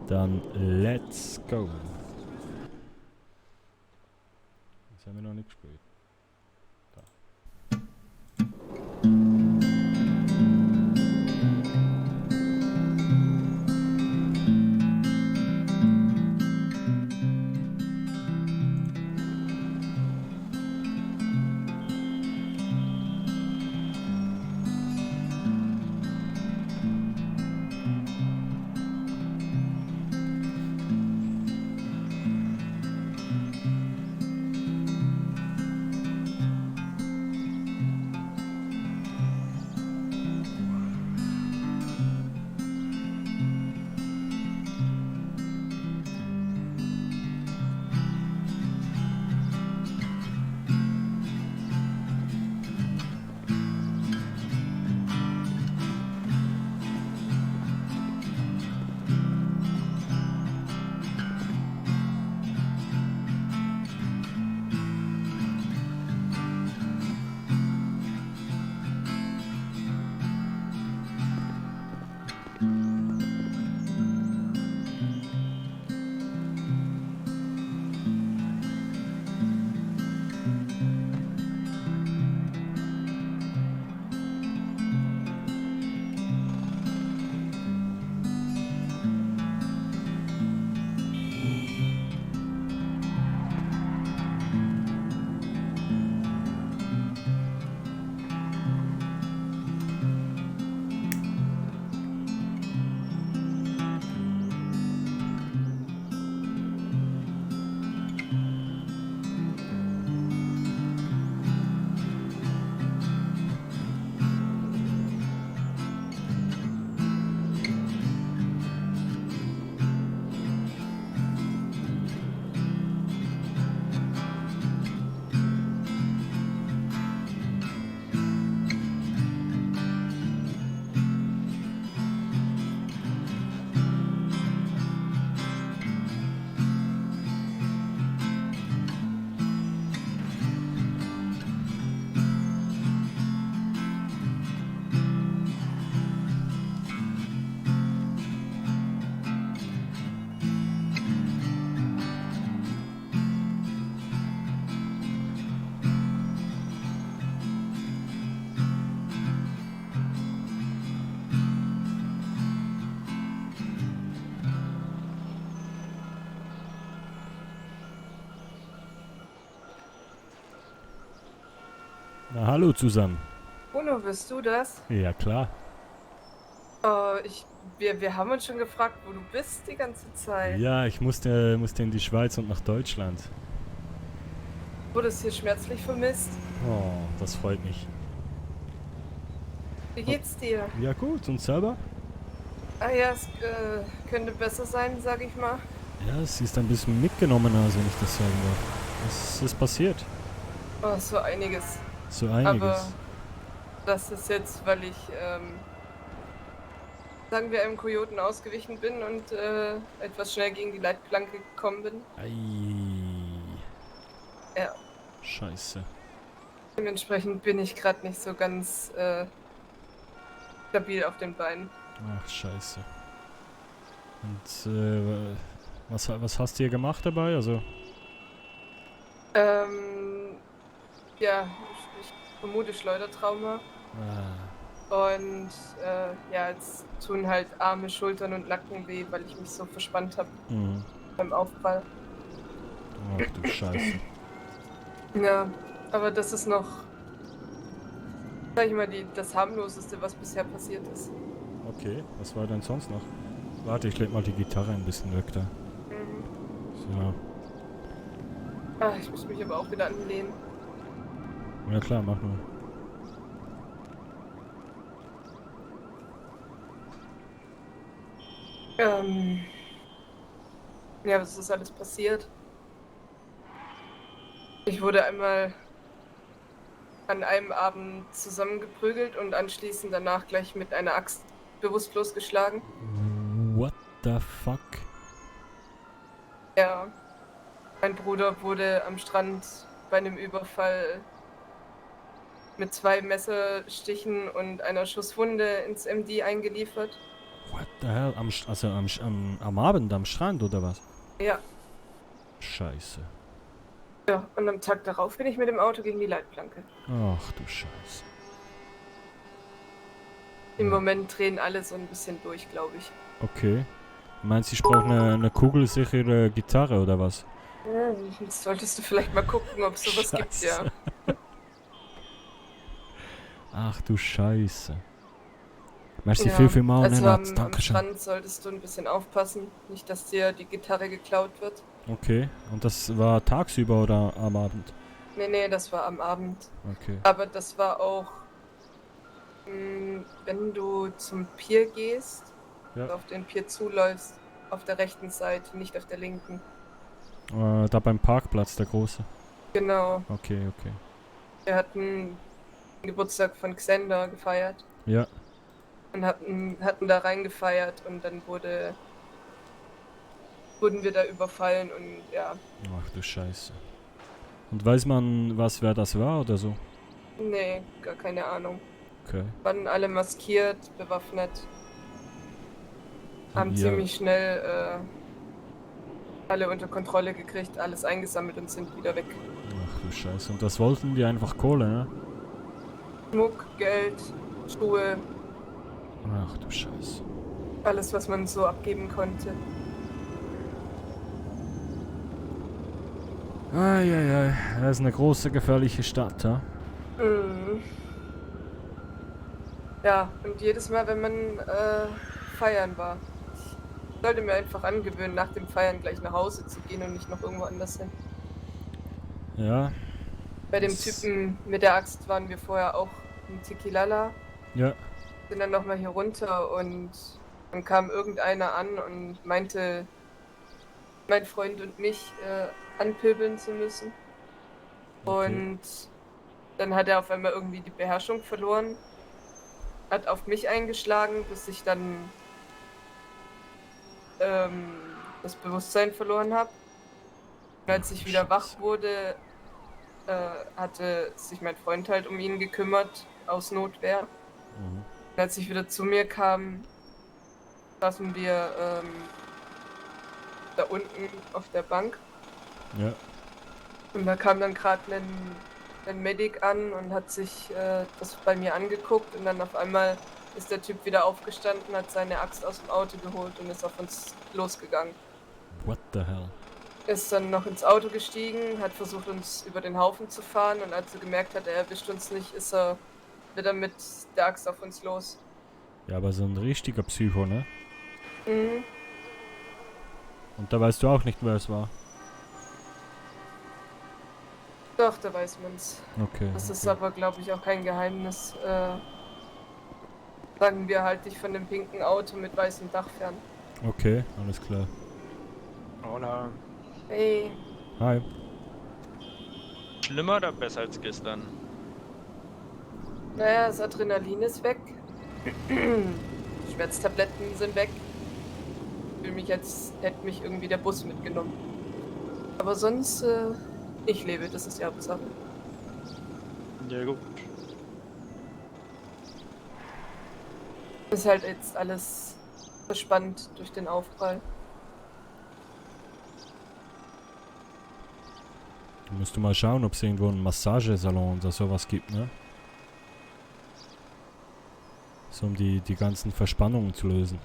Dann let's go. Das haben wir noch nicht gespielt. Da. Na, hallo zusammen. Bruno, bist du das? Ja, klar. Wir haben uns schon gefragt, wo du bist die ganze Zeit. Ja, ich musste in die Schweiz und nach Deutschland. Wurdest hier schmerzlich vermisst? Oh, das freut mich. Wie geht's dir? Ja gut, und selber? Ah ja, es könnte besser sein, sag ich mal. Ja, sie ist ein bisschen mitgenommener, also wenn ich das sagen darf. Was ist passiert? Oh, so einiges. So einiges. Aber das ist jetzt, weil ich, sagen wir, einem Kojoten ausgewichen bin und etwas schnell gegen die Leitplanke gekommen bin. Ei. Ja. Scheiße. Dementsprechend bin ich gerade nicht so ganz stabil auf den Beinen. Ach, scheiße. Und was hast du hier gemacht dabei? Also. Ja, ich vermute Schleudertrauma. Und ja, jetzt tun halt Arme, Schultern und Nacken weh, weil ich mich so verspannt habe beim Aufprall. Ach du Scheiße. Ja, aber das ist noch, sag ich mal, das harmloseste, was bisher passiert ist. Okay, was war denn sonst noch? Warte, ich leg mal die Gitarre ein bisschen weg da. So. Ah, ich muss mich aber auch wieder anlehnen. Ja klar, mach nur. Ja, was ist alles passiert? Ich wurde einmal an einem Abend zusammengeprügelt und anschließend danach gleich mit einer Axt bewusstlos geschlagen. What the fuck? Ja. Mein Bruder wurde am Strand bei einem Überfall mit 2 Messerstichen und einer Schusswunde ins MD eingeliefert. What the hell? Am Abend am Strand oder was? Ja. Scheiße. Ja, und am Tag darauf bin ich mit dem Auto gegen die Leitplanke. Ach du Scheiße. Im Moment drehen alle so ein bisschen durch, glaube ich. Okay. Meinst du, ich brauche eine kugelsichere Gitarre oder was? Jetzt solltest du vielleicht mal gucken, ob es sowas gibt, ja. Ach du Scheiße. Merci Ja, viel mal, also Nenad. am Dankeschön. Strand solltest du ein bisschen aufpassen, nicht, dass dir die Gitarre geklaut wird. Okay. Und das war tagsüber oder am Abend? Nee, das war am Abend. Okay. Aber das war auch, wenn du zum Pier gehst, Ja. auf den Pier zuläufst, auf der rechten Seite, nicht auf der linken. Da beim Parkplatz, der große. Genau. Okay. Wir hatten den Geburtstag von Xander gefeiert Ja. und hatten da reingefeiert und dann wurden wir da überfallen und ja. Ach du Scheiße. Und weiß man, wer das war oder so? Nee, gar keine Ahnung. Okay. Waren alle maskiert, bewaffnet. Haben Ja. ziemlich schnell alle unter Kontrolle gekriegt, alles eingesammelt und sind wieder weg. Ach du Scheiße. Und das wollten die einfach Kohle, ne? Schmuck, Geld, Schuhe, Ach du Scheiße. alles was man so abgeben konnte. Eieiei. Das ist eine große, gefährliche Stadt, ja? Mhm. Ja, und jedes Mal, wenn man feiern war. Ich sollte mir einfach angewöhnen, nach dem Feiern gleich nach Hause zu gehen und nicht noch irgendwo anders hin. Ja. Bei dem Das- Typen mit der Axt waren wir vorher auch in Tikilala. Ja. Sind dann nochmal hier runter und dann kam irgendeiner an und meinte, mein Freund und mich anpöbeln zu müssen. Okay. Und dann hat er auf einmal irgendwie die Beherrschung verloren, hat auf mich eingeschlagen, bis ich dann das Bewusstsein verloren habe. Und als ich wieder wach wurde, hatte sich mein Freund halt um ihn gekümmert, aus Notwehr. Mhm. Und als ich wieder zu mir kam, saßen wir da unten auf der Bank. Ja. Und da kam dann gerade ein Medic an und hat sich das bei mir angeguckt. Und dann auf einmal ist der Typ wieder aufgestanden, hat seine Axt aus dem Auto geholt und ist auf uns losgegangen. What the hell? Ist dann noch ins Auto gestiegen, hat versucht uns über den Haufen zu fahren und als er gemerkt hat, er erwischt uns nicht, ist er wieder mit der Axt auf uns los. Ja, aber so ein richtiger Psycho, ne? Mhm. Und da weißt du auch nicht, wer es war. Doch, da weiß man's. Okay. Das ist okay. aber, glaube ich, auch kein Geheimnis. Sagen wir, halt dich von dem pinken Auto mit weißem Dach fern. Okay, alles klar. Hola. Hey, Hi. Schlimmer oder besser als gestern? naja, das Adrenalin ist weg. Schmerztabletten sind weg. Ich fühle mich, als hätte mich irgendwie der Bus mitgenommen. Aber sonst, ich lebe, das ist die Hauptsache. Ja gut. Ist halt jetzt alles verspannt durch den Aufprall. Du musst mal schauen, ob es irgendwo einen Massagesalon oder sowas gibt, ne? So um die ganzen Verspannungen zu lösen.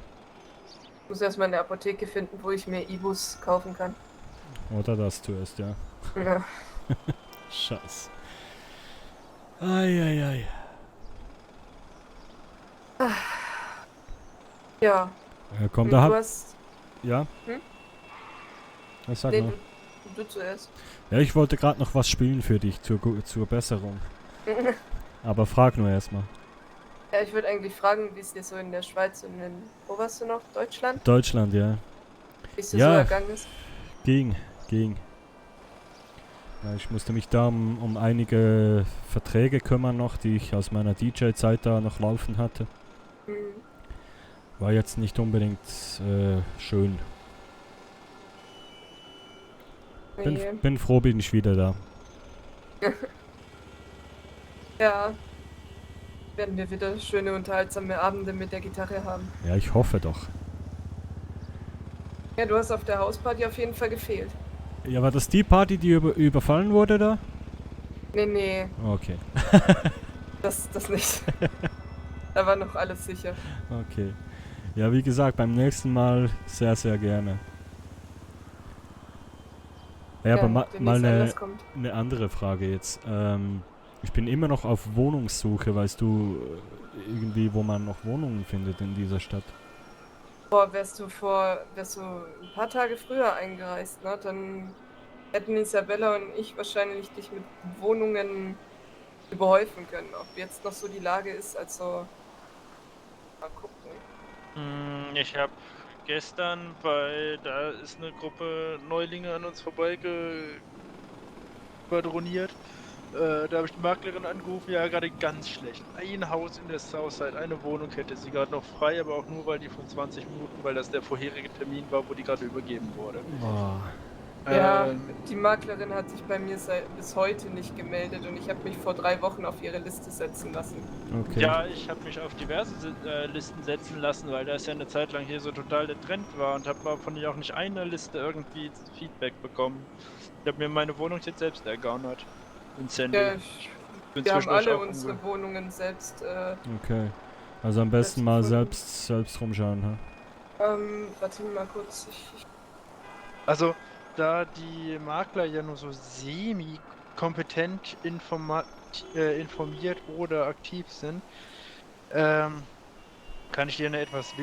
Ich muss erstmal eine Apotheke finden, wo ich mir Ibus kaufen kann. Oder das zuerst, ja. Ja. Scheiße. Eieiei. Ja. Komm, Und da du hab... hast... Ja? Hm? Was sag Nee, mal? du zuerst. Ja, ich wollte gerade noch was spielen für dich zur Besserung. Aber frag nur erstmal. Ja, ich würde eigentlich fragen, wie es dir so in der Schweiz und in... Wo warst du noch? Deutschland? Deutschland, ja. Wie es dir Ja. so ergangen ist? Ging. Ja, ich musste mich da um einige Verträge kümmern noch, die ich aus meiner DJ-Zeit da noch laufen hatte. Mhm. War jetzt nicht unbedingt schön. Nee. Bin froh, bin ich wieder da. Ja. Werden wir wieder schöne, unterhaltsame Abende mit der Gitarre haben. Ja, ich hoffe doch. Ja, du hast auf der Hausparty auf jeden Fall gefehlt. Ja, war das die Party, die überfallen wurde da? Nee, Okay. das nicht. Da war noch alles sicher. Okay. Ja, wie gesagt, beim nächsten Mal sehr, sehr gerne. Ja, aber mal demnächst anders kommt. eine andere Frage jetzt. Ich bin immer noch auf Wohnungssuche. Weißt du irgendwie, wo man noch Wohnungen findet in dieser Stadt? Boah, wärst du ein paar Tage früher eingereist, ne? Dann hätten Isabella und ich wahrscheinlich dich mit Wohnungen überhäufen können. Ob jetzt noch so die Lage ist, also mal gucken. Ich habe gestern, weil da ist eine Gruppe Neulinge an uns vorbeigequadroniert. Da habe ich die Maklerin angerufen, ja gerade ganz schlecht. Ein Haus in der Southside, eine Wohnung hätte sie gerade noch frei, aber auch nur, weil die von 20 Minuten, weil das der vorherige Termin war, wo die gerade übergeben wurde. Boah. Ja, die Maklerin hat sich bei mir bis heute nicht gemeldet und ich habe mich vor 3 Wochen auf ihre Liste setzen lassen. Okay. Ja, ich habe mich auf diverse Listen setzen lassen, weil das ja eine Zeit lang hier so total der Trend war und habe von ihr auch nicht eine Liste irgendwie Feedback bekommen. Ich habe mir meine Wohnung jetzt selbst ergaunert. In Sandy. Ja, Bin wir haben zwischendurch alle auch unsere Wohnungen selbst. Okay. Also am besten mal selbst rumschauen, ha? Warte mal kurz. Also, da die Makler ja nur so semi-kompetent informiert oder aktiv sind, kann ich dir eine etwas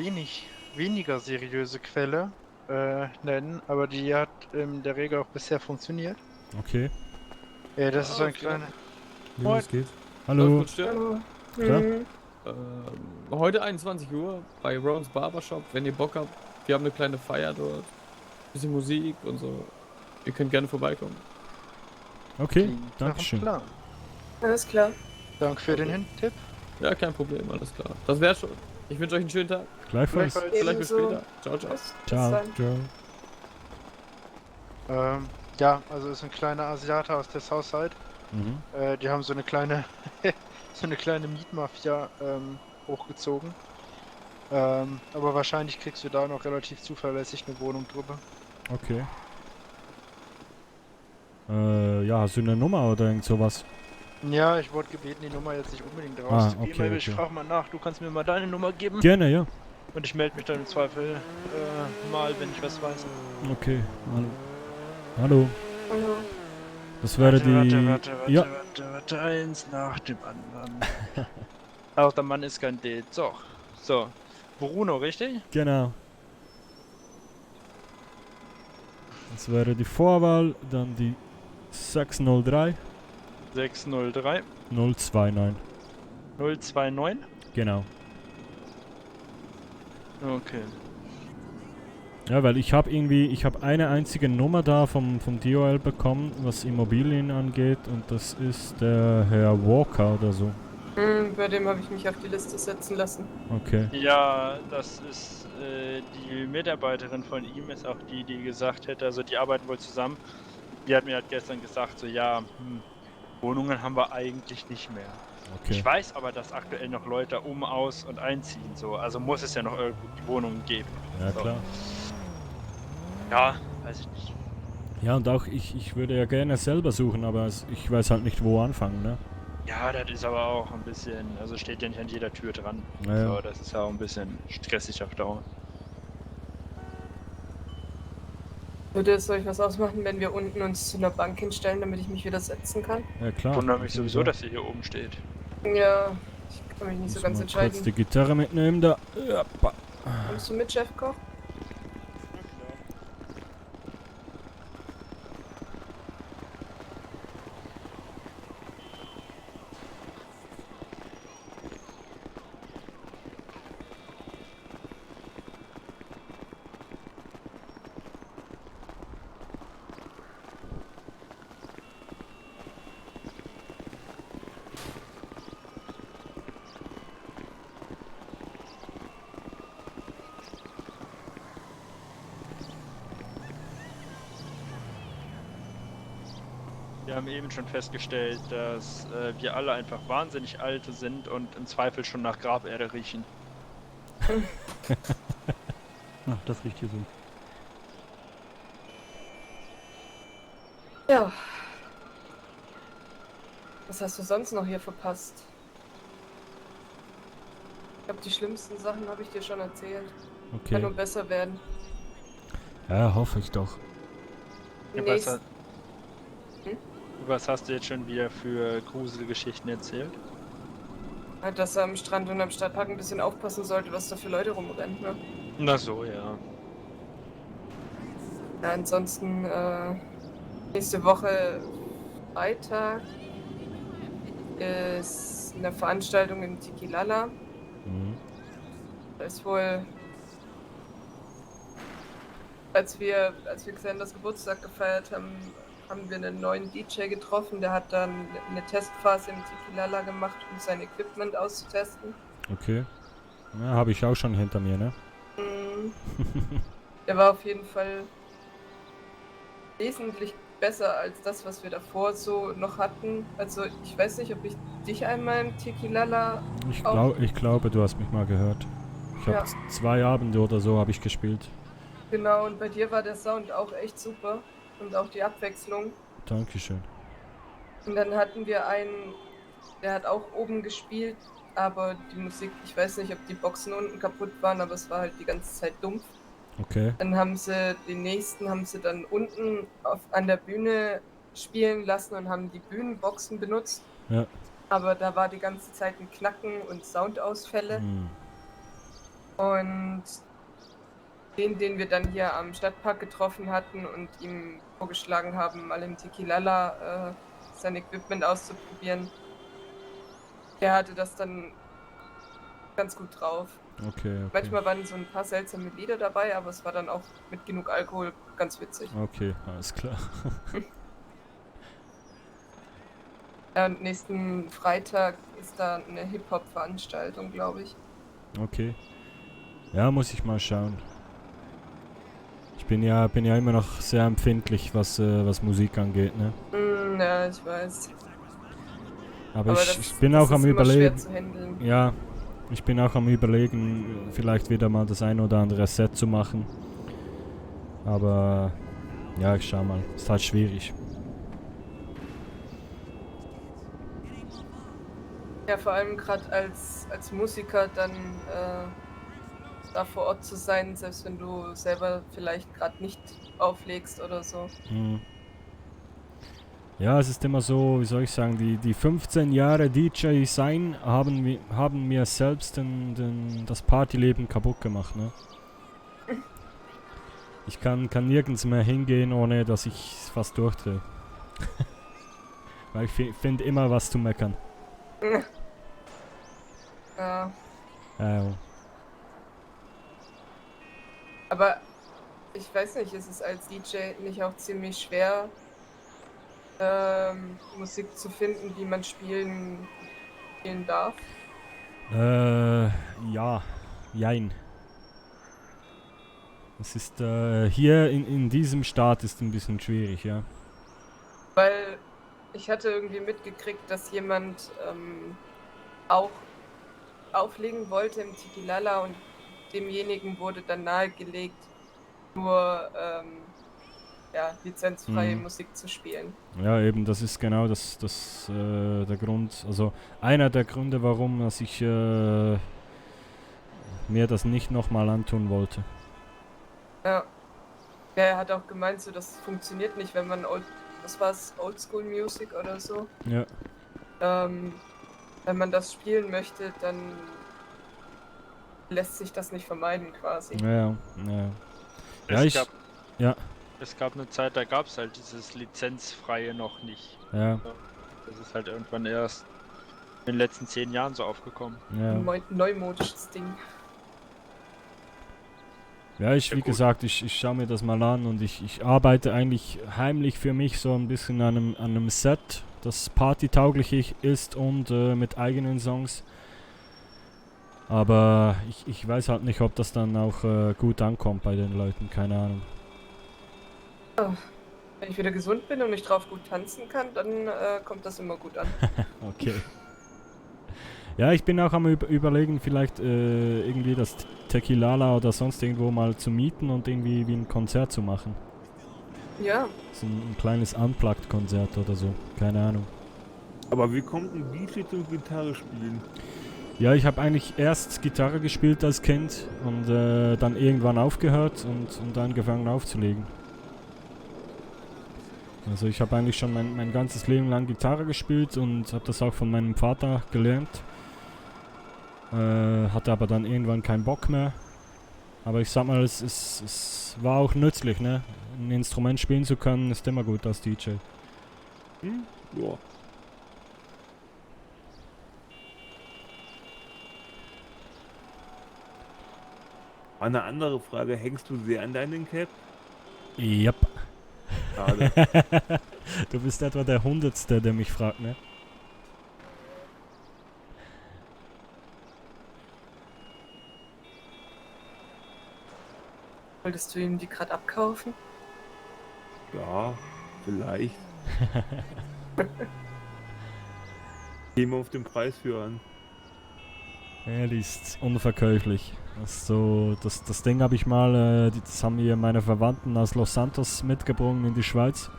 weniger seriöse Quelle nennen, aber die hat in der Regel auch bisher funktioniert. Okay. Das ist so ein kleiner... Was geht? Hallo. Hallo. Klar. Heute 21 Uhr bei Rons Barbershop, wenn ihr Bock habt. Wir haben eine kleine Feier dort. Bisschen Musik und so. Ihr könnt gerne vorbeikommen. Okay, dankeschön. Klar. Alles klar. Danke für den Tipp. Ja, kein Problem, alles klar. Das wär's schon. Ich wünsche euch einen schönen Tag. Gleichfalls. Vielleicht bis Ebenso. später. Ciao, ciao. Ciao. Dann. Ciao. Ja, also ist ein kleiner Asiate aus der Southside. Mhm. Die haben so eine kleine Mietmafia hochgezogen. Aber wahrscheinlich kriegst du da noch relativ zuverlässig eine Wohnung drüber. Okay. Ja, hast du eine Nummer oder irgend sowas? Ja, ich wurde gebeten, die Nummer jetzt nicht unbedingt rauszugeben, okay, aber ich okay. frage mal nach. Du kannst mir mal deine Nummer geben. Gerne, ja. Und ich melde mich dann im Zweifel mal, wenn ich was weiß. Okay. Hallo. Hallo. Das wäre die... Ja. Warte, eins nach dem anderen. Auch der Mann ist kein Date. So. Bruno, richtig? Genau. Das wäre die Vorwahl, dann die 603 603 029. 029? Genau. Okay. Ja, weil ich habe eine einzige Nummer da vom DOL bekommen, was Immobilien angeht, und das ist der Herr Walker oder so. Bei dem habe ich mich auf die Liste setzen lassen. Okay. Ja, das ist die Mitarbeiterin von ihm, ist auch die gesagt hätte, also die arbeiten wohl zusammen. Die hat mir halt gestern gesagt, so ja, Wohnungen haben wir eigentlich nicht mehr. Okay. Ich weiß aber, dass aktuell noch Leute aus- und einziehen, so, also muss es ja noch irgendwo die Wohnungen geben. Ja, so. klar. Ja, weiß ich nicht. Ja, und auch ich würde ja gerne selber suchen, aber ich weiß halt nicht, wo anfangen, ne? Ja, das ist aber auch ein bisschen, also steht ja nicht an jeder Tür dran. Naja. So, das ist ja auch ein bisschen stressig auf Dauer. Würde es euch was ausmachen, wenn wir unten uns zu einer Bank hinstellen, damit ich mich wieder setzen kann? Ja, klar. Wundert mich sowieso, dass ihr hier oben steht. Ja, ich kann mich nicht so ganz Mal kurz die entscheiden. Gitarre mitnehmen da. Ja, Kommst du mit, Chefkoch? Wir haben eben schon festgestellt, dass wir alle einfach wahnsinnig alte sind und im Zweifel schon nach Graberde riechen. Ach, das riecht hier so. Ja. Was hast du sonst noch hier verpasst? Ich glaube, die schlimmsten Sachen habe ich dir schon erzählt. Kann nur Okay. besser werden. Ja, hoffe ich doch. Ja, Nächst- was hast du jetzt schon wieder für Gruselgeschichten erzählt? Halt, dass er am Strand und am Stadtpark ein bisschen aufpassen sollte, was da für Leute rumrennen, ne? Na so, ja. Ja, ansonsten, nächste Woche Freitag ist eine Veranstaltung im Tikilala. Mhm. Da ist wohl, als wir Xanders Geburtstag gefeiert haben, haben wir einen neuen DJ getroffen. Der hat dann eine Testphase im Tikilala gemacht, um sein Equipment auszutesten. Okay. Ja, habe ich auch schon hinter mir, ne? Mhm. Der war auf jeden Fall wesentlich besser als das, was wir davor so noch hatten. Also ich weiß nicht, ob ich dich einmal im Tikilala Ich glaube, du hast mich mal gehört. Ich habe Ja. 2 Abende oder so habe ich gespielt. Genau, und bei dir war der Sound auch echt super und auch die Abwechslung. Dankeschön. Und dann hatten wir einen, der hat auch oben gespielt, aber die Musik, ich weiß nicht, ob die Boxen unten kaputt waren, aber es war halt die ganze Zeit dumpf. Okay. Dann haben sie den nächsten haben sie dann unten an der Bühne spielen lassen und haben die Bühnenboxen benutzt. Ja. Aber da war die ganze Zeit ein Knacken und Soundausfälle. Hm. Und den wir dann hier am Stadtpark getroffen hatten und ihm vorgeschlagen haben, mal im Tikilala sein Equipment auszuprobieren, der hatte das dann ganz gut drauf. Okay. Manchmal waren so ein paar seltsame Lieder dabei, aber es war dann auch mit genug Alkohol ganz witzig. Okay, alles klar. Ja, und nächsten Freitag ist da eine Hip-Hop-Veranstaltung, glaube ich. Okay. Ja, muss ich mal schauen. Ich bin ja immer noch sehr empfindlich, was Musik angeht, ne? Ja, ich weiß. Aber das- ich bin das auch am ist immer schwer Überlegen. zu handeln. Ja, ich bin auch am Überlegen, vielleicht wieder mal das ein oder andere Set zu machen. Aber ja, ich schau mal. Ist halt schwierig. Ja, vor allem gerade als Musiker dann da vor Ort zu sein, selbst wenn du selber vielleicht gerade nicht auflegst oder so. Hm. Ja, es ist immer so, wie soll ich sagen, die 15 Jahre DJ sein haben mir selbst das Partyleben kaputt gemacht, ne? Ich kann nirgends mehr hingehen, ohne dass ich fast durchdrehe. Weil ich finde immer was zu meckern. Ja, Ja. aber ich weiß nicht, ist es als DJ nicht auch ziemlich schwer, Musik zu finden, die man spielen darf? Ja, jein. Es ist hier in diesem Staat ist ein bisschen schwierig, ja. Weil ich hatte irgendwie mitgekriegt, dass jemand auch auflegen wollte im Tikilala und demjenigen wurde dann nahegelegt, nur lizenzfreie Musik zu spielen. Ja, eben, das ist genau der Grund, also einer der Gründe, warum dass ich mir das nicht nochmal antun wollte. Ja. Ja, er hat auch gemeint, so das funktioniert nicht, wenn man Oldschool Music oder so. Ja. Wenn man das spielen möchte, dann lässt sich das nicht vermeiden quasi. Ja. Ja, Es gab eine Zeit, da gab es halt dieses Lizenzfreie noch nicht. ja, Das ist halt irgendwann erst in den letzten 10 Jahren so aufgekommen. ja. Ein neumodisches Ding. Ja, wie gesagt, ich schaue mir das mal an und ich arbeite eigentlich heimlich für mich so ein bisschen an einem Set, das partytauglich ist und mit eigenen Songs. Aber ich weiß halt nicht, ob das dann auch gut ankommt bei den Leuten, keine Ahnung. Oh. Wenn ich wieder gesund bin und ich drauf gut tanzen kann, dann kommt das immer gut an. Okay. Ja, ich bin auch am überlegen, vielleicht irgendwie das Tequilala oder sonst irgendwo mal zu mieten und irgendwie wie ein Konzert zu machen. Ja. So ein kleines Unplugged-Konzert oder so. Keine Ahnung. Aber wie kommt ein DJ zum Gitarre spielen? Ja, ich habe eigentlich erst Gitarre gespielt als Kind und dann irgendwann aufgehört und angefangen aufzulegen. Also ich habe eigentlich schon mein ganzes Leben lang Gitarre gespielt und habe das auch von meinem Vater gelernt. Hatte aber dann irgendwann keinen Bock mehr. Aber ich sag mal, es war auch nützlich, ne? Ein Instrument spielen zu können, ist immer gut als DJ. Ja. Eine andere Frage, hängst du sehr an deinen Cap? Yep. Schade. Du bist etwa der 100. der mich fragt, ne? Wolltest du ihm die gerade abkaufen? Ja, vielleicht. Gehen wir auf den Preis für an. Ja, die ist unverkäuflich. Das Ding habe ich mal, das haben mir meine Verwandten aus Los Santos mitgebracht in die Schweiz.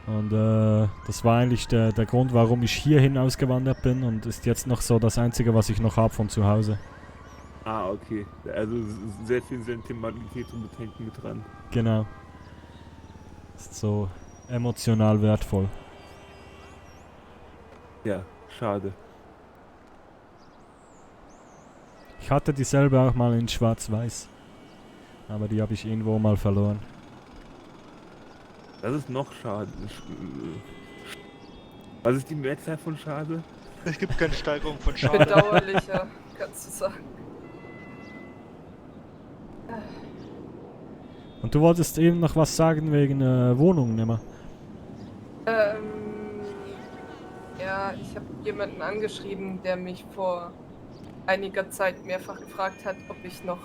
Und das war eigentlich der Grund, warum ich hierhin ausgewandert bin und ist jetzt noch so das Einzige, was ich noch habe von zu Hause. Ah, okay. Also sehr viel Sentimentalität und Bedenken mit dran. Genau. Ist so emotional wertvoll. Ja, schade. Ich hatte dieselbe auch mal in Schwarz-Weiß. Aber die habe ich irgendwo mal verloren. Das ist noch schade. Was ist die Mehrzahl von schade? Es gibt keine Steigerung von Schade. Bedauerlicher, kannst du sagen. Und du wolltest eben noch was sagen wegen Wohnungen, nimmer? Ja, ich habe jemanden angeschrieben, der mich vor einiger Zeit mehrfach gefragt hat, ob ich noch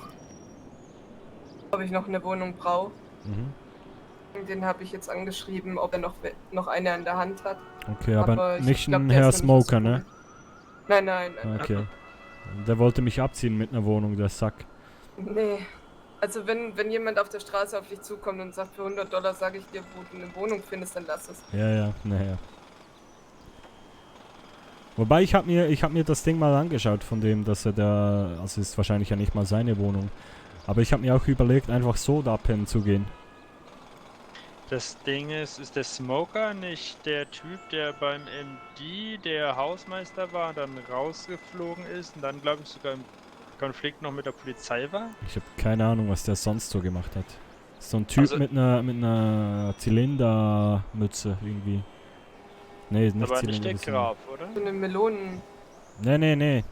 eine Wohnung brauche. Den habe ich jetzt angeschrieben, ob er noch eine an der Hand hat. Okay, aber nicht glaub, ein der Herr ist noch nicht Smoker, so ne? Nein. Okay. Der wollte mich abziehen mit einer Wohnung, der Sack. Nee. Also wenn jemand auf der Straße auf dich zukommt und sagt, für $100 sage ich dir, wo du eine Wohnung findest, dann lass es. Ja, naja. Wobei ich hab mir das Ding mal angeschaut von dem, dass er da, also ist wahrscheinlich ja nicht mal seine Wohnung. Aber ich habe mir auch überlegt, einfach so da pennen zu gehen. Das Ding ist der Smoker nicht der Typ, der beim MD der Hausmeister war und dann rausgeflogen ist und dann glaube ich sogar im Konflikt noch mit der Polizei war? Ich habe keine Ahnung, was der sonst so gemacht hat. So ein Typ Also, mit einer Zylindermütze irgendwie. Nee, nicht aber Zylinder. nicht der das ist Graf, oder? So eine Melonen. Nee, nicht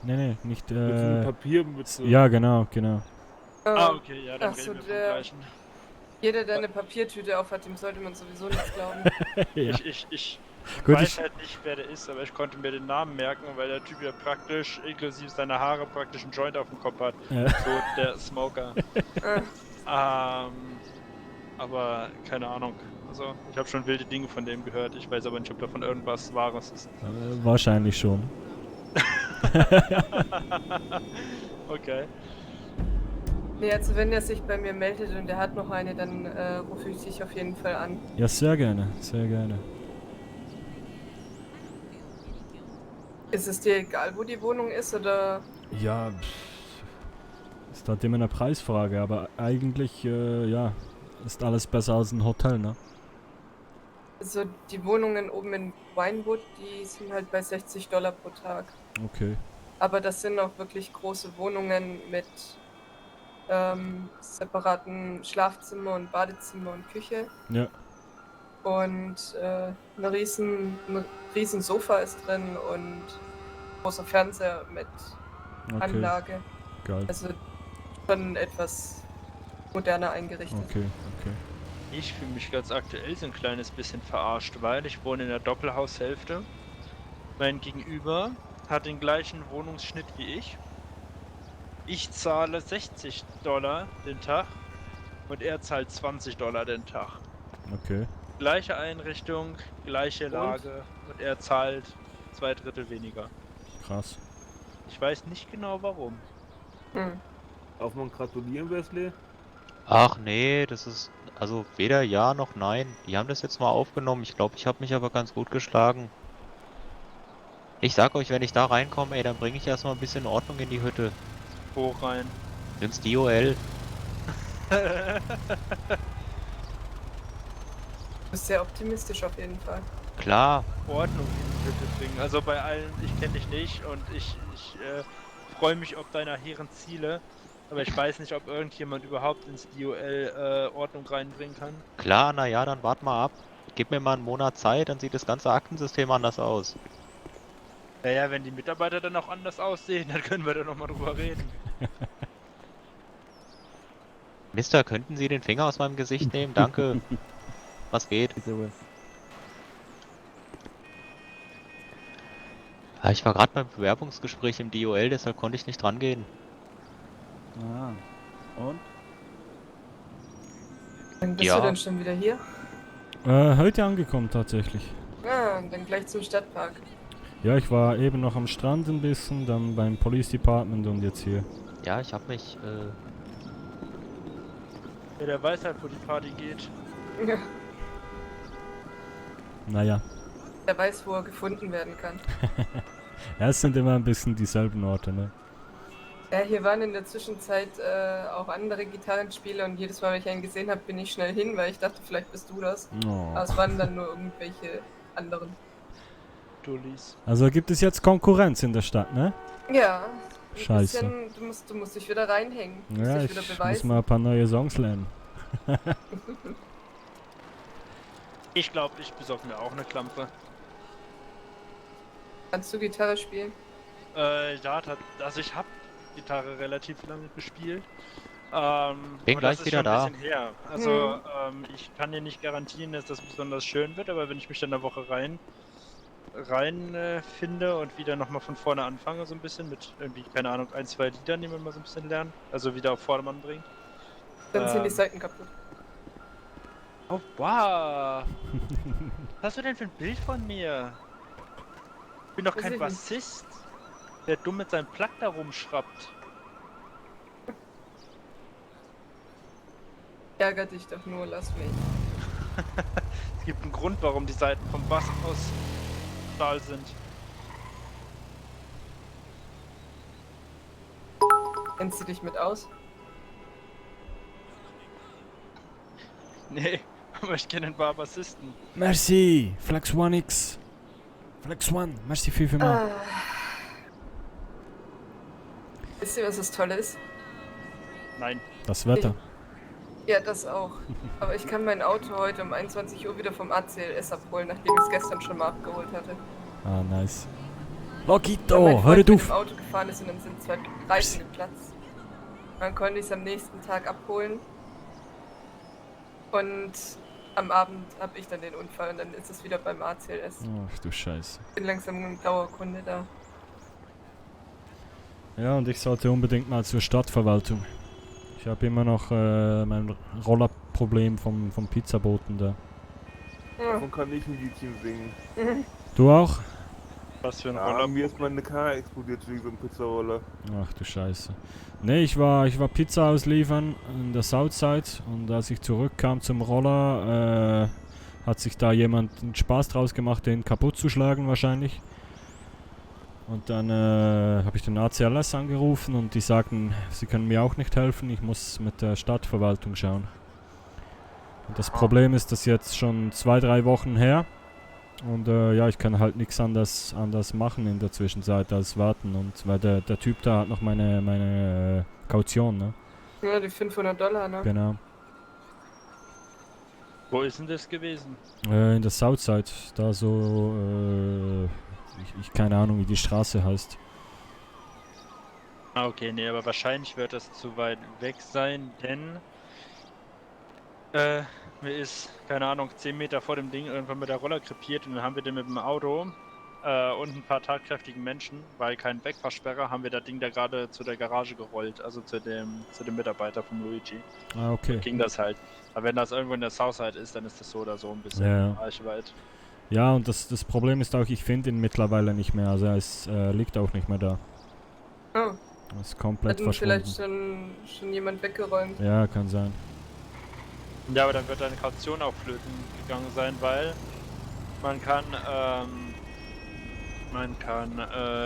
Mit so einem Papiermütze. Ja, genau. Ah, okay, ja, dann Achso, reden wir vom gleichen. Jeder, der eine Papiertüte aufhat, dem sollte man sowieso nichts glauben. Ja. Ich Gut, weiß halt nicht, wer der ist, aber ich konnte mir den Namen merken, weil der Typ ja praktisch, inklusive seiner Haare, praktisch einen Joint auf dem Kopf hat. Ja. So, der Smoker. Aber keine Ahnung. Also, ich habe schon wilde Dinge von dem gehört. Ich weiß aber nicht, ob davon irgendwas Wahres ist. Wahrscheinlich schon. Okay. Nee, also wenn er sich bei mir meldet und er hat noch eine, dann rufe ich dich auf jeden Fall an. Ja, sehr gerne. Ist es dir egal, wo die Wohnung ist, oder? Ja, ist halt immer eine Preisfrage, aber eigentlich, ja, ist alles besser als ein Hotel, ne? Also die Wohnungen oben in Winewood, die sind halt bei $60 pro Tag. Okay. Aber das sind auch wirklich große Wohnungen mit separaten Schlafzimmer und Badezimmer und Küche. Ja. Und ein riesen Sofa ist drin und großer Fernseher mit Anlage. Geil. Also schon etwas moderner eingerichtet. Okay. Ich fühle mich ganz aktuell so ein kleines bisschen verarscht, weil ich wohne in der Doppelhaushälfte. Mein Gegenüber hat den gleichen Wohnungsschnitt wie ich. Ich zahle $60 den Tag und er zahlt $20 den Tag. Okay. Gleiche Einrichtung, gleiche Lage und er zahlt 2/3 weniger. Krass. Ich weiß nicht genau warum. Darf man gratulieren, Wesley? Ach nee, das ist also weder ja noch nein. Die haben das jetzt mal aufgenommen. Ich glaube, ich habe mich aber ganz gut geschlagen. Ich sag euch, wenn ich da reinkomme, ey, dann bringe ich erstmal ein bisschen Ordnung in die Hütte. Wo rein? Ins DOL. Du bist sehr optimistisch auf jeden Fall. Klar. Ordnung in die Hütte bringen. Also bei allen, ich kenne dich nicht und ich freue mich auf deine hehren Ziele. Aber ich weiß nicht, ob irgendjemand überhaupt ins DOL Ordnung reinbringen kann. Klar, naja, dann wart mal ab. Gib mir mal einen Monat Zeit, dann sieht das ganze Aktensystem anders aus. Naja, wenn die Mitarbeiter dann auch anders aussehen, dann können wir da nochmal drüber reden. Mister, könnten Sie den Finger aus meinem Gesicht nehmen? Danke. Was geht? Ja, ich war gerade beim Bewerbungsgespräch im DOL, deshalb konnte ich nicht rangehen. Ah. Und? Wann bist du denn schon wieder hier? Heute angekommen tatsächlich. Ah, und dann gleich zum Stadtpark. Ja, ich war eben noch am Strand ein bisschen, dann beim Police Department und jetzt hier. Ja, ich hab mich, Ja, der weiß halt, wo die Party geht. Ja. Naja. Er weiß, wo er gefunden werden kann. Ja, es sind immer ein bisschen dieselben Orte, ne? Ja, hier waren in der Zwischenzeit auch andere Gitarrenspieler und jedes Mal, wenn ich einen gesehen habe, bin ich schnell hin, weil ich dachte, vielleicht bist du das. Oh. Aber es waren dann nur irgendwelche anderen. Dullis. Also gibt es jetzt Konkurrenz in der Stadt, ne? Ja. ein Scheiße. bisschen, du musst dich wieder reinhängen. Du musst Ja, dich ich wieder muss beweisen. mal ein paar neue Songs lernen. Ich glaube, ich besorge mir auch eine Klampe. Kannst du Gitarre spielen? Ja, also ich habe Gitarre relativ lange gespielt. Bin aber gleich das ist wieder schon da. ein bisschen her. Also ich kann dir nicht garantieren, dass das besonders schön wird, aber wenn ich mich dann eine Woche finde und wieder nochmal von vorne anfange, so ein bisschen mit irgendwie, keine Ahnung, 1, 2 Liedern, die man mal so ein bisschen lernen, also wieder auf Vordermann bringt. Dann sind die Seiten kaputt. Oh, wow! Was hast du denn für ein Bild von mir? Ich bin doch Weiß kein ich nicht. Bassist, der dumm mit seinem Plug da rumschraubt. Ärger dich doch nur, lass mich. Es gibt einen Grund, warum die Seiten vom Bass aus Stahl sind. Kennst du dich mit aus? Nee, aber ich kenne ein paar Bassisten. Merci, Flex One X. Flex One, merci vielmals. Wisst ihr, was das Tolle ist? Nein. Das Wetter. Ja, das auch. Aber ich kann mein Auto heute um 21 Uhr wieder vom ACLS abholen, nachdem ich es gestern schon mal abgeholt hatte. Ah, nice. Weil Lokito, mein hör Freund mit auf! dem Auto gefahren ist und dann sind 2 Reifen geplatzt. Dann konnte ich es am nächsten Tag abholen. Und am Abend habe ich dann den Unfall und dann ist es wieder beim ACLS. Ach du Scheiße. Bin langsam ein Dauerkunde da. Ja, und ich sollte unbedingt mal zur Stadtverwaltung. Ich habe immer noch mein Rollerproblem vom Pizzaboten da. Davon kann ich ein Liedchen singen. Du auch? Was für ein Ja, mir ist meine Karre explodiert wegen so einem Pizzaroller. Ach du Scheiße. Ne, ich war Pizza ausliefern in der Southside und als ich zurückkam zum Roller, hat sich da jemand einen Spaß draus gemacht, den kaputt zu schlagen wahrscheinlich. Und dann habe ich den ACLS angerufen und die sagten, sie können mir auch nicht helfen, ich muss mit der Stadtverwaltung schauen. Und das Problem ist, das jetzt schon 2, 3 Wochen her. Und ja, ich kann halt nichts anders machen in der Zwischenzeit als warten. Und weil der Typ da hat noch meine Kaution, ne? Ja, die $500, ne? Genau. Wo ist denn das gewesen? In der Southside, da so, ich keine Ahnung, wie die Straße heißt. Ah, okay, nee, aber wahrscheinlich wird das zu weit weg sein, denn mir ist, keine Ahnung, 10 Meter vor dem Ding irgendwann mit der Roller krepiert und dann haben wir den mit dem Auto und ein paar tatkräftigen Menschen, weil kein Wegfahrsperre, haben wir das Ding da gerade zu der Garage gerollt, also zu dem Mitarbeiter vom Luigi. Ah, okay. Ging das halt. Aber wenn das irgendwo in der Southside ist, dann ist das so oder so ein bisschen Ja. reichweit. Ja, und das Problem ist auch, ich finde ihn mittlerweile nicht mehr. Also er liegt auch nicht mehr da. Oh. Er ist komplett Hat ihn verschwunden. vielleicht schon jemand weggeräumt. Ja, kann sein. Ja, aber dann wird deine Kaution auch flöten gegangen sein, weil man kann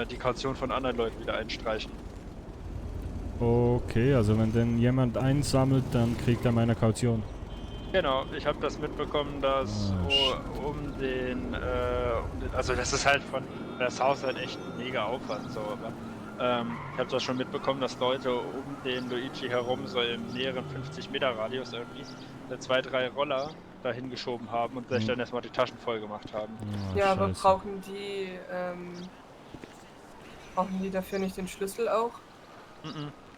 die Kaution von anderen Leuten wieder einstreichen. Okay, also wenn denn jemand einsammelt, dann kriegt er meine Kaution. Genau, ich habe das mitbekommen, dass also das ist halt von der Southside echt ein mega Aufwand so, aber ich habe das schon mitbekommen, dass Leute um den Luigi herum so im näheren 50 Meter Radius irgendwie 2, 3 Roller dahin geschoben haben und sich dann erstmal die Taschen voll gemacht haben. Ja, aber brauchen die dafür nicht den Schlüssel auch?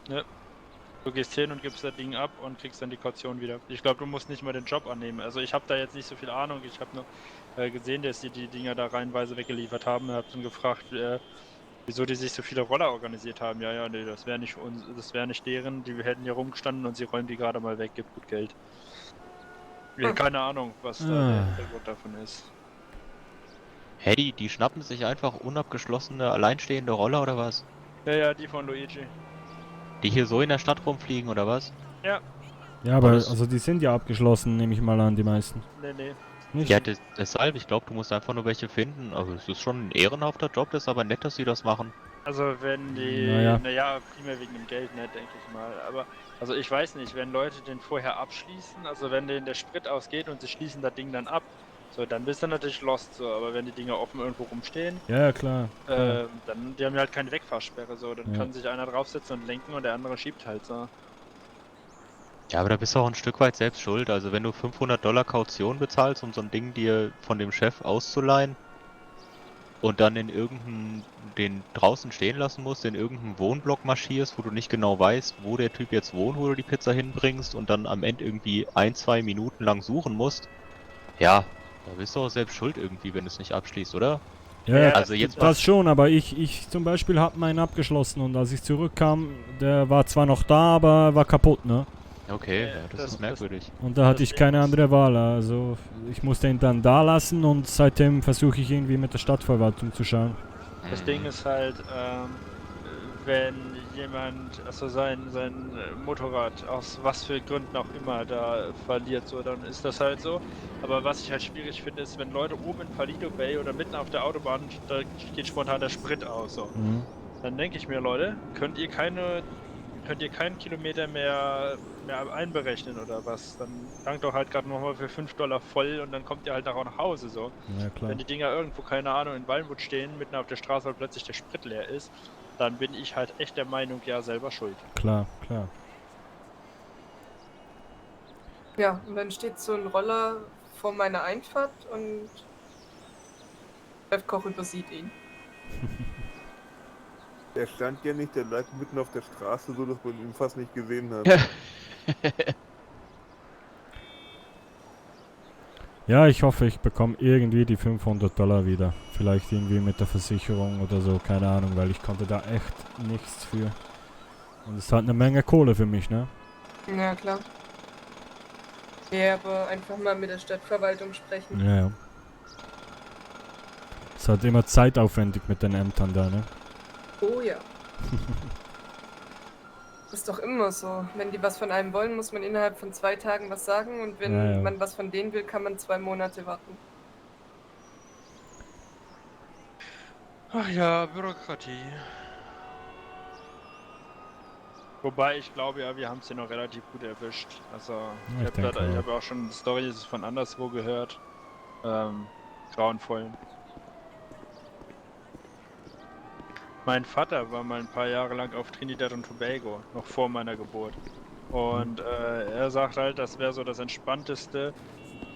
Ja. Du gehst hin und gibst das Ding ab und kriegst dann die Kaution wieder. Ich glaube, du musst nicht mal den Job annehmen. Also ich habe da jetzt nicht so viel Ahnung. Ich habe nur gesehen, dass die Dinger da reihenweise weggeliefert haben. Ich habe dann gefragt, wieso die sich so viele Roller organisiert haben. Ja, nee, das wäre nicht deren. Die hätten hier rumgestanden und sie räumen die gerade mal weg, gibt gut Geld. Ja, keine Ahnung, was da der Grund davon ist. Hedy, die schnappen sich einfach unabgeschlossene, alleinstehende Roller oder was? Ja, die von Luigi. Die hier so in der Stadt rumfliegen oder was? Ja. Ja, aber also die sind ja abgeschlossen, nehme ich mal an, die meisten. Nee. Nicht? Ja, deshalb, ich glaube, du musst einfach nur welche finden. Also es ist schon ein ehrenhafter Job, das ist aber nett, dass sie das machen. Also wenn die, naja, primär wegen dem Geld, ne, denke ich mal. Aber, also ich weiß nicht, wenn Leute den vorher abschließen, also wenn denen der Sprit ausgeht und sie schließen das Ding dann ab, so, dann bist du natürlich lost, so, aber wenn die Dinger offen irgendwo rumstehen, ja, klar. dann, die haben ja halt keine Wegfahrsperre, so, dann kann sich einer draufsetzen und lenken und der andere schiebt halt, so. Ja, aber da bist du auch ein Stück weit selbst schuld. Also wenn du $500 Kaution bezahlst, um so ein Ding dir von dem Chef auszuleihen und dann den draußen stehen lassen musst, in irgendeinen Wohnblock marschierst, wo du nicht genau weißt, wo der Typ jetzt wohnt, wo du die Pizza hinbringst und dann am Ende irgendwie 1-2 Minuten lang suchen musst, ja, da bist du auch selbst schuld irgendwie, wenn du es nicht abschließt, oder? Ja, also jetzt das schon, aber ich zum Beispiel habe meinen abgeschlossen und als ich zurückkam, der war zwar noch da, aber war kaputt, ne? Okay, ja, das ist merkwürdig. Und da hatte ich keine andere Wahl, also ich musste ihn dann da lassen und seitdem versuche ich irgendwie mit der Stadtverwaltung zu schauen. Das Ding ist halt, wenn jemand also sein Motorrad aus was für Gründen auch immer da verliert, so, dann ist das halt so. Aber was ich halt schwierig finde, ist, wenn Leute oben in Paleto Bay oder mitten auf der Autobahn, da geht spontan der Sprit aus, so. Dann denke ich mir, Leute, könnt ihr keinen Kilometer mehr einberechnen oder was? Dann tankt doch halt gerade nochmal für $5 voll und dann kommt ihr halt auch nach Hause, so. Ja, klar. Wenn die Dinger irgendwo, keine Ahnung, in Wallenwood stehen, mitten auf der Straße, weil plötzlich der Sprit leer ist, dann bin ich halt echt der Meinung, ja, selber schuld. Klar. Ja, und dann steht so ein Roller vor meiner Einfahrt und Chefkoch übersieht ihn. Der stand ja nicht, der lag mitten auf der Straße, so dass man ihn fast nicht gesehen hat. Ja, ich hoffe, ich bekomme irgendwie die $500 wieder. Vielleicht irgendwie mit der Versicherung oder so, keine Ahnung, weil ich konnte da echt nichts für. Und es ist halt eine Menge Kohle für mich, ne? Ja, klar. Ja, aber einfach mal mit der Stadtverwaltung sprechen. Ja. Es ist halt immer zeitaufwendig mit den Ämtern da, ne? Oh ja. Ist doch immer so. Wenn die was von einem wollen, muss man innerhalb von 2 Tagen was sagen und wenn man was von denen will, kann man 2 Monate warten. Ach ja, Bürokratie. Wobei ich glaube ja, wir haben es hier noch relativ gut erwischt. Also ich habe auch schon Storys von anderswo gehört. Grauenvoll. Mein Vater war mal ein paar Jahre lang auf Trinidad und Tobago, noch vor meiner Geburt. Und er sagt halt, das wäre so die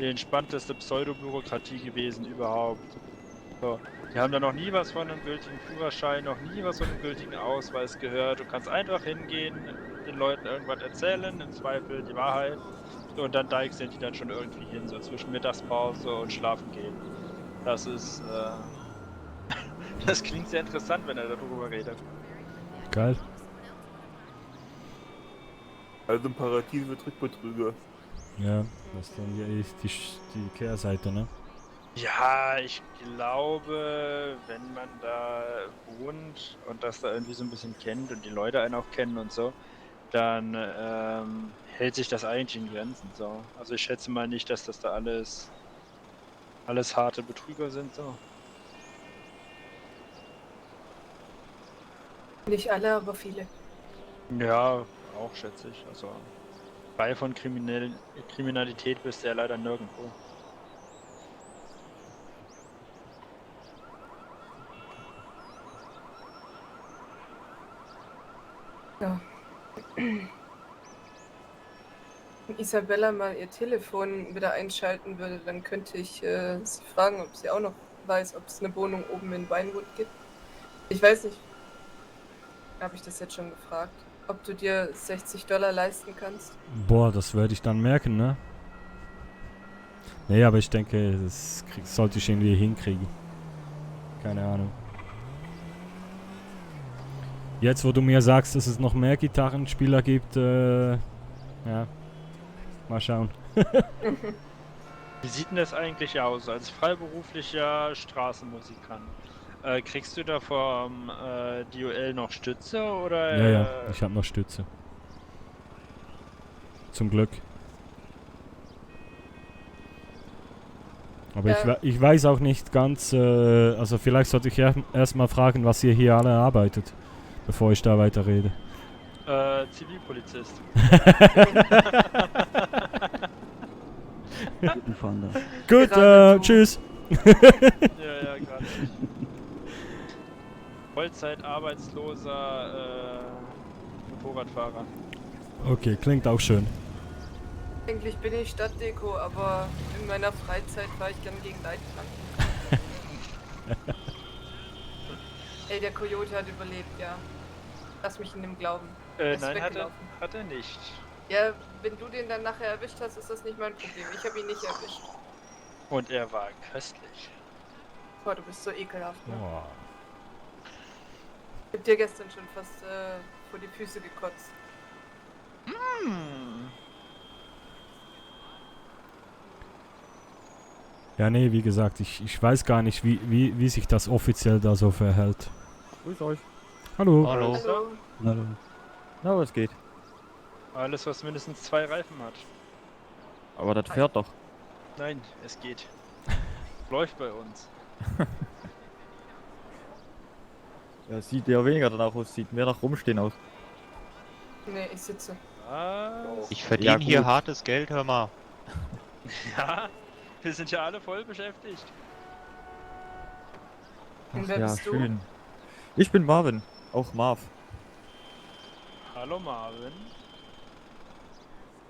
entspannteste Pseudobürokratie gewesen überhaupt. So. Die haben da noch nie was von einem gültigen Führerschein, noch nie was von einem gültigen Ausweis gehört. Du kannst einfach hingehen, den Leuten irgendwas erzählen, im Zweifel die Wahrheit. Und dann deichseln die dann schon irgendwie hin, so zwischen Mittagspause und Schlafen gehen. Das ist, Das klingt sehr interessant, wenn er darüber redet. Geil. Also ein parativer Trickbetrüger. Ja, das ist dann die Kehrseite, ne? Ja, ich glaube, wenn man da wohnt und das da irgendwie so ein bisschen kennt und die Leute einen auch kennen und so, dann hält sich das eigentlich in Grenzen. So. Also ich schätze mal nicht, dass das da alles harte Betrüger sind. So. Nicht alle, aber viele. Ja, auch schätze ich. Also frei von Kriminalität bist du ja leider nirgendwo. Ja. Wenn Isabella mal ihr Telefon wieder einschalten würde, dann könnte ich sie fragen, ob sie auch noch weiß, ob es eine Wohnung oben in Weinwood gibt. Ich weiß nicht. Habe ich das jetzt schon gefragt? Ob du dir $60 leisten kannst? Boah, das werde ich dann merken, ne? Nee, aber ich denke, das sollte ich irgendwie hinkriegen. Keine Ahnung. Jetzt, wo du mir sagst, dass es noch mehr Gitarrenspieler gibt, ja, mal schauen. Wie sieht denn das eigentlich aus als freiberuflicher Straßenmusikant? Kriegst du da vom DOL noch Stütze oder? Ja, ich habe noch Stütze. Zum Glück. Aber ich weiß auch nicht ganz, also vielleicht sollte ich erst mal fragen, was ihr hier alle arbeitet, bevor ich da weiter rede. Zivilpolizist. Gut, tschüss. Ja, gerade. Vollzeit-arbeitsloser Motorradfahrer. Okay, klingt auch schön. Eigentlich bin ich Stadtdeko, aber in meiner Freizeit fahre ich gern gegen Leitplanken. Ey, der Coyote hat überlebt, ja. Lass mich in dem glauben. Nein, hat er nicht. Ja, wenn du den dann nachher erwischt hast, ist das nicht mein Problem. Ich habe ihn nicht erwischt. Und er war köstlich. Boah, du bist so ekelhaft, ne? Boah. Ich hab dir gestern schon fast vor die Füße gekotzt. Ja, nee, wie gesagt, ich weiß gar nicht, wie sich das offiziell da so verhält. Grüß euch. Hallo. Hallo. Hallo. Na, was geht? Alles, was mindestens 2 Reifen hat. Aber das fährt doch. Nein, es geht. Läuft bei uns. Ja, sieht ja weniger danach aus, sieht mehr nach Rumstehen aus. Nee, ich sitze. Was? Ich verdiene Ja, hier gut. hartes Geld, hör mal. Ja, wir sind ja alle voll beschäftigt. Und Ach wer ja, bist du? schön. Ich bin Marvin, auch Marv. Hallo Marvin.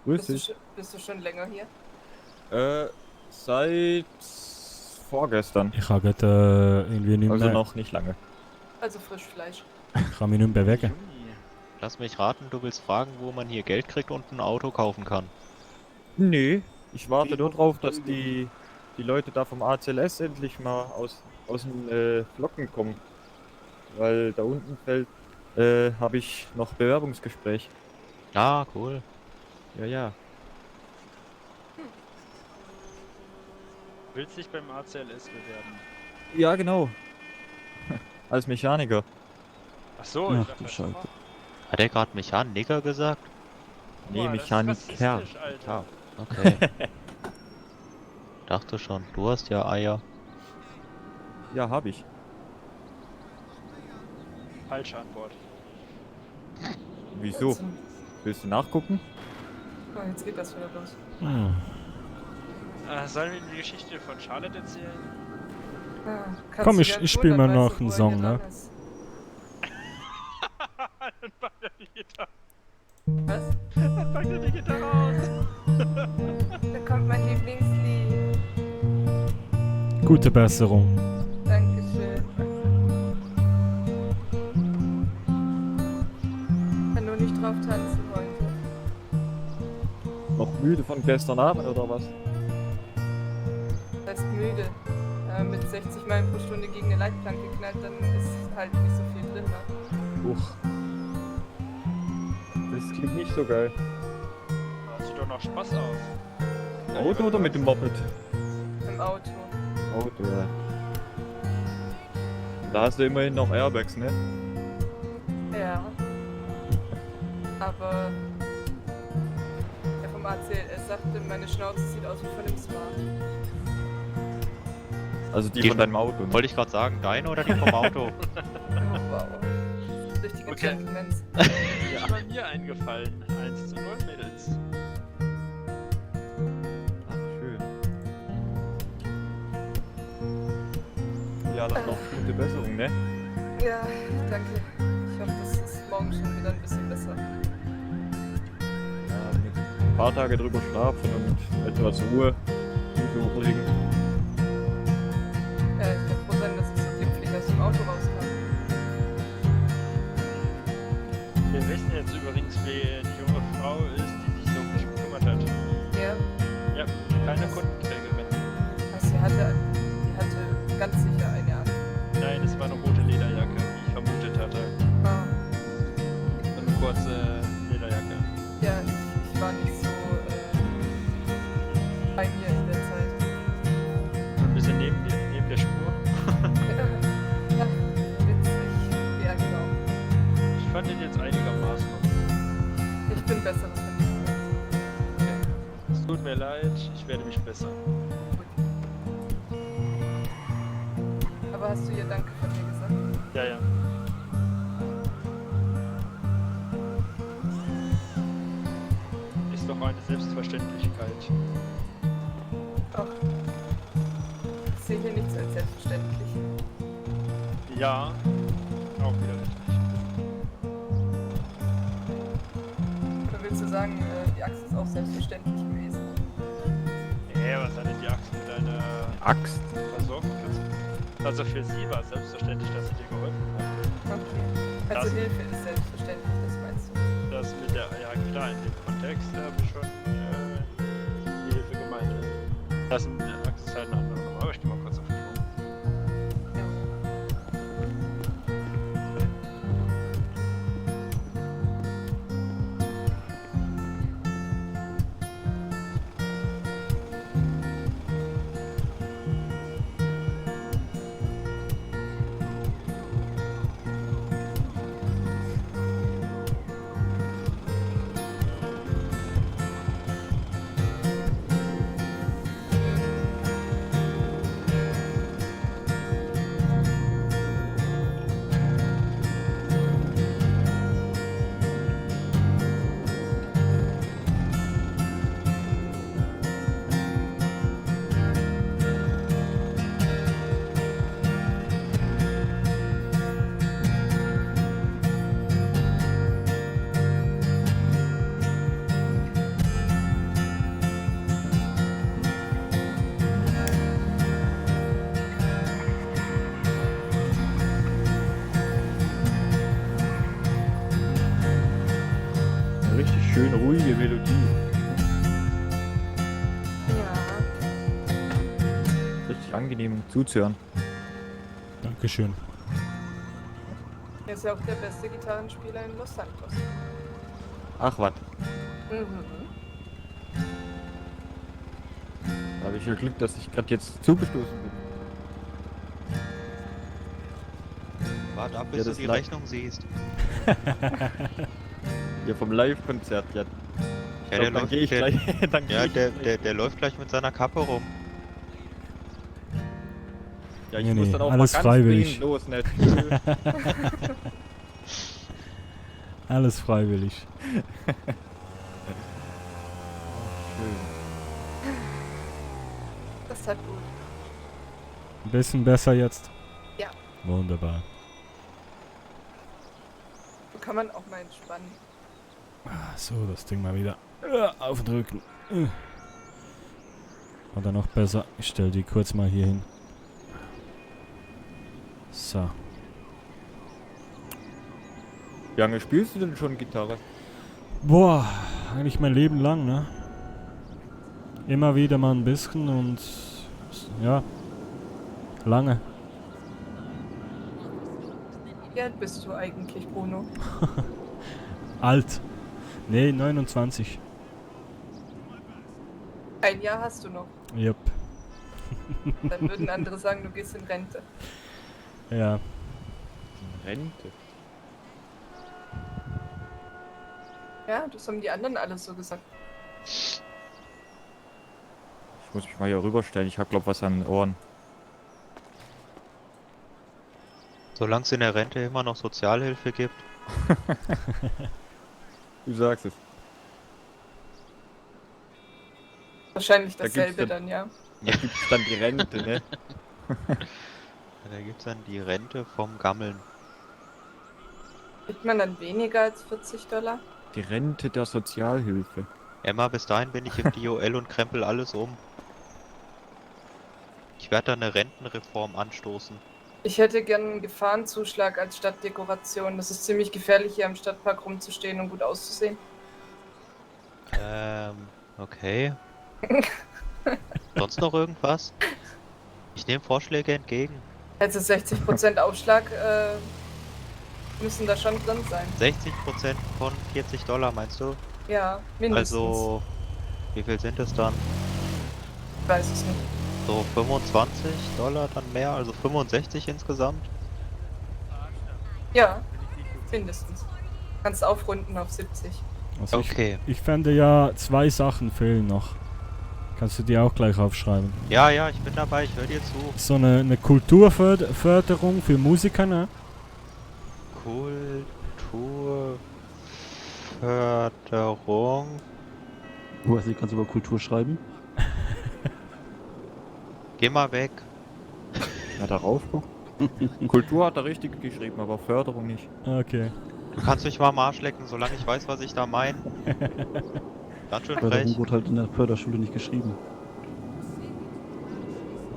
Grüß Bist dich. du schon länger hier? Seit vorgestern. Ich habe irgendwie nicht Also mehr, noch nicht lange. Also Frischfleisch. ich kann mich nicht mehr bewegen. Lass mich raten, du willst fragen, wo man hier Geld kriegt und ein Auto kaufen kann. Nee, ich warte nur drauf, dass die Leute da vom ACLS endlich mal aus den Flocken kommen. Weil da unten habe ich noch Bewerbungsgespräch. Ah, cool. Ja, ja. Willst dich beim ACLS bewerben? Ja, genau. Als Mechaniker. Ach so, ich dachte schon. Hat er gerade Mechaniker gesagt? Nee, Boah, das ist Mechaniker. rassistisch, Alter. Ah, okay. Dachte schon, du hast ja Eier. Ja, hab ich. Falsche Antwort. Wieso? Willst du nachgucken? Oh, jetzt geht das wieder los. Sollen wir ihm die Geschichte von Charlotte erzählen? Ah, Komm, kannst du gern ich tun, spiele mal dann noch weißt du, einen wo er Song, hier ne? dran ist. Dann packt er die Gitarre. Was? Dann packt er die Gitarre aus. Da kommt mein Lieblingslied. Gute Besserung. Dankeschön. Kann nur nicht drauf tanzen heute. Noch müde von gestern Abend oder was? Das heißt müde. mit 60 Meilen pro Stunde gegen eine Leitplanke knallt, dann ist halt nicht so viel drin. Ne? Uch. Das klingt nicht so geil. Das sieht doch noch Spaß aus. Auto oder mit dem Moped? Im Auto. Auto, ja. Da hast du immerhin noch Airbags, ne? Ja. Aber der vom ACLS sagte, meine Schnauze sieht aus wie von dem Smart. Also die von deinem Auto, ne? Wollte ich gerade sagen, deine oder die vom Auto? Oh wow. Richtige Okay. Gentlemans. Ist bei mir eingefallen. 1:0 Mädels. Ach, schön. Ja, dann noch gute Besserung, ne? Ja, danke. Ich hoffe, das ist morgen schon wieder ein bisschen besser. Ja, mit ein paar Tage drüber schlafen und etwas Ruhe. Füße hochlegen. Ja, ich kann froh sein, dass ich so glimpflich aus dem Auto rauskam. Wir wissen jetzt übrigens, wer die junge Frau ist, die sich so um dich gekümmert hat. Ja. Ja, keine Kundenträgerin. Also die hatte ganz sicher eine an. Nein, es war eine rote Lederjacke, wie ich vermutet hatte. Ah. So eine kurze Lederjacke. Ja, ich war nicht so bei mir in der Zeit. Ein bisschen neben der Spur. Ja, witzig. Ja, genau. Ich fand den jetzt einigermaßen. Ich bin besser, das finde ich. Okay. Es tut mir leid, ich werde mich bessern. Aber hast du ihr Danke von mir gesagt? Ja, ja. Ist doch eine Selbstverständlichkeit. Ach. Ich sehe hier nichts als selbstverständlich. Ja, auch wieder richtig. Oder willst du sagen, die Axt ist auch selbstverständlich gewesen? Was hat denn die Axt mit deiner Axt? versorgt? Also für sie war es selbstverständlich, dass sie dir geholfen hat. Okay. Also Das- Hilfe ist selbstverständlich, das meinst du? Das mit der, ja klar, in dem Kontext habe ich schon die Hilfe gemeint. Das mit der Axt ist halt eine andere Nummer, aber ich geh mal kurz auf die Uhr. Eine richtig schön ruhige Melodie. Ja. Richtig angenehm zuzuhören. Dankeschön. Er ist ja auch der beste Gitarrenspieler in Los Santos. Ach was, Mhm. da habe ich ja Glück, dass ich gerade jetzt zugestoßen bin. Warte ab, Ja, bis du das die lag- Rechnung siehst. Ja, vom Live-Konzert, ja. Ja, glaub, dann läuft- geh ich der- gleich. Dann geh Ja, ich der, gleich. der läuft gleich mit seiner Kappe rum. Ja, ich Nee, muss nee, dann auch alles mal ganz freiwillig. dringend los, nicht? Alles freiwillig. Das tat gut. Ein bisschen besser jetzt? Ja. Wunderbar. So kann man auch mal entspannen. So, das Ding mal wieder aufdrücken. Oder noch besser, ich stelle die kurz mal hier hin. So. Wie lange spielst du denn schon Gitarre? Boah, eigentlich mein Leben lang, ne? Immer wieder mal ein bisschen und ja. Lange. Wie alt bist du eigentlich, Bruno? Alt. Nee, 29. Ein Jahr hast du noch. Jupp. Dann würden andere sagen, du gehst in Rente. Ja. Rente? Ja, das haben die anderen alle so gesagt. Ich muss mich mal hier rüberstellen, ich hab glaub was an den Ohren. Solange es in der Rente immer noch Sozialhilfe gibt. Du sagst es. Wahrscheinlich Da gibt's dasselbe dann- dann, ja. Da gibt's dann die Rente, ne? Da gibt's dann die Rente vom Gammeln. Kriegt man dann weniger als $40? Die Rente der Sozialhilfe. Emma, bis dahin bin ich im DOL und krempel alles um. Ich werde da eine Rentenreform anstoßen. Ich hätte gern einen Gefahrenzuschlag als Stadtdekoration. Das ist ziemlich gefährlich, hier am Stadtpark rumzustehen und gut auszusehen. Okay. Sonst noch irgendwas? Ich nehme Vorschläge entgegen. Also 60% Aufschlag müssen da schon drin sein. 60% von $40, meinst du? Ja, mindestens. Also, wie viel sind es dann? Ich weiß es nicht. So $25 dann mehr, also 65 insgesamt? Ja, mindestens. Kannst aufrunden auf 70. Also Okay. Ich fände ja 2 Sachen fehlen noch. Kannst du die auch gleich aufschreiben? Ja, ich bin dabei, ich höre dir zu. So eine Kulturförderung für Musiker, ne? Kulturförderung. Wesley, kannst du über Kultur schreiben? Geh mal weg. Ja, darauf noch. Kultur hat er richtig geschrieben, aber Förderung nicht. Okay. Du kannst mich mal am Arsch lecken, solange ich weiß, was ich da meine. Ganz schön Förderung frech. wurde halt in der Förderschule nicht geschrieben.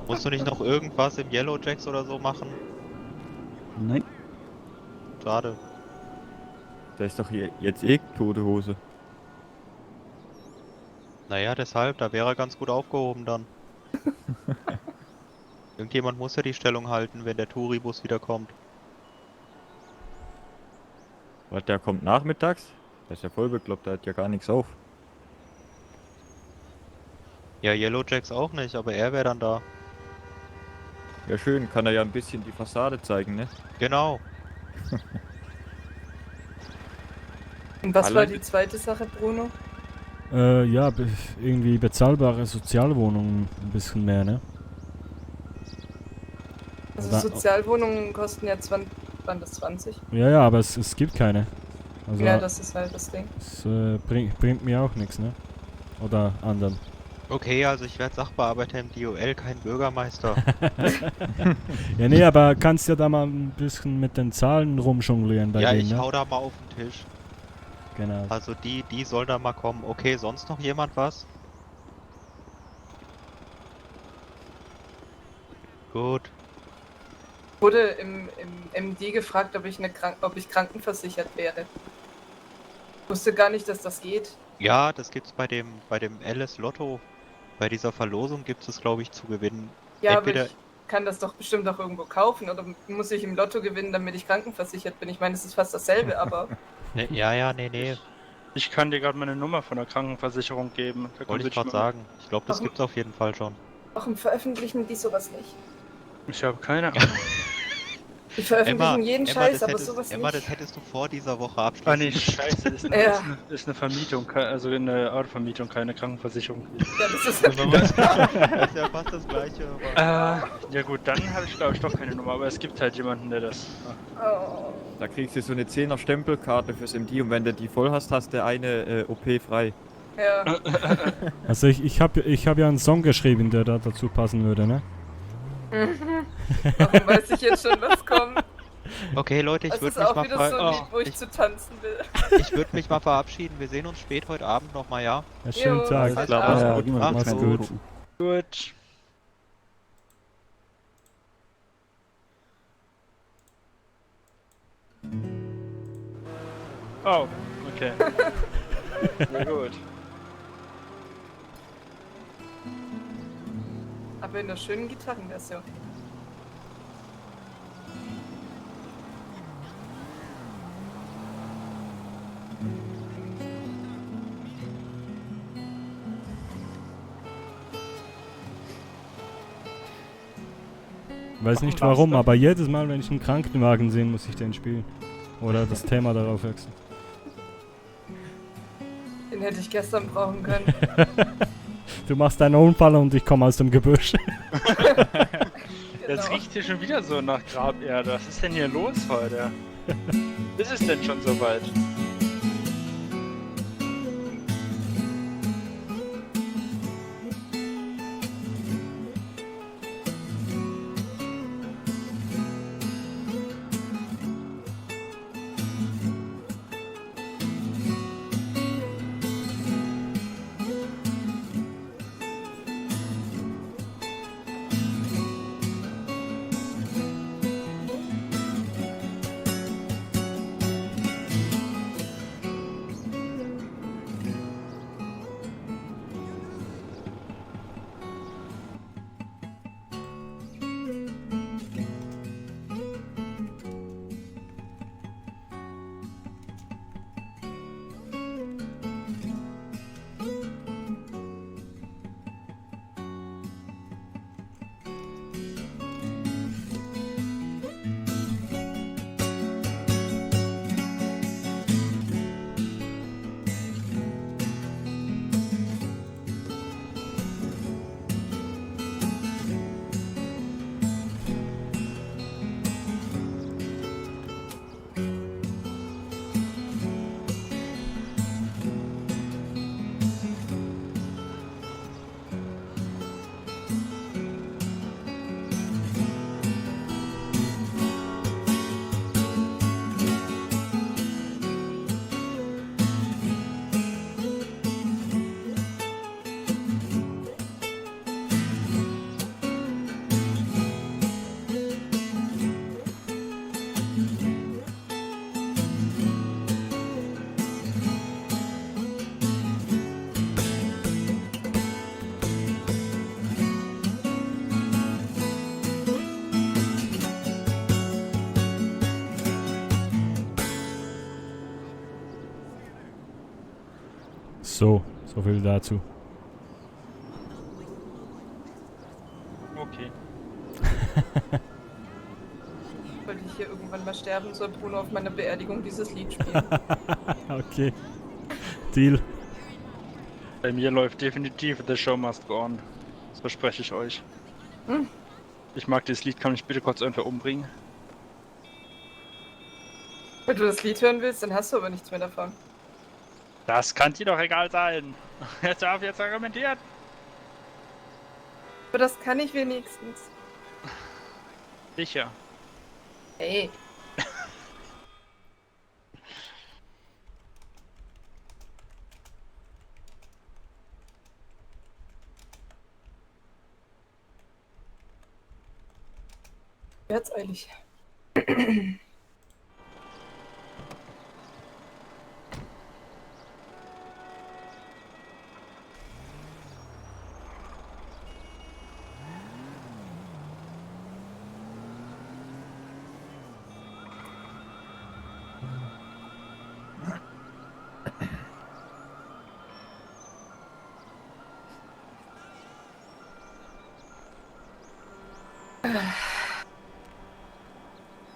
Musst du nicht noch irgendwas im Yellow Jacks oder so machen? Nein. Schade. Da ist doch jetzt eh tote Hose. Naja, deshalb, da wäre er ganz gut aufgehoben dann. Irgendjemand muss ja die Stellung halten, wenn der Touribus wieder kommt. Was, der kommt nachmittags? Der ist ja voll bekloppt, der hat ja gar nichts auf. Ja, Yellow Jacks auch nicht, aber er wäre dann da. Ja schön, kann er ja ein bisschen die Fassade zeigen, ne? Genau. Und was Alle- war die zweite Sache, Bruno? Ja, irgendwie bezahlbare Sozialwohnungen ein bisschen mehr, ne? Also Da- Sozialwohnungen kosten ja 20. Ja, aber es gibt keine. Also Ja, das ist halt das Ding. es bringt mir auch nichts, ne? Oder anderen. Okay, also ich werde Sachbearbeiter im DOL, kein Bürgermeister. Ja, nee, aber kannst ja da mal ein bisschen mit den Zahlen rumjonglieren bei Ja, denen, ich ne? hau da mal auf den Tisch. Genau. Also die soll da mal kommen. Okay, sonst noch jemand was? Gut. Wurde im MD gefragt, ob ich krankenversichert wäre. Wusste gar nicht, dass das geht. Ja, das gibt's bei dem Alice Lotto. Bei dieser Verlosung gibt es, glaube ich, zu gewinnen. Ja, Entweder aber ich kann das doch bestimmt auch irgendwo kaufen. Oder muss ich im Lotto gewinnen, damit ich krankenversichert bin? Ich meine, es ist fast dasselbe, aber... nee. Ich kann dir gerade meine Nummer von der Krankenversicherung geben. Da Wollte ich gerade sagen. Ich glaube, das gibt's auf jeden Fall schon. Warum veröffentlichen die sowas nicht? Ich habe keine Ahnung. Die veröffentlichen jeden Scheiß, aber sowas Emma, nicht. das hättest du vor dieser Woche abschließen. Ah nee, scheiße, das ist eine Vermietung, also eine Autovermietung, keine Krankenversicherung. Ja, das ist Das ist ja fast das gleiche, aber... Ja gut, dann habe ich glaube ich doch keine Nummer, aber es gibt halt jemanden, der das... Oh. Da kriegst du so eine 10er Stempelkarte fürs MD und wenn du die voll hast, hast du eine OP frei. Ja. Also ich hab ja einen Song geschrieben, der da dazu passen würde, ne? Warum weiß ich jetzt schon, was kommt? Okay, Leute, ich Das würde ist mich auch wieder mal so ein Lied, wo ich zu tanzen will. Ich würde mich mal verabschieden. Wir sehen uns spät heute Abend nochmal, ja? Ja, schönen Jo, Tag. alles klar, klar. mach's gut. Mach's gut. Gut. Oh, okay. Na gut. Aber in der schönen Gitarrenversion. Weiß nicht warum, aber jedes Mal, wenn ich einen Krankenwagen sehe, muss ich den spielen. Oder das Thema darauf wechseln. Den hätte ich gestern brauchen können. Du machst einen Unfall und ich komme aus dem Gebüsch. Jetzt riecht hier schon wieder so nach Graberde. Was ist denn hier los heute? Ist es denn schon soweit? So viel dazu. Okay. Sollte ich hier irgendwann mal sterben, soll Bruno auf meiner Beerdigung dieses Lied spielen. Okay. Deal. Bei mir läuft definitiv The Show Must Go On. Das verspreche ich euch. Hm. Ich mag dieses Lied, kann mich bitte kurz irgendwer umbringen? Wenn du das Lied hören willst, dann hast du aber nichts mehr davon. Das kann dir doch egal sein. Jetzt darf jetzt argumentiert. Aber das kann ich wenigstens. Sicher. Hey. Jetzt eilig.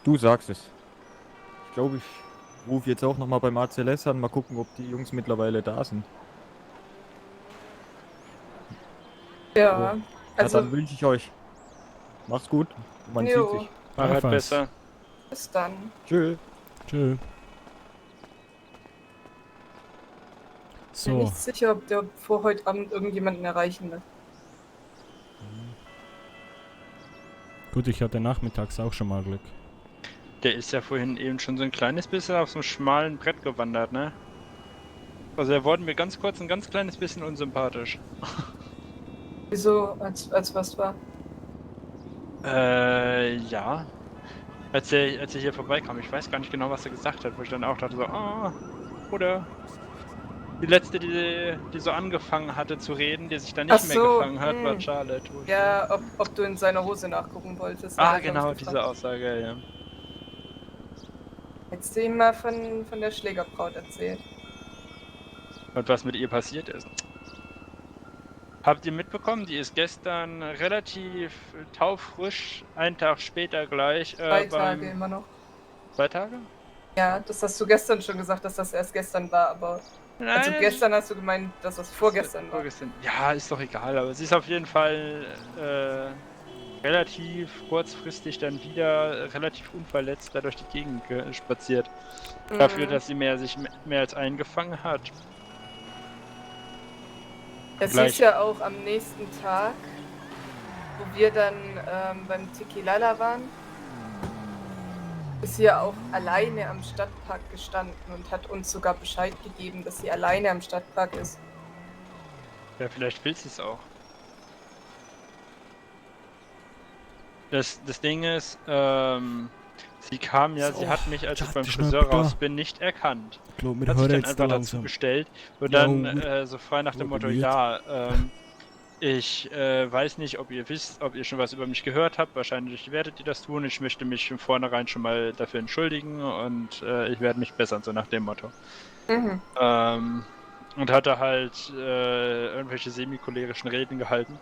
Du sagst es. Ich glaube, ich rufe jetzt auch nochmal beim ACLS an, mal gucken, ob die Jungs mittlerweile da sind. Ja, So. also... Ja, dann wünsche ich euch. Macht's gut. Man Jo. sieht sich. Fahrrad besser. Bis dann. Tschö. Tschö. Ich bin So. nicht sicher, ob der vor heute Abend irgendjemanden erreichen wird. Gut, ich hatte nachmittags auch schon mal Glück. Der ist ja vorhin eben schon so ein kleines bisschen auf so einem schmalen Brett gewandert, ne? Also er wurde mir ganz kurz ein ganz kleines bisschen unsympathisch. Wieso? Als was war? Ja. Als er hier vorbeikam, ich weiß gar nicht genau, was er gesagt hat, wo ich dann auch dachte so, oder die letzte, die so angefangen hatte zu reden, die sich dann nicht mehr gefangen hat, war Charlotte. Ja, ob du in seiner Hose nachgucken wolltest. Genau, diese Aussage, ja. Hättest du ihm mal von der Schlägerbraut erzählt? Und was mit ihr passiert ist. Habt ihr mitbekommen, die ist gestern relativ taufrisch, einen Tag später gleich 2 Tage immer noch. 2 Tage? Ja, das hast du gestern schon gesagt, dass das erst gestern war, aber... Nein, also gestern hast du gemeint, dass das vorgestern war. Vorgestern. Ja, ist doch egal, aber sie ist auf jeden Fall relativ kurzfristig dann wieder relativ unverletzt da durch die Gegend spaziert. Dafür, dass sie sich mehr als eingefangen hat. Es hieß ja auch am nächsten Tag, wo wir dann beim Tequilala waren, ist sie ja auch alleine am Stadtpark gestanden und hat uns sogar Bescheid gegeben, dass sie alleine am Stadtpark ist. Ja, vielleicht will sie es auch. Das Ding ist, sie kam ja, sie hat mich, als ich beim Friseur raus bin, nicht erkannt. Ich glaube, wir hat sich hören dann jetzt einfach da dazu langsam. gestellt und Ja, dann so frei nach dem Motto, ja, ich weiß nicht, ob ihr wisst, ob ihr schon was über mich gehört habt. Wahrscheinlich werdet ihr das tun. Ich möchte mich von vornherein schon mal dafür entschuldigen und ich werde mich bessern, so nach dem Motto. Mhm. Und hatte halt irgendwelche semi-cholerischen Reden gehalten.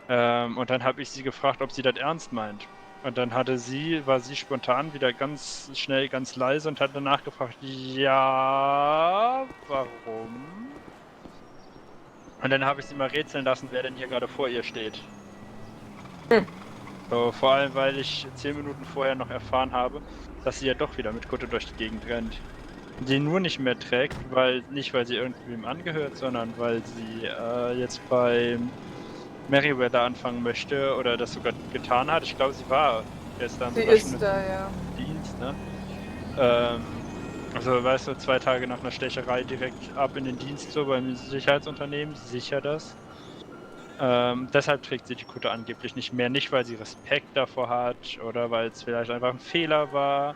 Und dann habe ich sie gefragt, ob sie das ernst meint. Und dann war sie spontan wieder ganz schnell, ganz leise und hat danach gefragt, ja, warum? Und dann habe ich sie mal rätseln lassen, wer denn hier gerade vor ihr steht. So, vor allem, weil ich 10 Minuten vorher noch erfahren habe, dass sie ja doch wieder mit Kutte durch die Gegend rennt. Die nur nicht mehr trägt, nicht weil sie irgendwem angehört, sondern weil sie jetzt bei Meriwether anfangen möchte oder das sogar getan hat. Ich glaube, sie war gestern Sie sogar ist schon da, ja. im Dienst, ne? Also, weißt du, 2 Tage nach einer Stecherei direkt ab in den Dienst so beim Sicherheitsunternehmen, sicher das. Deshalb trägt sie die Kutte angeblich nicht mehr. Nicht, weil sie Respekt davor hat oder weil es vielleicht einfach ein Fehler war,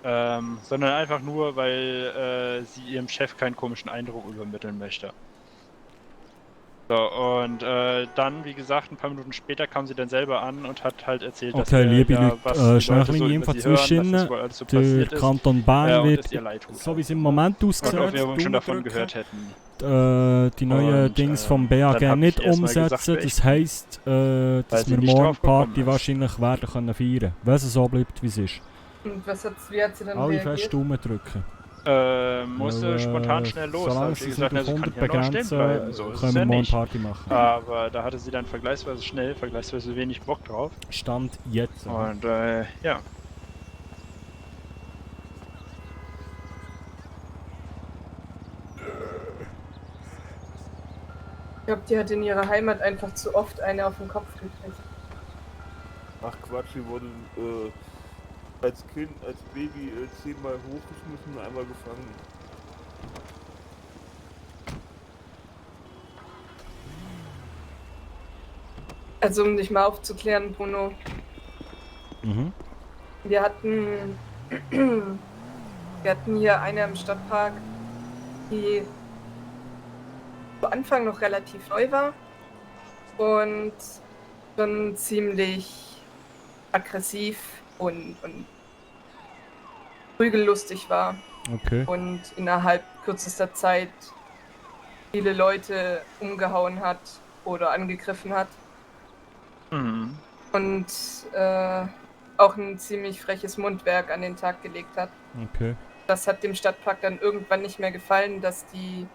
sondern einfach nur, weil sie ihrem Chef keinen komischen Eindruck übermitteln möchte. So, und dann, wie gesagt, ein paar Minuten später kam sie dann selber an und hat halt erzählt, dass Okay, liebe ja, was Leute, die schnell Leute eine so Info über sie hören, zwischen. dass das wohl alles so Der passiert ist. Kanton Bern und wird, es ihr leid tut. so wie es im Moment aussieht, Und ob wir wohl schon davon gehört hätten. die neuen Und, Dings vom dann BAG hab ich nicht erst mal umsetzen. gesagt, wer Das ich heisst, Weil dass sie wir nicht morgen drauf gekommen Party ist. wahrscheinlich werden können feiern. Wenn es so bleibt, wie es ist. Und wie hat sie dann Alle reagiert? fest drücken. Musste spontan schnell los. Solange Hab ich sie gesagt, sich na, auf sie kann 100 ja noch stehen begrenzen, bleiben. So ist es können ja wir morgen nicht. Party machen. Aber da hatte sie dann vergleichsweise wenig Bock drauf. Stand jetzt. Und ja. Ich glaube, die hat in ihrer Heimat einfach zu oft eine auf den Kopf gekriegt. Ach Quatsch, die wurde als Kind, als Baby 10-mal hochgeschmissen und einmal gefangen. Also um dich mal aufzuklären, Bruno. Mhm. Wir hatten hier eine im Stadtpark, die zu Anfang noch relativ neu war und schon ziemlich aggressiv und prügellustig war. Okay. Und innerhalb kürzester Zeit viele Leute umgehauen hat oder angegriffen hat. Mhm. Und auch ein ziemlich freches Mundwerk an den Tag gelegt hat. Okay. Das hat dem Stadtpark dann irgendwann nicht mehr gefallen, dass die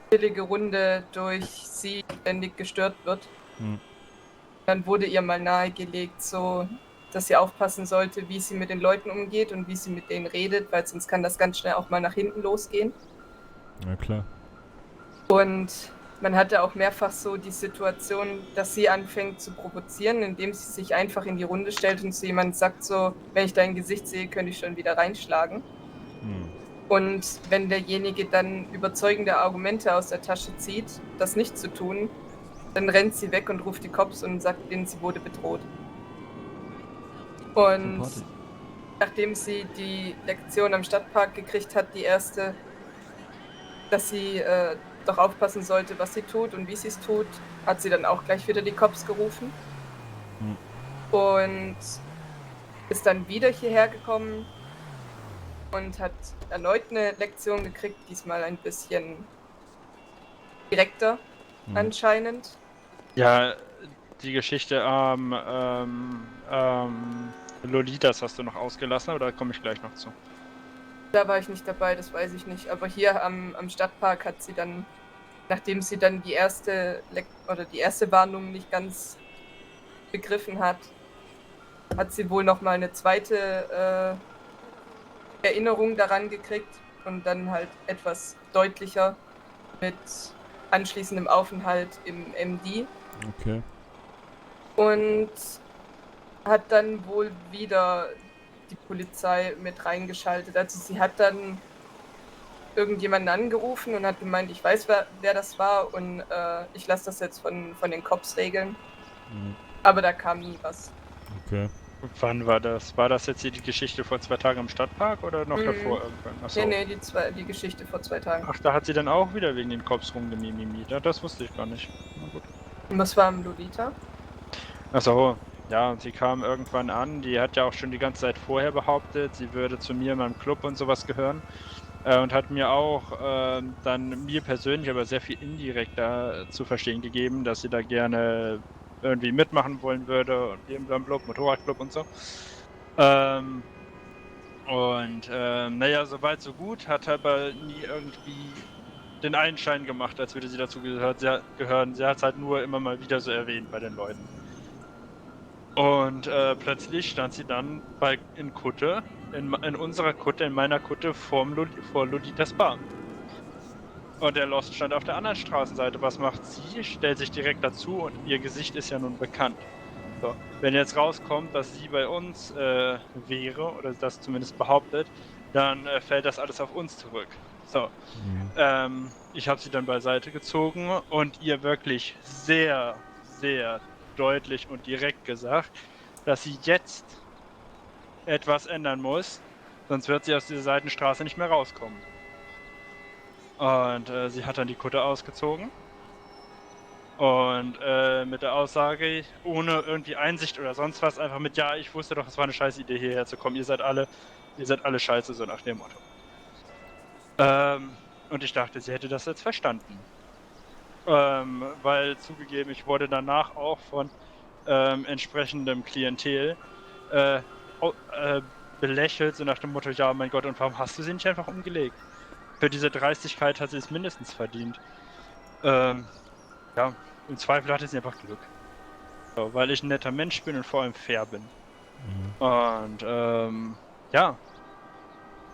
billige Runde durch sie ständig gestört wird. Hm. Dann wurde ihr mal nahegelegt, so, dass sie aufpassen sollte, wie sie mit den Leuten umgeht und wie sie mit denen redet, weil sonst kann das ganz schnell auch mal nach hinten losgehen. Na klar. Und man hatte auch mehrfach so die Situation, dass sie anfängt zu provozieren, indem sie sich einfach in die Runde stellt und zu jemandem sagt so, wenn ich dein Gesicht sehe, könnte ich schon wieder reinschlagen. Und wenn derjenige dann überzeugende Argumente aus der Tasche zieht, das nicht zu tun, dann rennt sie weg und ruft die Cops und sagt denen, sie wurde bedroht. Und nachdem sie die Lektion am Stadtpark gekriegt hat, die erste, dass sie doch aufpassen sollte, was sie tut und wie sie es tut, hat sie dann auch gleich wieder die Cops gerufen. Und ist dann wieder hierher gekommen und hat erneut eine Lektion gekriegt, diesmal ein bisschen direkter. anscheinend. Ja, die Geschichte Lolitas hast du noch ausgelassen, oder komme ich gleich noch zu? Da war ich nicht dabei, das weiß ich nicht. Aber hier am Stadtpark hat sie dann, nachdem sie dann die erste Warnung nicht ganz begriffen hat, hat sie wohl nochmal eine zweite Erinnerung daran gekriegt und dann halt etwas deutlicher mit anschließendem Aufenthalt im MD. Okay. Und hat dann wohl wieder die Polizei mit reingeschaltet. Also sie hat dann irgendjemanden angerufen und hat gemeint, ich weiß, wer das war und ich lasse das jetzt von den Cops regeln. Aber da kam nie was. Okay. Wann war das? War das jetzt hier die Geschichte vor 2 Tagen im Stadtpark oder noch davor irgendwann? Achso. Nee, die Geschichte vor 2 Tagen. Ach, da hat sie dann auch wieder wegen den Cops rumgemimimiert. Ja, das wusste ich gar nicht. Na gut. Und was war am Lolita? Achso, ja, und sie kam irgendwann an. Die hat ja auch schon die ganze Zeit vorher behauptet, sie würde zu mir in meinem Club und sowas gehören. Und hat mir auch dann mir persönlich, aber sehr viel indirekt zu verstehen gegeben, dass sie da gerne irgendwie mitmachen wollen würde und hier im Club, Motorradclub und so. Naja, soweit so gut, hat aber nie irgendwie den Einschein gemacht, als würde sie dazu gehören. Sie hat es halt nur immer mal wieder so erwähnt bei den Leuten. Und plötzlich stand sie dann in Kutte, in unserer Kutte, in meiner Kutte vor Lolitas Bar. Und der Lost stand auf der anderen Straßenseite. Was macht sie? Stellt sich direkt dazu und ihr Gesicht ist ja nun bekannt. So. Wenn jetzt rauskommt, dass sie bei uns wäre, oder das zumindest behauptet, dann fällt das alles auf uns zurück. So. Ich habe sie dann beiseite gezogen und ihr wirklich sehr, sehr deutlich und direkt gesagt, dass sie jetzt etwas ändern muss, sonst wird sie aus dieser Seitenstraße nicht mehr rauskommen. Und sie hat dann die Kutte ausgezogen und mit der Aussage, ohne irgendwie Einsicht oder sonst was, einfach mit, ja, ich wusste doch, es war eine scheiß Idee, hierher zu kommen, ihr seid alle scheiße, so nach dem Motto. Und ich dachte, sie hätte das jetzt verstanden. Weil zugegeben, ich wurde danach auch von entsprechendem Klientel belächelt, so nach dem Motto, ja, mein Gott, und warum hast du sie nicht einfach umgelegt? Für diese Dreistigkeit hat sie es mindestens verdient. Ja, im Zweifel hatte sie einfach Glück. So, weil ich ein netter Mensch bin und vor allem fair bin. Und ja,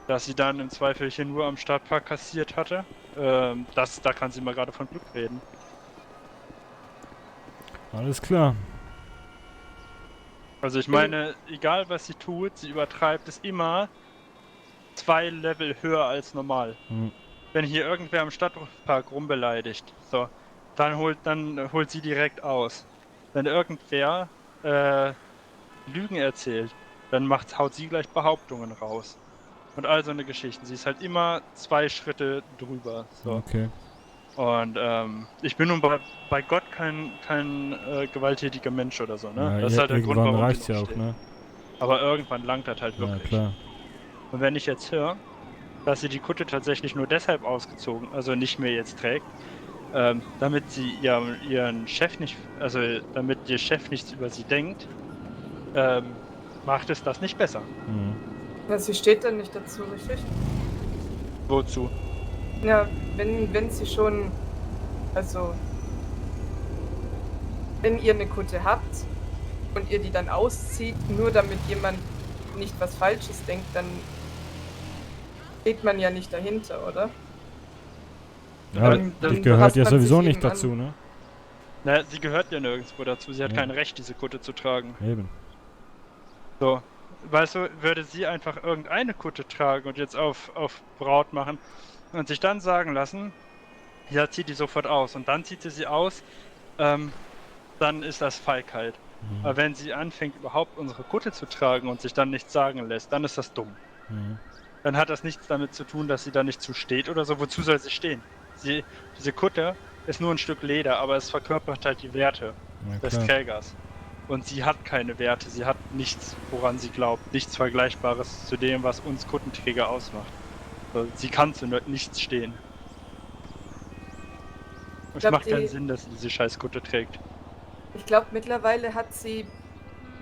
dass sie dann im Zweifel hier nur am Stadtpark kassiert hatte, da kann sie mal gerade von Glück reden. Alles klar. Also ich meine, egal was sie tut, sie übertreibt es immer 2 Level höher als normal. Wenn hier irgendwer am Stadtpark rumbeleidigt, so, dann holt sie direkt aus. Wenn irgendwer Lügen erzählt, dann haut sie gleich Behauptungen raus. Und all so eine Geschichte. Sie ist halt immer 2 Schritte drüber. So. Okay. Und ich bin nun bei Gott kein gewalttätiger Mensch oder so, ne? Ja, das ist halt der Grund, warum reicht's ich ja noch auch, stehe. ne? Aber irgendwann langt das halt wirklich. Ja, klar. Und wenn ich jetzt höre, dass sie die Kutte tatsächlich nur deshalb ausgezogen, also nicht mehr jetzt trägt, damit sie ihren Chef nicht, also damit ihr Chef nichts über sie denkt, macht es das nicht besser. Ja, sie steht dann nicht dazu, richtig? Wozu? Ja, wenn sie schon, also wenn ihr eine Kutte habt und ihr die dann auszieht, nur damit jemand nicht was Falsches denkt, dann steht man ja nicht dahinter, oder? Ja, die gehört ja sowieso nicht dazu, ne? Naja, sie gehört ja nirgendwo dazu, sie hat kein Recht, diese Kutte zu tragen. Eben. So, weißt du, würde sie einfach irgendeine Kutte tragen und jetzt auf Braut machen und sich dann sagen lassen, ja, zieht die sofort aus und dann zieht sie aus, dann ist das Feigheit. Aber wenn sie anfängt, überhaupt unsere Kutte zu tragen und sich dann nichts sagen lässt, dann ist das dumm. Dann hat das nichts damit zu tun, dass sie da nicht zu steht oder so. Wozu soll sie stehen? Diese Kutte ist nur ein Stück Leder, aber es verkörpert halt die Werte des Trägers. Und sie hat keine Werte, sie hat nichts, woran sie glaubt, nichts Vergleichbares zu dem, was uns Kuttenträger ausmacht. Also sie kann zu nichts stehen. Es glaub, macht keinen die- Sinn, dass sie diese Scheißkutte trägt. Ich glaube, mittlerweile hat sie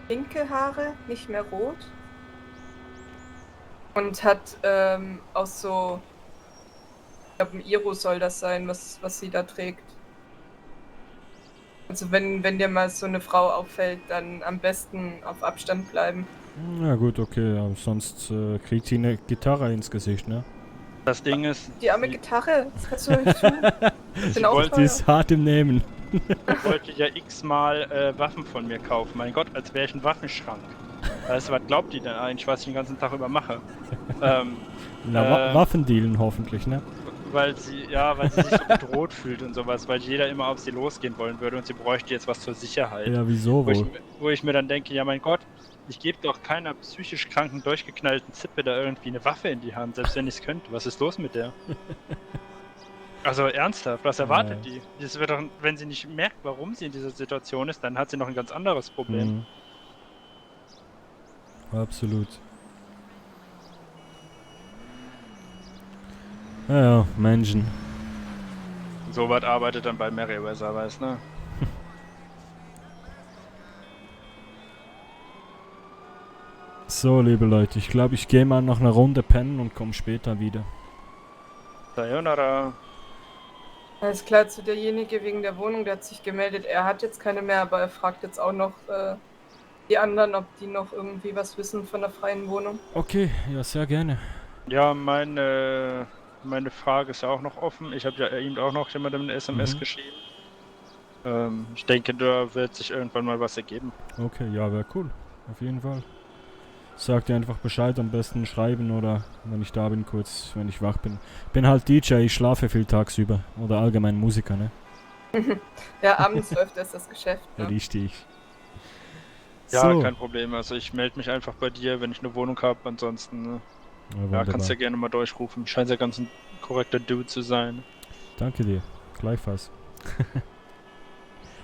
pinke Haare, nicht mehr rot. Und hat auch so, ich glaube, ein Iro soll das sein, was sie da trägt. Also wenn dir mal so eine Frau auffällt, dann am besten auf Abstand bleiben. Ja gut, okay, aber sonst kriegt sie eine Gitarre ins Gesicht, ne? Das Ding ist, Die arme Gitarre, das kannst du doch nicht tun. sie Sind auch wollte, Sie ist hart im Nehmen. wollte ja x-mal Waffen von mir kaufen. Mein Gott, als wäre ich ein Waffenschrank. Also, was glaubt die denn eigentlich, was ich den ganzen Tag über mache? Waffendealen hoffentlich, ne? Weil sie sich so bedroht fühlt und sowas, weil jeder immer auf sie losgehen wollen würde und sie bräuchte jetzt was zur Sicherheit. Ja, wieso wohl? Wo ich mir dann denke, ja mein Gott, ich gebe doch keiner psychisch kranken, durchgeknallten Zippe da irgendwie eine Waffe in die Hand, selbst wenn ich es könnte. Was ist los mit der? Also ernsthaft, was erwartet die? Das wird doch, wenn sie nicht merkt, warum sie in dieser Situation ist, dann hat sie noch ein ganz anderes Problem. Absolut. Ja, Menschen. So was arbeitet dann bei Meriwether, weißt du? So, liebe Leute, ich glaube, ich gehe mal noch eine Runde pennen und komme später wieder. Sayonara. Alles klar, zu derjenige wegen der Wohnung, der hat sich gemeldet. Er hat jetzt keine mehr, aber er fragt jetzt auch noch die anderen, ob die noch irgendwie was wissen von der freien Wohnung. Okay, ja, sehr gerne. Ja, meine Frage ist ja auch noch offen. Ich habe ja eben auch noch jemandem eine SMS geschrieben. Ich denke, da wird sich irgendwann mal was ergeben. Okay, ja, wäre cool. Auf jeden Fall. Sag dir einfach Bescheid, am besten schreiben oder wenn ich da bin, kurz, wenn ich wach bin. Bin halt DJ, ich schlafe viel tagsüber. Oder allgemein Musiker, ne? Ja, abends läuft erst das Geschäft. Ne? Richtig. Ja, So. kein Problem. Also ich melde mich einfach bei dir, wenn ich eine Wohnung habe. Ansonsten, Ja, ja, wunderbar. kannst ja gerne mal durchrufen. Scheint ja ganz ein korrekter Dude zu sein. Danke dir. Gleichfalls.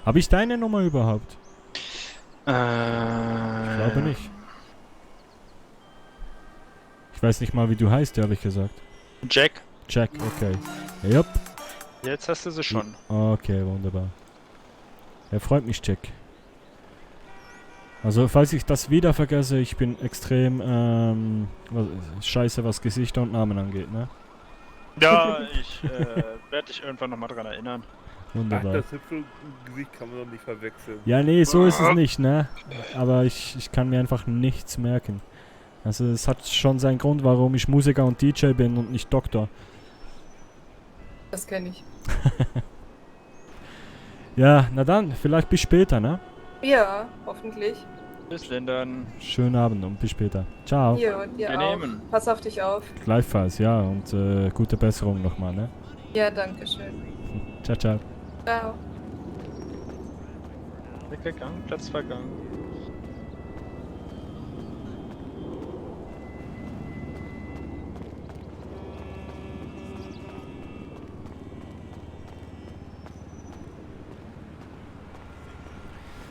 Habe ich deine Nummer überhaupt? Ich glaube nicht. Ich weiß nicht mal, wie du heißt, ehrlich gesagt. Jack. Jack, okay. Jupp. Jetzt hast du sie schon. Okay, wunderbar. Ja, freut mich, Jack. Also, falls ich das wieder vergesse, ich bin extrem, scheiße, was Gesichter und Namen angeht, ne? Ja, ich werde dich irgendwann nochmal dran erinnern. Wunderbar. Das hübsche Gesicht kann man doch nicht verwechseln. Ja, nee, so ist es nicht, ne? Aber ich kann mir einfach nichts merken. Also, es hat schon seinen Grund, warum ich Musiker und DJ bin und nicht Doktor. Das kenne ich. Ja, na dann, vielleicht bis später, ne? Ja, hoffentlich. Bis dann. Schönen Abend und bis später. Ciao. Hier und dir Wir auch. nehmen. Pass auf dich auf. Gleichfalls, ja, und gute Besserung nochmal, ne? Ja, danke schön. Ciao, ciao. Ciao. Weggegangen, Platz vergangen.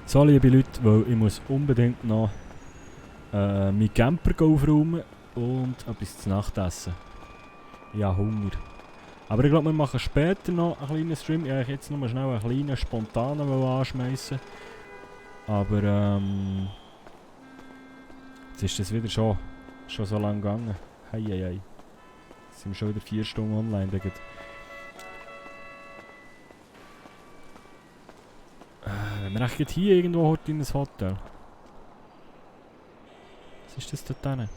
So, liebe Leute, weil ich muss unbedingt noch meinen Camper aufräumen und etwas zu Nacht essen. Ich habe Hunger. Aber ich glaube, wir machen später noch einen kleinen Stream. Ich wollte jetzt nur schnell einen kleinen spontanen anschmeißen. Aber jetzt ist das wieder schon so lange gegangen. Heieiei. Jetzt sind wir schon wieder 4 Stunden online. Digga. Wenn wir echt hier irgendwo heute in ein Hotel. Was ist das dort hinten?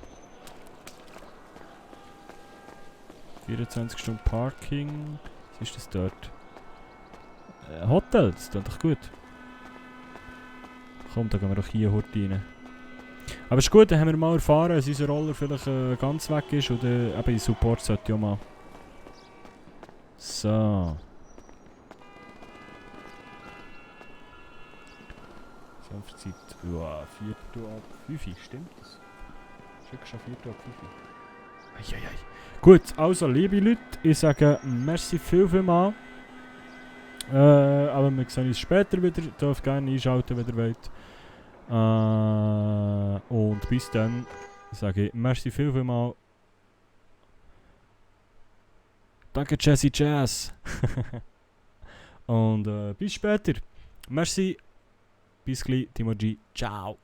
24 Stunden Parking. Was ist das dort? Hotel, das tut doch gut. Komm, da gehen wir doch hier heute rein. Aber ist gut, dann haben wir mal erfahren, dass unser Roller vielleicht ganz weg ist oder eben in Support sollte ja mal. So. Zeit. Ja, 4 ab 5, stimmt das? Ist schon 4 ab 5. Eieiei. Gut, also liebe Leute, ich sage merci viel. Aber wir sehen uns später wieder. Ihr dürft gerne einschalten, wenn ihr wollt. Und bis dann sage ich merci viel. Danke Jazzy Jazz. Und bis später. Merci. Bis gleich, Timo G. Ciao.